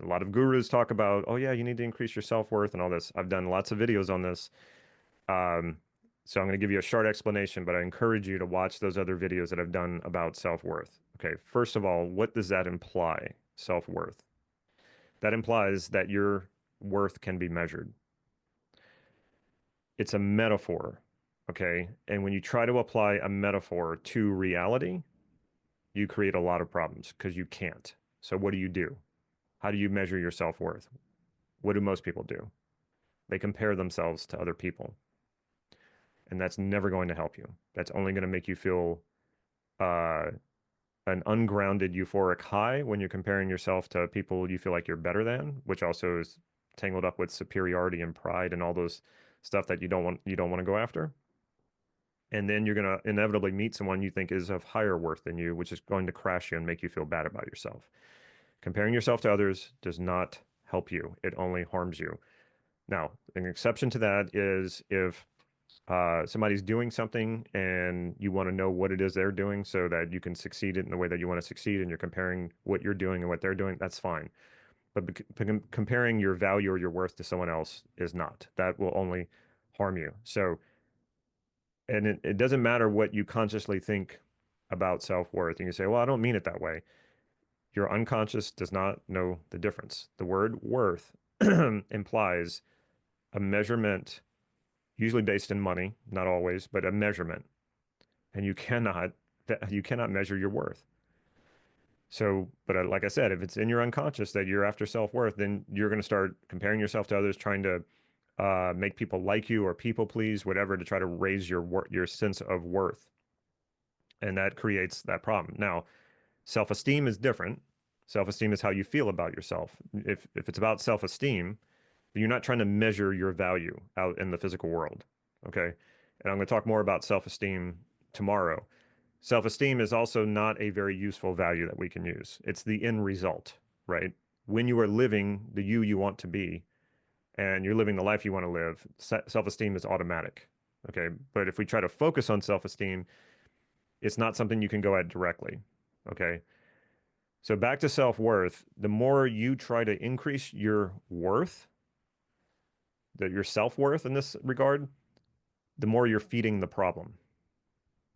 a lot of gurus talk about, oh yeah, you need to increase your self-worth and all this. I've done lots of videos on this. Um, so I'm going to give you a short explanation, but I encourage you to watch those other videos that I've done about self-worth. Okay, first of all, what does that imply, self-worth? That implies that your worth can be measured. It's a metaphor, okay? And when you try to apply a metaphor to reality, you create a lot of problems because you can't. So what do? How do you measure your self-worth? What do most people do? They compare themselves to other people. And that's never going to help you. That's only going to make you feel uh, an ungrounded euphoric high when you're comparing yourself to people you feel like you're better than, which also is tangled up with superiority and pride and all those stuff that you don't want to go after. And then you're going to inevitably meet someone you think is of higher worth than you, which is going to crash you and make you feel bad about yourself. Comparing yourself to others does not help you. It only harms you. Now, an exception to that is if somebody's doing something and you want to know what it is they're doing so that you can succeed in the way that you want to succeed and you're comparing what you're doing and what they're doing, that's fine. But comparing your value or your worth to someone else is not. That will only harm you. So, and it doesn't matter what you consciously think about self-worth. And you say, well, I don't mean it that way. Your unconscious does not know the difference. The word worth implies a measurement, usually based in money, not always, but a measurement. And you cannot measure your worth. So, but like I said, if it's in your unconscious that you're after self-worth, then you're going to start comparing yourself to others, trying to make people like you or people please, whatever, to try to raise your sense of worth. And that creates that problem. Now, self-esteem is different. Self-esteem is how you feel about yourself. If it's about self-esteem, you're not trying to measure your value out in the physical world. Okay. And I'm going to talk more about self-esteem tomorrow. Self-esteem is also not a very useful value that we can use. It's the end result, right? When you are living the you want to be and you're living the life you want to live, self-esteem is automatic. Okay. But if we try to focus on self-esteem, it's not something you can go at directly. Okay. So back to self-worth, the more you try to increase your worth, your self-worth in this regard, the more you're feeding the problem.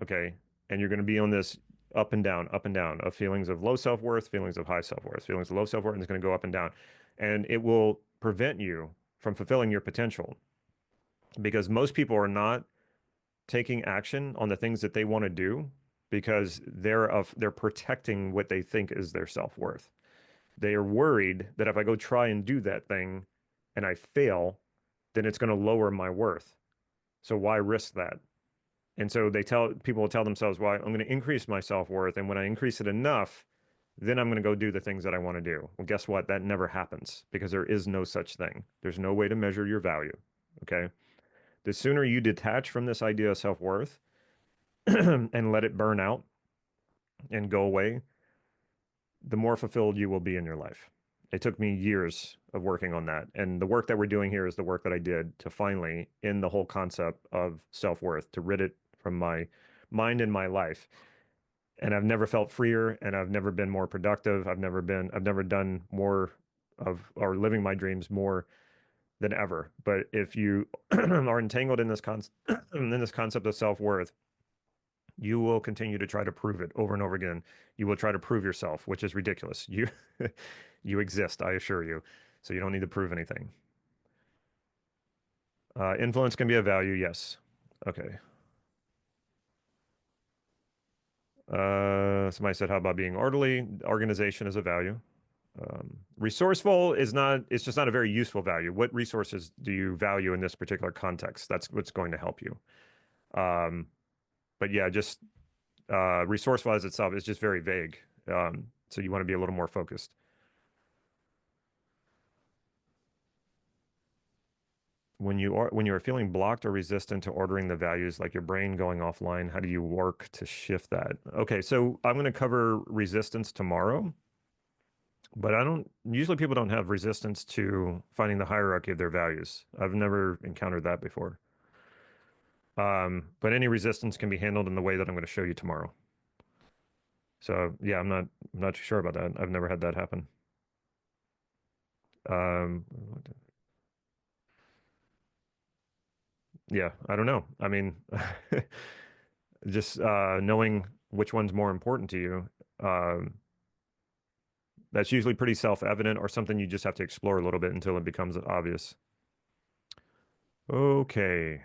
Okay. And you're going to be on this up and down of feelings of low self-worth, feelings of high self-worth, feelings of low self-worth, and it's going to go up and down. And it will prevent you from fulfilling your potential because most people are not taking action on the things that they want to do because they're protecting what they think is their self-worth. They are worried that if I go try and do that thing and I fail, then it's going to lower my worth. So why risk that? And so people will tell themselves, well, I'm going to increase my self-worth. And when I increase it enough, then I'm going to go do the things that I want to do. Well, guess what? That never happens because there is no such thing. There's no way to measure your value. Okay. The sooner you detach from this idea of self-worth and let it burn out and go away, the more fulfilled you will be in your life. It took me years of working on that. And the work that we're doing here is the work that I did to finally end the whole concept of self-worth, to rid it from my mind and my life. And I've never felt freer and I've never been more productive. I've never done more of or living my dreams more than ever. But if you are entangled in this concept of self-worth, you will continue to try to prove it over and over again. You will try to prove yourself, which is ridiculous. You exist, I assure you. So you don't need to prove anything. Influence can be a value, yes. Okay. Somebody said, how about being orderly? Organization is a value. Resourceful it's just not a very useful value. What resources do you value in this particular context? That's what's going to help you. But yeah, just resourceful as itself is just very vague. So you want to be a little more focused. When you are feeling blocked or resistant to ordering the values, like your brain going offline, how do you work to shift that? Okay, so I'm going to cover resistance tomorrow, but usually people don't have resistance to finding the hierarchy of their values. I've never encountered that before. But any resistance can be handled in the way that I'm going to show you tomorrow. So yeah, I'm not too sure about that. I've never had that happen. Um, yeah, I don't know. I mean, just knowing which one's more important to you, that's usually pretty self-evident or something you just have to explore a little bit until it becomes obvious. Okay.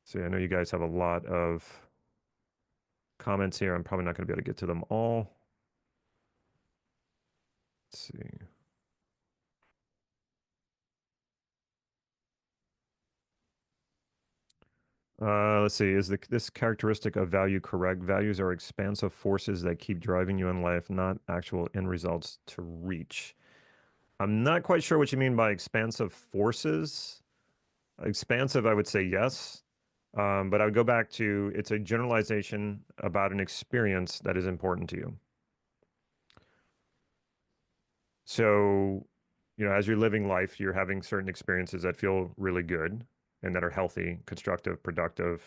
See, I know you guys have a lot of comments here. I'm probably not going to be able to get to them all. Let's see. Let's see. Is this characteristic of value correct? Values are expansive forces that keep driving you in life, not actual end results to reach. I'm not quite sure what you mean by expansive forces. Expansive, I would say yes. But I would go back to it's a generalization about an experience that is important to you. So, as you're living life, you're having certain experiences that feel really good and that are healthy, constructive, productive,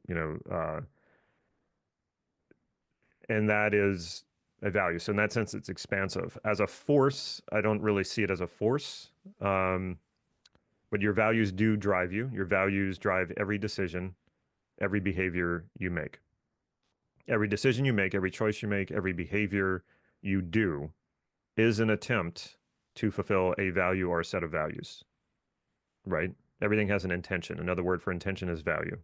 you know, uh, and that is a value. So in that sense, it's expansive. As a force, I don't really see it as a force. But your values do drive you. Your values drive every decision, every behavior you make. Every decision you make, every choice you make, every behavior you do is an attempt to fulfill a value or a set of values, right? Everything has an intention. Another word for intention is value.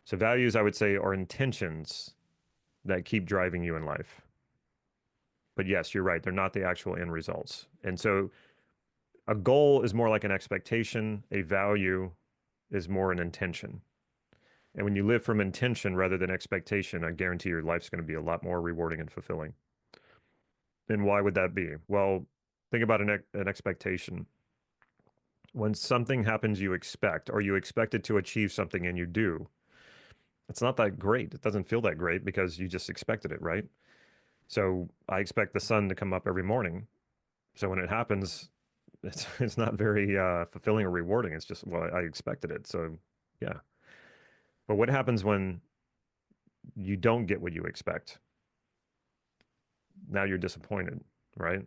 So values, I would say, are intentions that keep driving you in life. But yes, you're right. They're not the actual end results. And so a goal is more like an expectation. A value is more an intention. And when you live from intention rather than expectation, I guarantee your life's going to be a lot more rewarding and fulfilling. And why would that be? Well, think about an expectation. When something happens you expect, or you expected to achieve something and you do, it's not that great. It doesn't feel that great because you just expected it, right? So I expect the sun to come up every morning. So when it happens, it's not very fulfilling or rewarding. It's just, well, I expected it. So yeah. But what happens when you don't get what you expect? Now you're disappointed, right?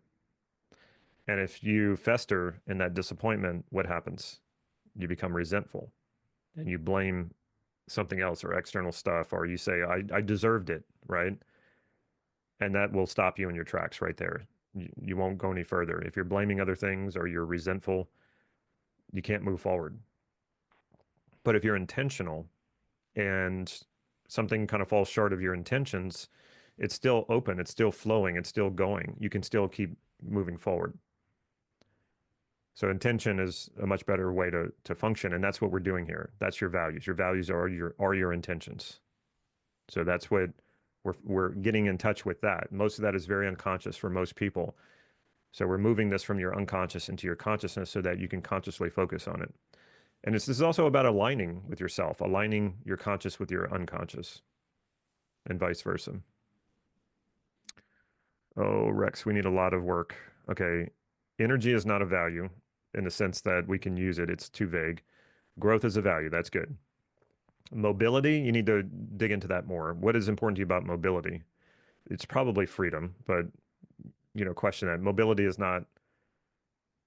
And if you fester in that disappointment, what happens? You become resentful and you blame something else or external stuff, or you say, I deserved it, right? And that will stop you in your tracks right there. You won't go any further. If you're blaming other things or you're resentful, you can't move forward. But if you're intentional and something kind of falls short of your intentions, it's still open, it's still flowing, it's still going. You can still keep moving forward. So intention is a much better way to function, and that's what we're doing here. That's your values. Your values are your intentions. So that's what we're getting in touch with that. Most of that is very unconscious for most people. So we're moving this from your unconscious into your consciousness so that you can consciously focus on it. And this is also about aligning with yourself, aligning your conscious with your unconscious, and vice versa. Oh, Rex, we need a lot of work. Okay. Energy is not a value in the sense that we can use it. It's too vague. Growth is a value. That's good. Mobility, you need to dig into that more. What is important to you about mobility? It's probably freedom, but question that. Mobility is not,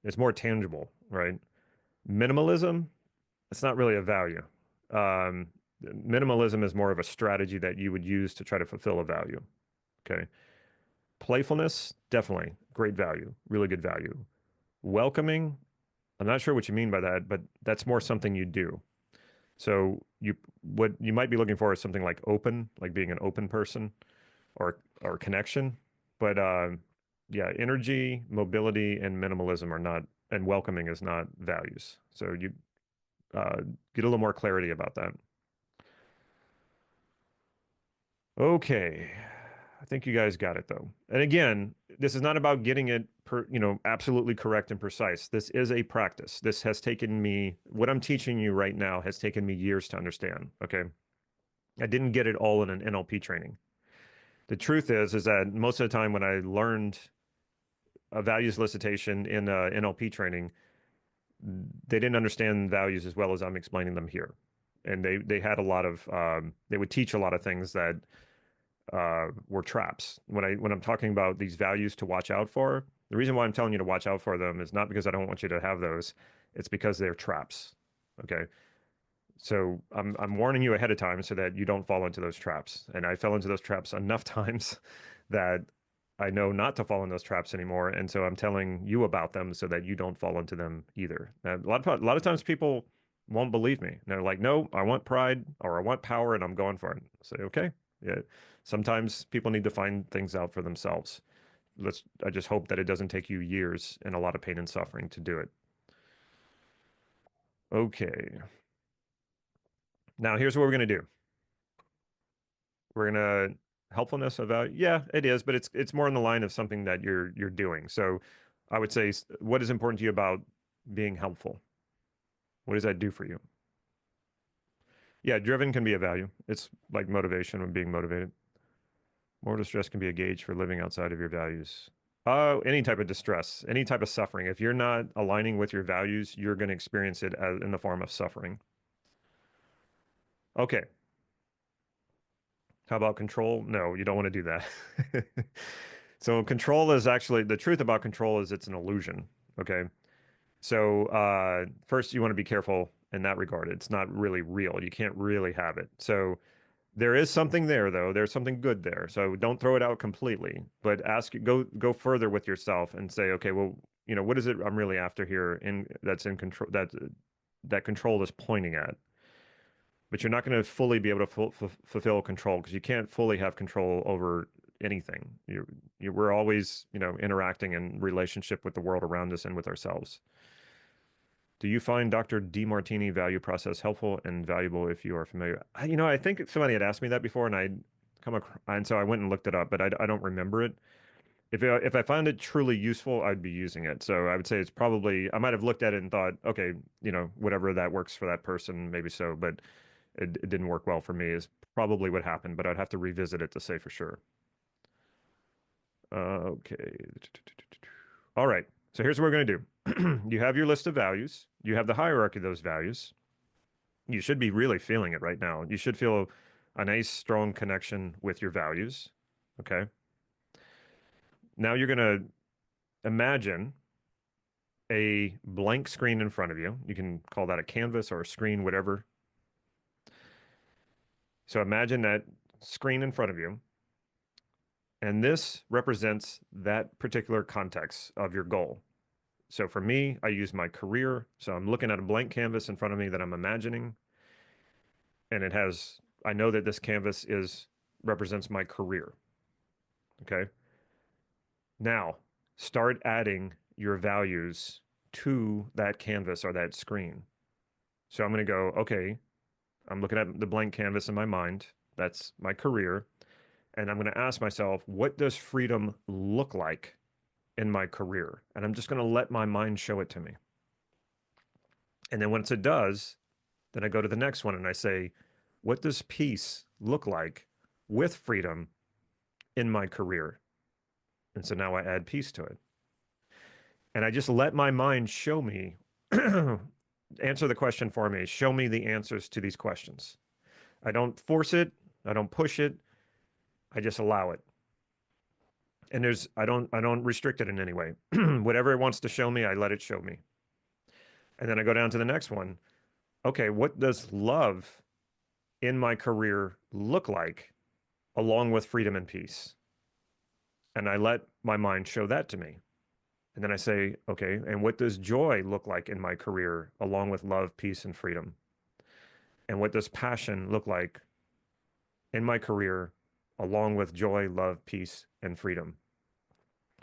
it's more tangible, right? Minimalism, it's not really a value. Minimalism is more of a strategy that you would use to try to fulfill a value. Okay. Playfulness, definitely great value, really good value. Welcoming, I'm not sure what you mean by that, but that's more something you do. So what you might be looking for is something like open, like being an open person or connection. But yeah, energy, mobility, and minimalism are not, and welcoming is not values. So you get a little more clarity about that. Okay. I think you guys got it though. And again, this is not about getting it absolutely correct and precise. This is a practice. This has taken me, what I'm teaching you right now has taken me years to understand. Okay. I didn't get it all in an NLP training. The truth is that most of the time when I learned a values elicitation in NLP training, they didn't understand values as well as I'm explaining them here. And they had a lot of, they would teach a lot of things that were traps. When I'm talking about these values to watch out for, the reason why I'm telling you to watch out for them is not because I don't want you to have those. It's because they're traps. Okay. So I'm warning you ahead of time so that you don't fall into those traps. And I fell into those traps enough times that I know not to fall in those traps anymore. And so I'm telling you about them so that you don't fall into them either. Now, a lot of times people won't believe me. They're like, no, I want pride or I want power and I'm going for it. I say, okay. Yeah. Sometimes people need to find things out for themselves. I just hope that it doesn't take you years and a lot of pain and suffering to do it. Okay. Now here's what we're going to do. We're going to helpfulness about, yeah, it is, but it's more in the line of something that you're doing. So I would say, what is important to you about being helpful? What does that do for you? Yeah, driven can be a value. It's like motivation and being motivated. More distress can be a gauge for living outside of your values. Any type of distress, any type of suffering. If you're not aligning with your values, you're going to experience it in the form of suffering. Okay. How about control? No, you don't want to do that. So control is actually, the truth about control is it's an illusion. Okay. So first you want to be careful in that regard. It's not really real. You can't really have it. So there is something there though. There's something good there. So don't throw it out completely, but go further with yourself and say, okay, well, what is it I'm really after here that's in control that control is pointing at? But you're not going to fully be able to fulfill control because you can't fully have control over anything. We're always, interacting in relationship with the world around us and with ourselves. Do you find Dr. DeMartini value process helpful and valuable if you are familiar? I think somebody had asked me that before, and and so I went and looked it up, but I don't remember it. If I found it truly useful, I'd be using it. So I would say it's probably I might have looked at it and thought, okay, whatever that works for that person, maybe so, but it didn't work well for me is probably what happened, but I'd have to revisit it to say for sure. Okay. All right. So here's what we're going to do. You have your list of values. You have the hierarchy of those values. You should be really feeling it right now. You should feel a nice, strong connection with your values. Okay. Now you're going to imagine a blank screen in front of you. You can call that a canvas or a screen, whatever. So imagine that screen in front of you. And this represents that particular context of your goal. So for me, I use my career. So I'm looking at a blank canvas in front of me that I'm imagining. And I know that this canvas represents my career. Okay. Now start adding your values to that canvas or that screen. So I'm going to go, okay, I'm looking at the blank canvas in my mind. That's my career. And I'm going to ask myself, what does freedom look like in my career? And I'm just going to let my mind show it to me. And then once it does, then I go to the next one and I say, what does peace look like with freedom in my career? And so now I add peace to it. And I just let my mind show me, answer the question for me, show me the answers to these questions. I don't force it. I don't push it. I just allow it. And I don't restrict it in any way. Whatever it wants to show me, I let it show me. And then I go down to the next one. Okay, what does love in my career look like along with freedom and peace? And I let my mind show that to me. And then I say, okay, and what does joy look like in my career along with love, peace, and freedom? And what does passion look like in my career along with joy, love, peace, and freedom?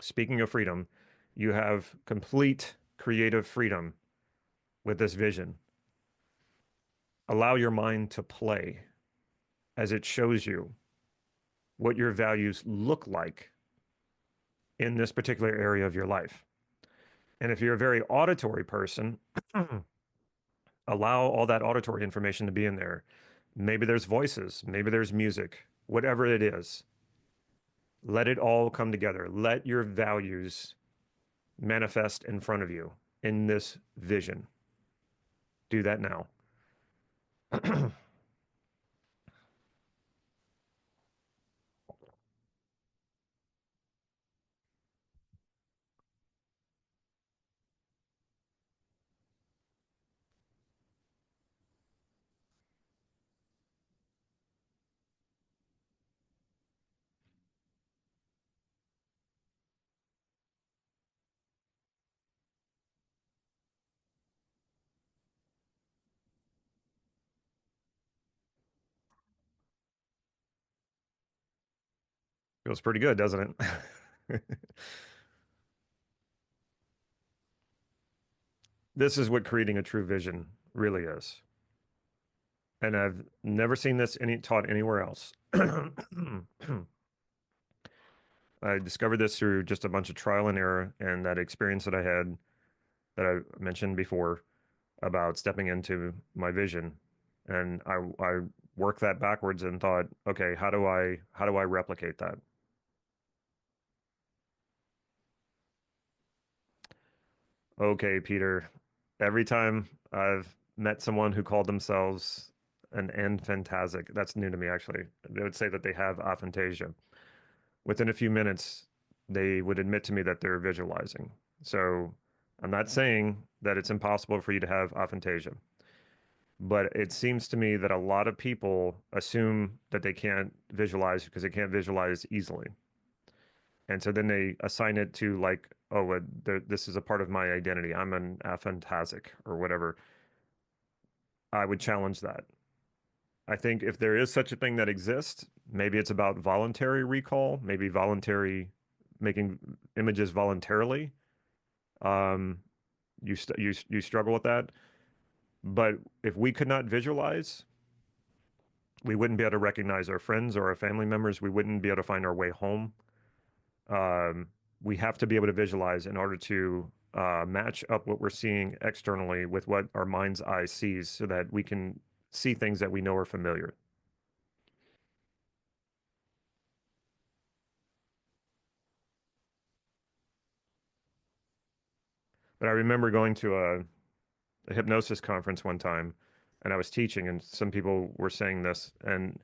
Speaking of freedom, you have complete creative freedom with this vision. Allow your mind to play as it shows you what your values look like in this particular area of your life. And if you're a very auditory person, allow all that auditory information to be in there. Maybe there's voices, maybe there's music, whatever it is. Let it all come together. Let your values manifest in front of you in this vision. Do that now. Feels pretty good, doesn't it? This is what creating a true vision really is. And I've never seen this taught anywhere else. I discovered this through just a bunch of trial and error and that experience that I had that I mentioned before about stepping into my vision. And I worked that backwards and thought, okay, how do I replicate that? Okay, Peter, every time I've met someone who called themselves an aphantastic, that's new to me actually. They would say that they have aphantasia. Within a few minutes, they would admit to me that they're visualizing. So I'm not saying that it's impossible for you to have aphantasia, but it seems to me that a lot of people assume that they can't visualize because they can't visualize easily. And so then they assign it to like, oh, this is a part of my identity. I'm an aphantastic or whatever. I would challenge that. I think if there is such a thing that exists, maybe it's about voluntary recall, maybe voluntary making images voluntarily. Um, you struggle with that. But if we could not visualize, we wouldn't be able to recognize our friends or our family members. We wouldn't be able to find our way home. Um, we have to be able to visualize in order to match up what we're seeing externally with what our mind's eye sees so that we can see things that we know are familiar. But I remember going to a hypnosis conference one time and I was teaching and some people were saying this and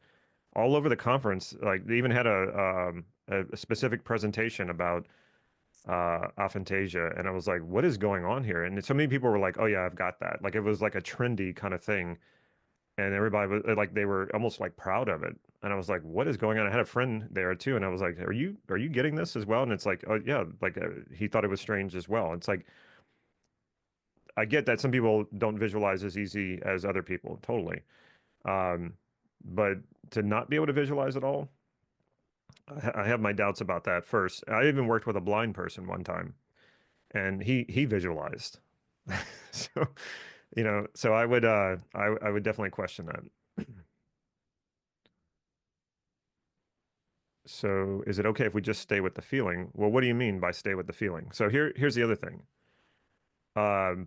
all over the conference, like they even had a specific presentation about aphantasia. And I was like, what is going on here? And so many people were like, oh yeah, I've got that. Like it was like a trendy kind of thing. And everybody was like, they were almost like proud of it. And I was like, what is going on? I had a friend there too. And I was like, are you getting this as well? And it's like, oh yeah, like he thought it was strange as well. It's like, I get that some people don't visualize as easy as other people, totally. Um, but to not be able to visualize at all, I have my doubts about that first. I even worked with a blind person one time and he visualized. So, so I would definitely question that. So is it okay if we just stay with the feeling? Well, what do you mean by stay with the feeling? So here's the other thing. Um,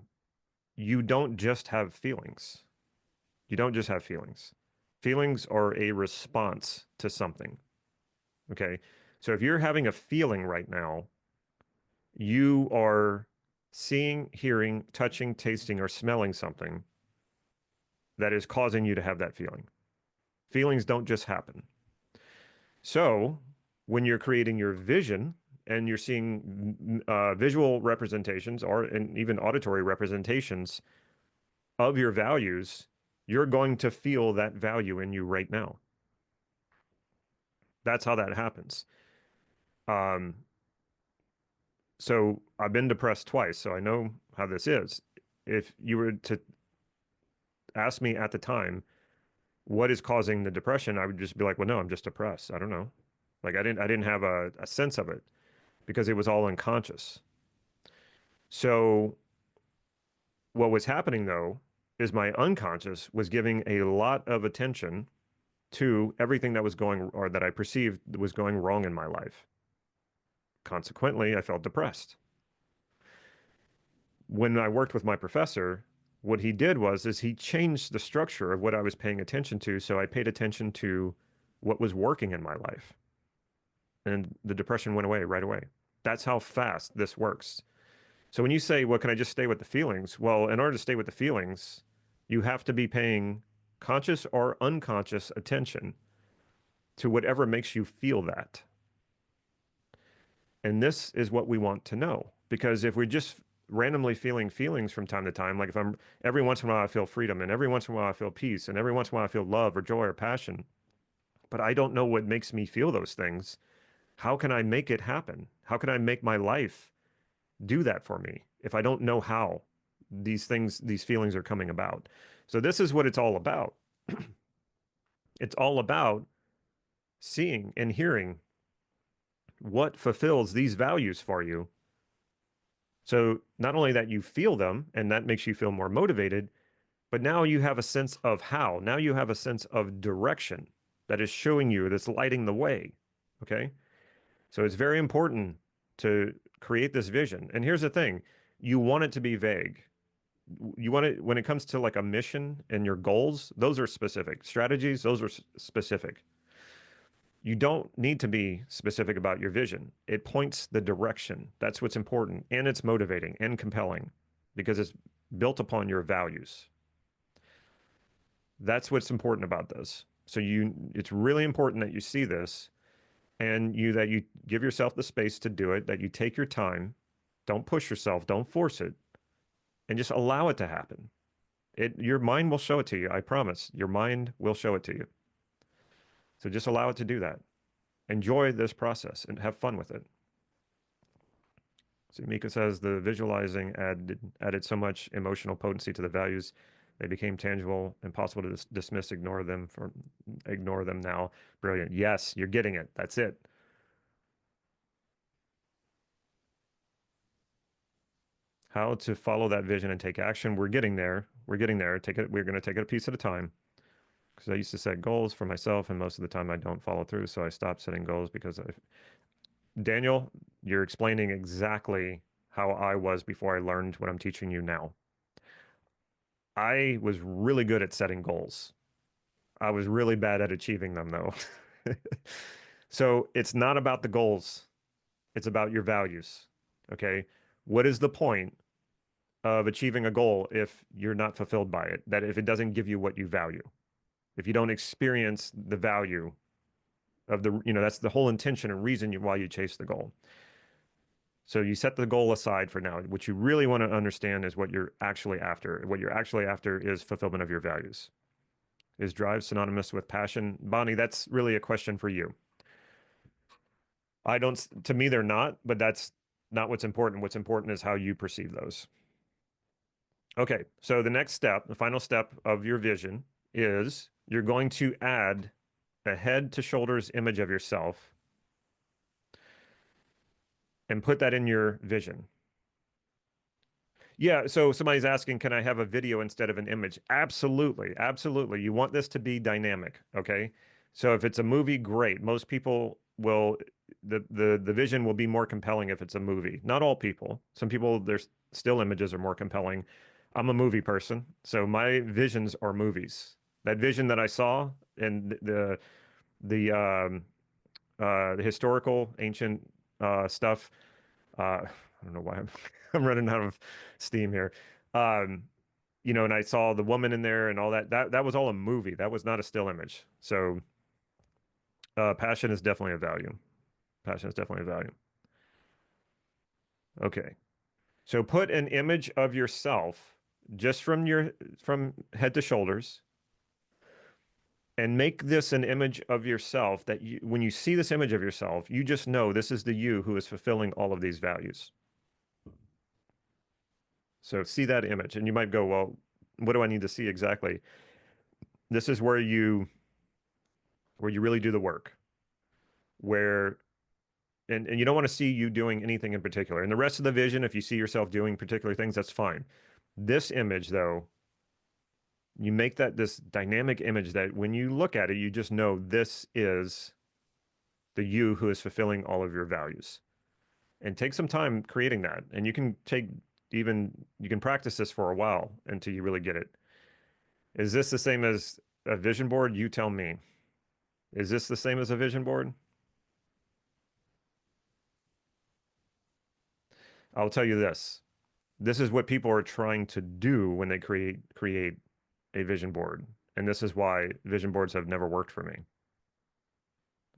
you don't just have feelings. You don't just have feelings. Feelings are a response to something. Okay. So if you're having a feeling right now, you are seeing, hearing, touching, tasting, or smelling something that is causing you to have that feeling. Feelings don't just happen. So when you're creating your vision and you're seeing visual representations or and even auditory representations of your values, you're going to feel that value in you right now. That's how that happens. Um, so I've been depressed twice, so I know how this is. If you were to ask me at the time, what is causing the depression? I would just be like, well, no, I'm just depressed. I don't know. Like I didn't have a sense of it because it was all unconscious. So what was happening though is my unconscious was giving a lot of attention to everything that was going or that I perceived was going wrong in my life. Consequently, I felt depressed. When I worked with my professor, what he did is he changed the structure of what I was paying attention to. So I paid attention to what was working in my life. And the depression went away right away. That's how fast this works. So when you say, well, can I just stay with the feelings? Well, in order to stay with the feelings, you have to be paying conscious or unconscious attention to whatever makes you feel that. And this is what we want to know. Because if we're just randomly feeling feelings from time to time, like if I'm every once in a while I feel freedom, and every once in a while I feel peace, and every once in a while I feel love or joy or passion, but I don't know what makes me feel those things, how can I make it happen? How can I make my life do that for me if I don't know how these feelings are coming about? So this is what it's all about. It's all about seeing and hearing what fulfills these values for you. So not only that you feel them and that makes you feel more motivated, but now you have a sense of how. Now you have a sense of direction that is showing you, that's lighting the way. Okay. So it's very important to create this vision. And here's the thing, you want it to be vague. You want it, when it comes to like a mission and your goals, those are specific. Strategies, those are specific. You don't need to be specific about your vision. It points the direction. That's what's important. And it's motivating and compelling because it's built upon your values. That's what's important about this. So it's really important that you see this and that you give yourself the space to do it, that you take your time, don't push yourself, don't force it, and just allow it to happen. Your mind will show it to you. I promise. Your mind will show it to you. So just allow it to do that. Enjoy this process and have fun with it. So Mika says the visualizing added so much emotional potency to the values. They became tangible, impossible to dismiss, ignore them now. Brilliant. Yes, you're getting it. That's it. How to follow that vision and take action. We're getting there. We're getting there. We're going to take it a piece at a time. Because I used to set goals for myself, and most of the time I don't follow through. So I stopped setting goals because Daniel, you're explaining exactly how I was before I learned what I'm teaching you now. I was really good at setting goals. I was really bad at achieving them, though. So it's not about the goals. It's about your values. Okay. What is the point of achieving a goal if you're not fulfilled by it? That if it doesn't give you what you value, if you don't experience the value of that's the whole intention and reason why you chase the goal. So you set the goal aside for now. What you really want to understand is what you're actually after. What you're actually after is fulfillment of your values. Is drive synonymous with passion? Bonnie, that's really a question for you. To me, they're not, but that's not what's important. What's important is how you perceive those. Okay, so the next step, the final step of your vision is you're going to add a head to shoulders image of yourself and put that in your vision. Yeah, so somebody's asking, can I have a video instead of an image? Absolutely, absolutely. You want this to be dynamic, okay? So if it's a movie, great. Most people will, the vision will be more compelling if it's a movie. Not all people. Some people, their still images are more compelling. I'm a movie person, so my visions are movies. That vision that I saw and the historical ancient stuff. I don't know why I'm running out of steam here. Um, and I saw the woman in there and all that. That was all a movie. That was not a still image. So passion is definitely a value. Passion is definitely a value. Okay. So put an image of yourself just from head to shoulders and make this an image of yourself that when you see this image of yourself, you just know this is the you who is fulfilling all of these values. So see that image and you might go, well, what do I need to see exactly? This is where you really do the work, and you don't want to see you doing anything in particular. And the rest of the vision, if you see yourself doing particular things, that's fine. This image, though, you make this dynamic image that when you look at it, you just know this is the you who is fulfilling all of your values. And take some time creating that. And you can practice this for a while until you really get it. Is this the same as a vision board? You tell me. Is this the same as a vision board? I'll tell you this. This is what people are trying to do when they create a vision board. And this is why vision boards have never worked for me.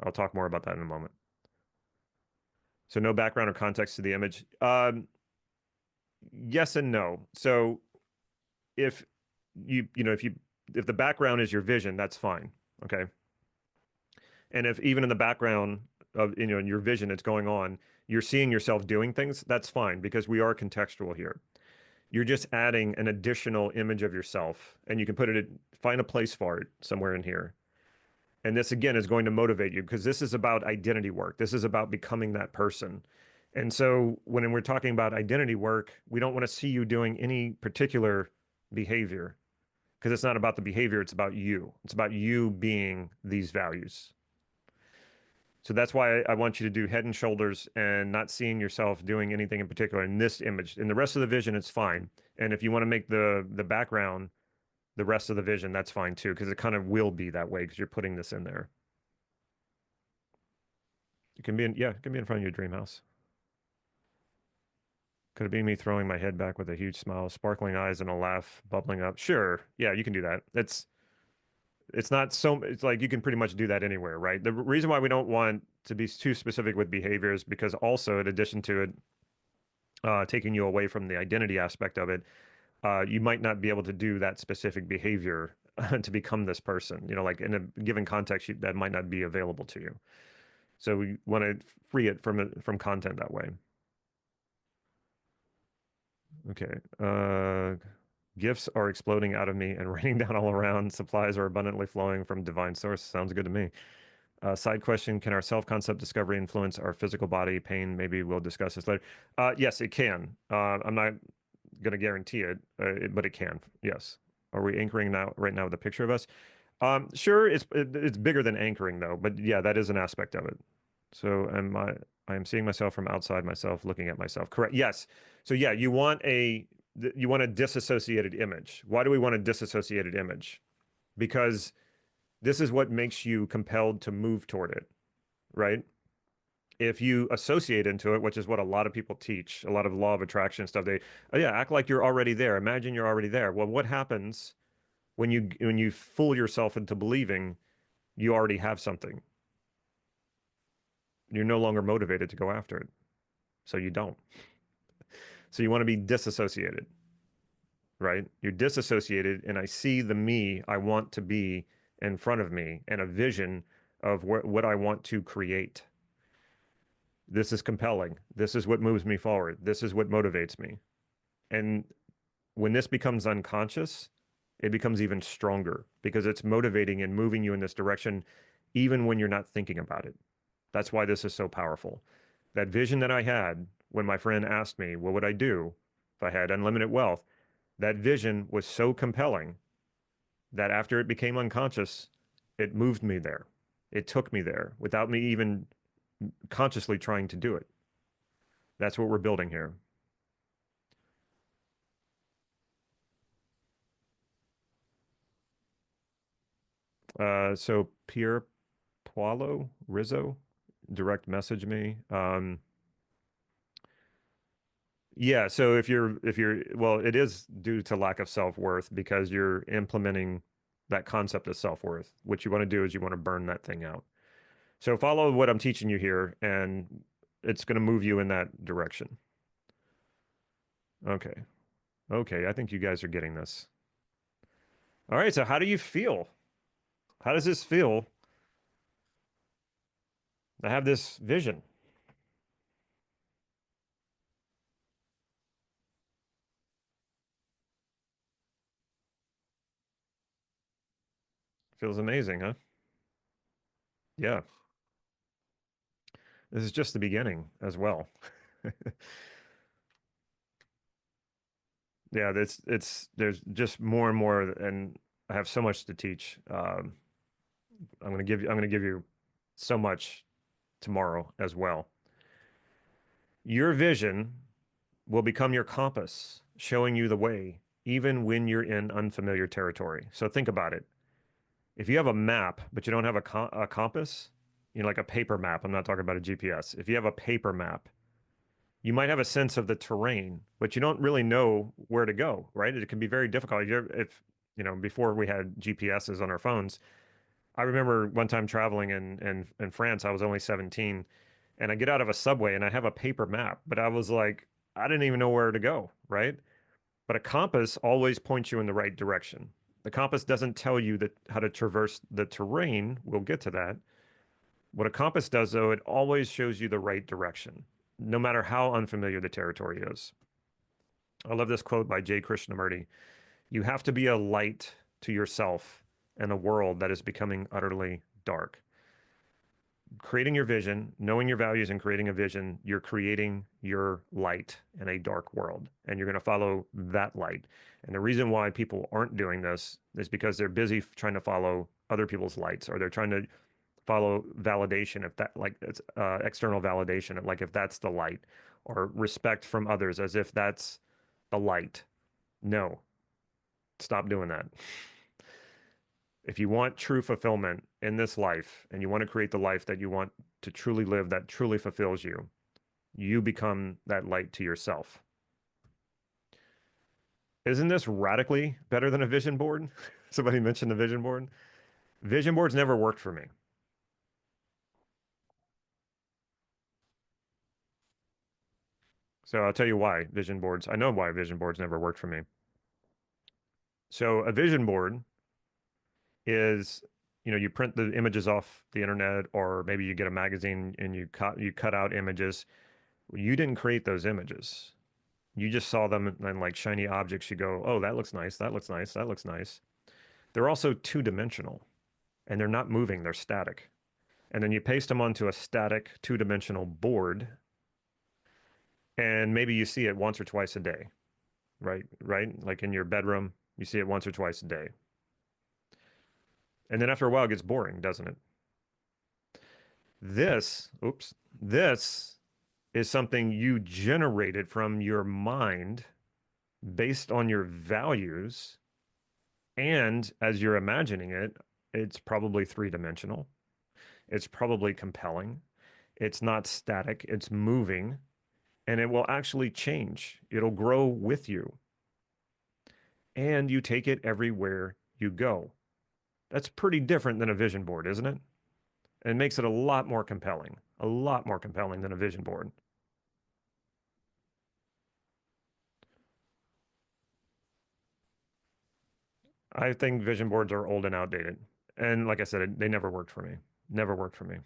I'll talk more about that in a moment. So no background or context to the image. Yes and no. So if if the background is your vision, that's fine. Okay. And if even in the background of in your vision it's going on, you're seeing yourself doing things, that's fine because we are contextual here. You're just adding an additional image of yourself and you can find a place for it somewhere in here. And this, again, is going to motivate you because this is about identity work. This is about becoming that person. And so when we're talking about identity work, we don't want to see you doing any particular behavior because it's not about the behavior. It's about you. It's about you being these values. So that's why I want you to do head and shoulders and not seeing yourself doing anything in particular in this image. In the rest of the vision, it's fine. And if you want to make the background the rest of the vision, that's fine too, because it kind of will be that way because you're putting this in there. It can be in, yeah, it can be in front of your dream house. Could it be me throwing my head back with a huge smile, sparkling eyes, and a laugh bubbling up? Sure. Yeah, you can do that. It's not so, it's like you can pretty much do that anywhere, right? The reason why we don't want to be too specific with behaviors, because also in addition to it, taking you away from the identity aspect of it, you might not be able to do that specific behavior to become this person. You know, like in a given context, that might not be available to you. So we want to free it from content that way. Okay. Gifts are exploding out of me and raining down all around. Supplies are abundantly flowing from divine source. Sounds good to me. Side question, can our self-concept discovery influence our physical body pain? Maybe we'll discuss this later. Yes, it can. I'm not going to guarantee it, but it can. Yes. Are we anchoring right now with a picture of us? Sure, it's bigger than anchoring though, but yeah, that is an aspect of it. So I am seeing myself from outside myself, looking at myself. Correct. Yes. So yeah, you want a disassociated image. Why do we want a disassociated image? Because this is what makes you compelled to move toward it, right? If you associate into it, which is what a lot of people teach, a lot of law of attraction stuff, oh yeah, act like you're already there. Imagine you're already there. Well, what happens when you fool yourself into believing you already have something? You're no longer motivated to go after it. So you don't. So you want to be disassociated, right? You're disassociated, and I see the me I want to be in front of me and a vision of what I want to create. This is compelling. This is what moves me forward. This is what motivates me. And when this becomes unconscious, it becomes even stronger because it's motivating and moving you in this direction, even when you're not thinking about it. That's why this is so powerful. That vision that I had when my friend asked me, what would I do if I had unlimited wealth? That vision was so compelling that after it became unconscious, it moved me there. It took me there without me even consciously trying to do it. That's what we're building here. So Pierre Paulo Rizzo direct message me. Yeah, so if you're well, it is due to lack of self-worth because you're implementing that concept of self-worth. What you want to do is you want to burn that thing out. So follow what I'm teaching you here, and it's going to move you in that direction. Okay. Okay, I think you guys are getting this. All right, so how do you feel? How does this feel to have this vision? Feels amazing, huh? Yeah. This is just the beginning as well. Yeah, there's just more and more, and I have so much to teach. I'm going to give you so much tomorrow as well. Your vision will become your compass, showing you the way, even when you're in unfamiliar territory. So think about it. If you have a map, but you don't have a compass, you know, like a paper map, I'm not talking about a GPS. If you have a paper map, you might have a sense of the terrain, but you don't really know where to go, right? It can be very difficult. If, you know, before we had GPSs on our phones, I remember one time traveling in France, I was only 17, and I get out of a subway and I have a paper map, but I was like, I didn't even know where to go, right? But a compass always points you in the right direction. The compass doesn't tell you how to traverse the terrain. We'll get to that. What a compass does, though, it always shows you the right direction, no matter how unfamiliar the territory is. I love this quote by J. Krishnamurti. You have to be a light to yourself in a world that is becoming utterly dark. Creating your vision, knowing your values and creating a vision, you're creating your light in a dark world, and you're going to follow that light. And the reason why people aren't doing this is because they're busy trying to follow other people's lights, or they're trying to follow validation, if that, like, it's external validation, like if that's the light, or respect from others as if that's the light. No, stop doing that. If you want true fulfillment in this life, and you want to create the life that you want to truly live, that truly fulfills you, you become that light to yourself. Isn't this radically better than a vision board? Somebody mentioned the vision board. Vision boards never worked for me. So I'll tell you why vision boards, I know why vision boards never worked for me. So a vision board is, you print the images off the internet, or maybe you get a magazine and you cut out images. You didn't create those images. You just saw them, and like shiny objects, you go, oh, that looks nice, that looks nice, that looks nice. They're also two-dimensional, and they're not moving, they're static. And then you paste them onto a static two-dimensional board, and maybe you see it once or twice a day, right? Like in your bedroom, you see it once or twice a day. And then after a while, it gets boring, doesn't it? This is something you generated from your mind based on your values. And as you're imagining it, it's probably three-dimensional. It's probably compelling. It's not static, it's moving, and it will actually change. It'll grow with you. And you take it everywhere you go. That's pretty different than a vision board, isn't it? And it makes it a lot more compelling than a vision board. I think vision boards are old and outdated. And like I said, they never worked for me. Never worked for me.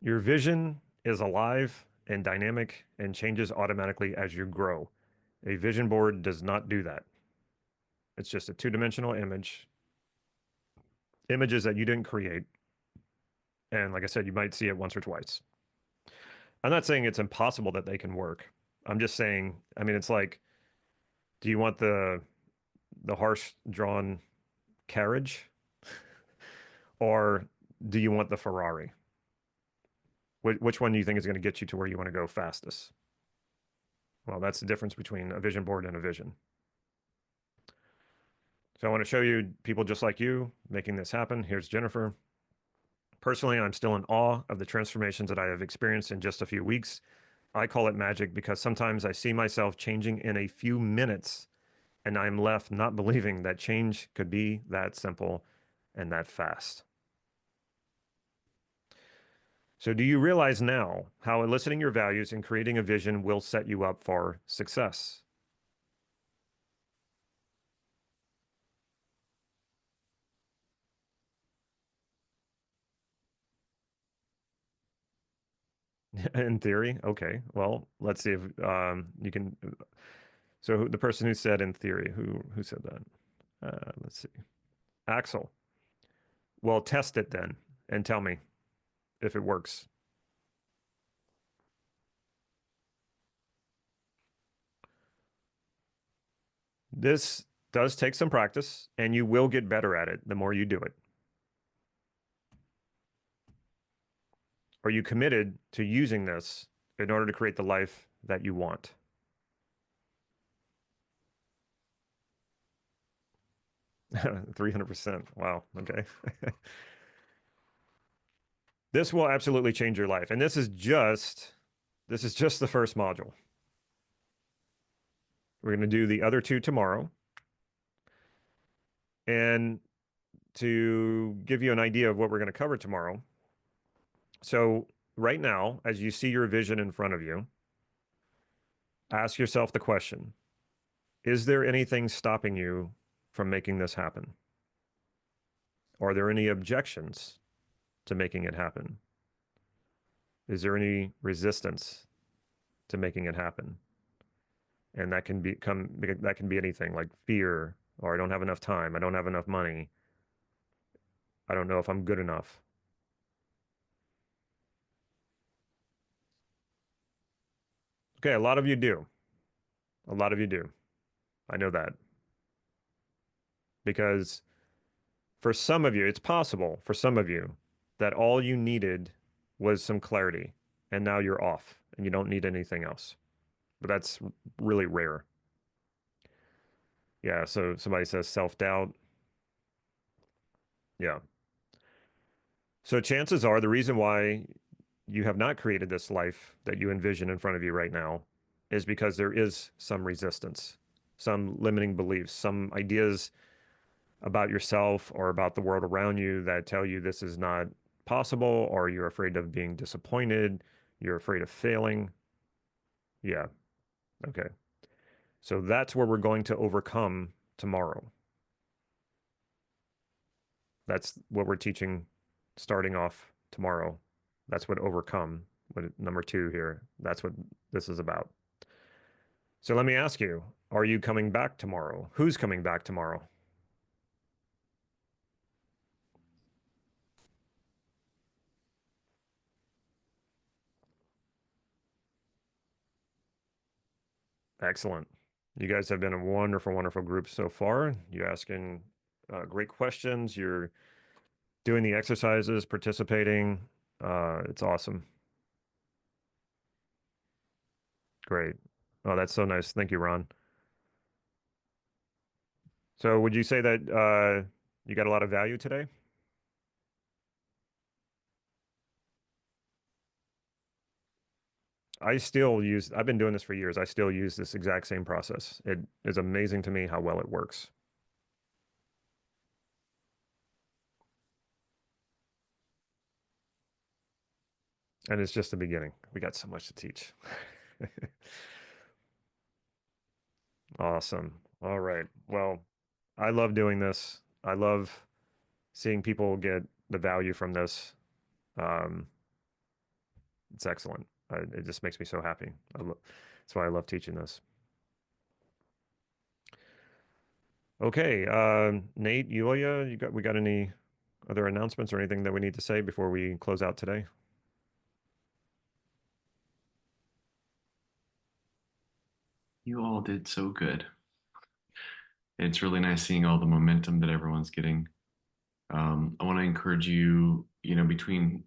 Your vision is alive and dynamic and changes automatically as you grow. A vision board does not do that. It's just a two-dimensional image, images that you didn't create. And like I said, you might see it once or twice. I'm not saying it's impossible that they can work. I'm just saying, I mean, it's like, do you want the harsh drawn carriage, or do you want the Ferrari? Which one do you think is going to get you to where you want to go fastest? Well, that's the difference between a vision board and a vision. So I want to show you people just like you making this happen. Here's Jennifer. Personally, I'm still in awe of the transformations that I have experienced in just a few weeks. I call it magic because sometimes I see myself changing in a few minutes, and I'm left not believing that change could be that simple and that fast. So do you realize now how eliciting your values and creating a vision will set you up for success? In theory, okay. Well, let's see if you can. So the person who said in theory, who said that? Let's see. Axel. Well, test it then and tell me if it works. This does take some practice, and you will get better at it the more you do it. Are you committed to using this in order to create the life that you want? $300%. Wow. Okay. This will absolutely change your life. And this is just the first module. We're going to do the other two tomorrow. And to give you an idea of what we're going to cover tomorrow. So right now, as you see your vision in front of you, ask yourself the question, is there anything stopping you from making this happen? Are there any objections to making it happen? Is there any resistance to making it happen? And that can be anything like fear, or I don't have enough time, I don't have enough money. I don't know if I'm good enough. Okay, a lot of you do. A lot of you do. I know that. Because for some of you, it's possible for some of you that all you needed was some clarity, and now you're off and you don't need anything else. But that's really rare. Yeah, so somebody says self-doubt. Yeah. So chances are the reason why you have not created this life that you envision in front of you right now is because there is some resistance, some limiting beliefs, some ideas about yourself or about the world around you that tell you this is not possible, or you're afraid of being disappointed, you're afraid of failing. Yeah. Okay. So that's where we're going to overcome tomorrow. That's what we're teaching starting off tomorrow. That's what overcome, what number 2 here. That's what this is about. So let me ask you, are you coming back tomorrow? Who's coming back tomorrow? Excellent. You guys have been a wonderful, wonderful group so far. You're asking great questions. You're doing the exercises, participating. It's awesome. Great. Oh, that's so nice. Thank you, Ron. So would you say that you got a lot of value today? I've been doing this for years. I still use this exact same process. It is amazing to me how well it works. And it's just the beginning. We got so much to teach. Awesome. All right. Well, I love doing this. I love seeing people get the value from this. It's excellent. It just makes me so happy. That's why I love teaching this. Okay, Nate, Yulia, we got any other announcements or anything that we need to say before we close out today? You all did so good. It's really nice seeing all the momentum that everyone's getting. I want to encourage you, between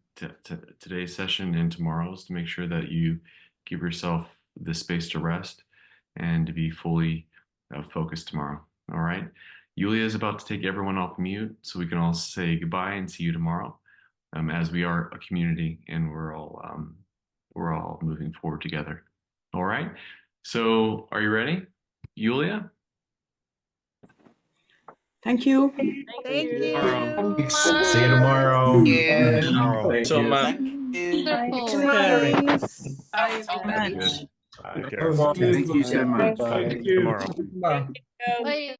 today's session and tomorrow's, to make sure that you give yourself the space to rest and to be fully focused tomorrow. All right. Yulia is about to take everyone off mute so we can all say goodbye and see you tomorrow, as we are a community and we're all moving forward together. All right. So are you ready, Yulia? Thank you. Thank you. See you tomorrow. Yeah. Thank So you. much. Wonderful. Sharing. Bye, everybody. Good. Take care. Thank you. Thank you so much. See you tomorrow. Bye.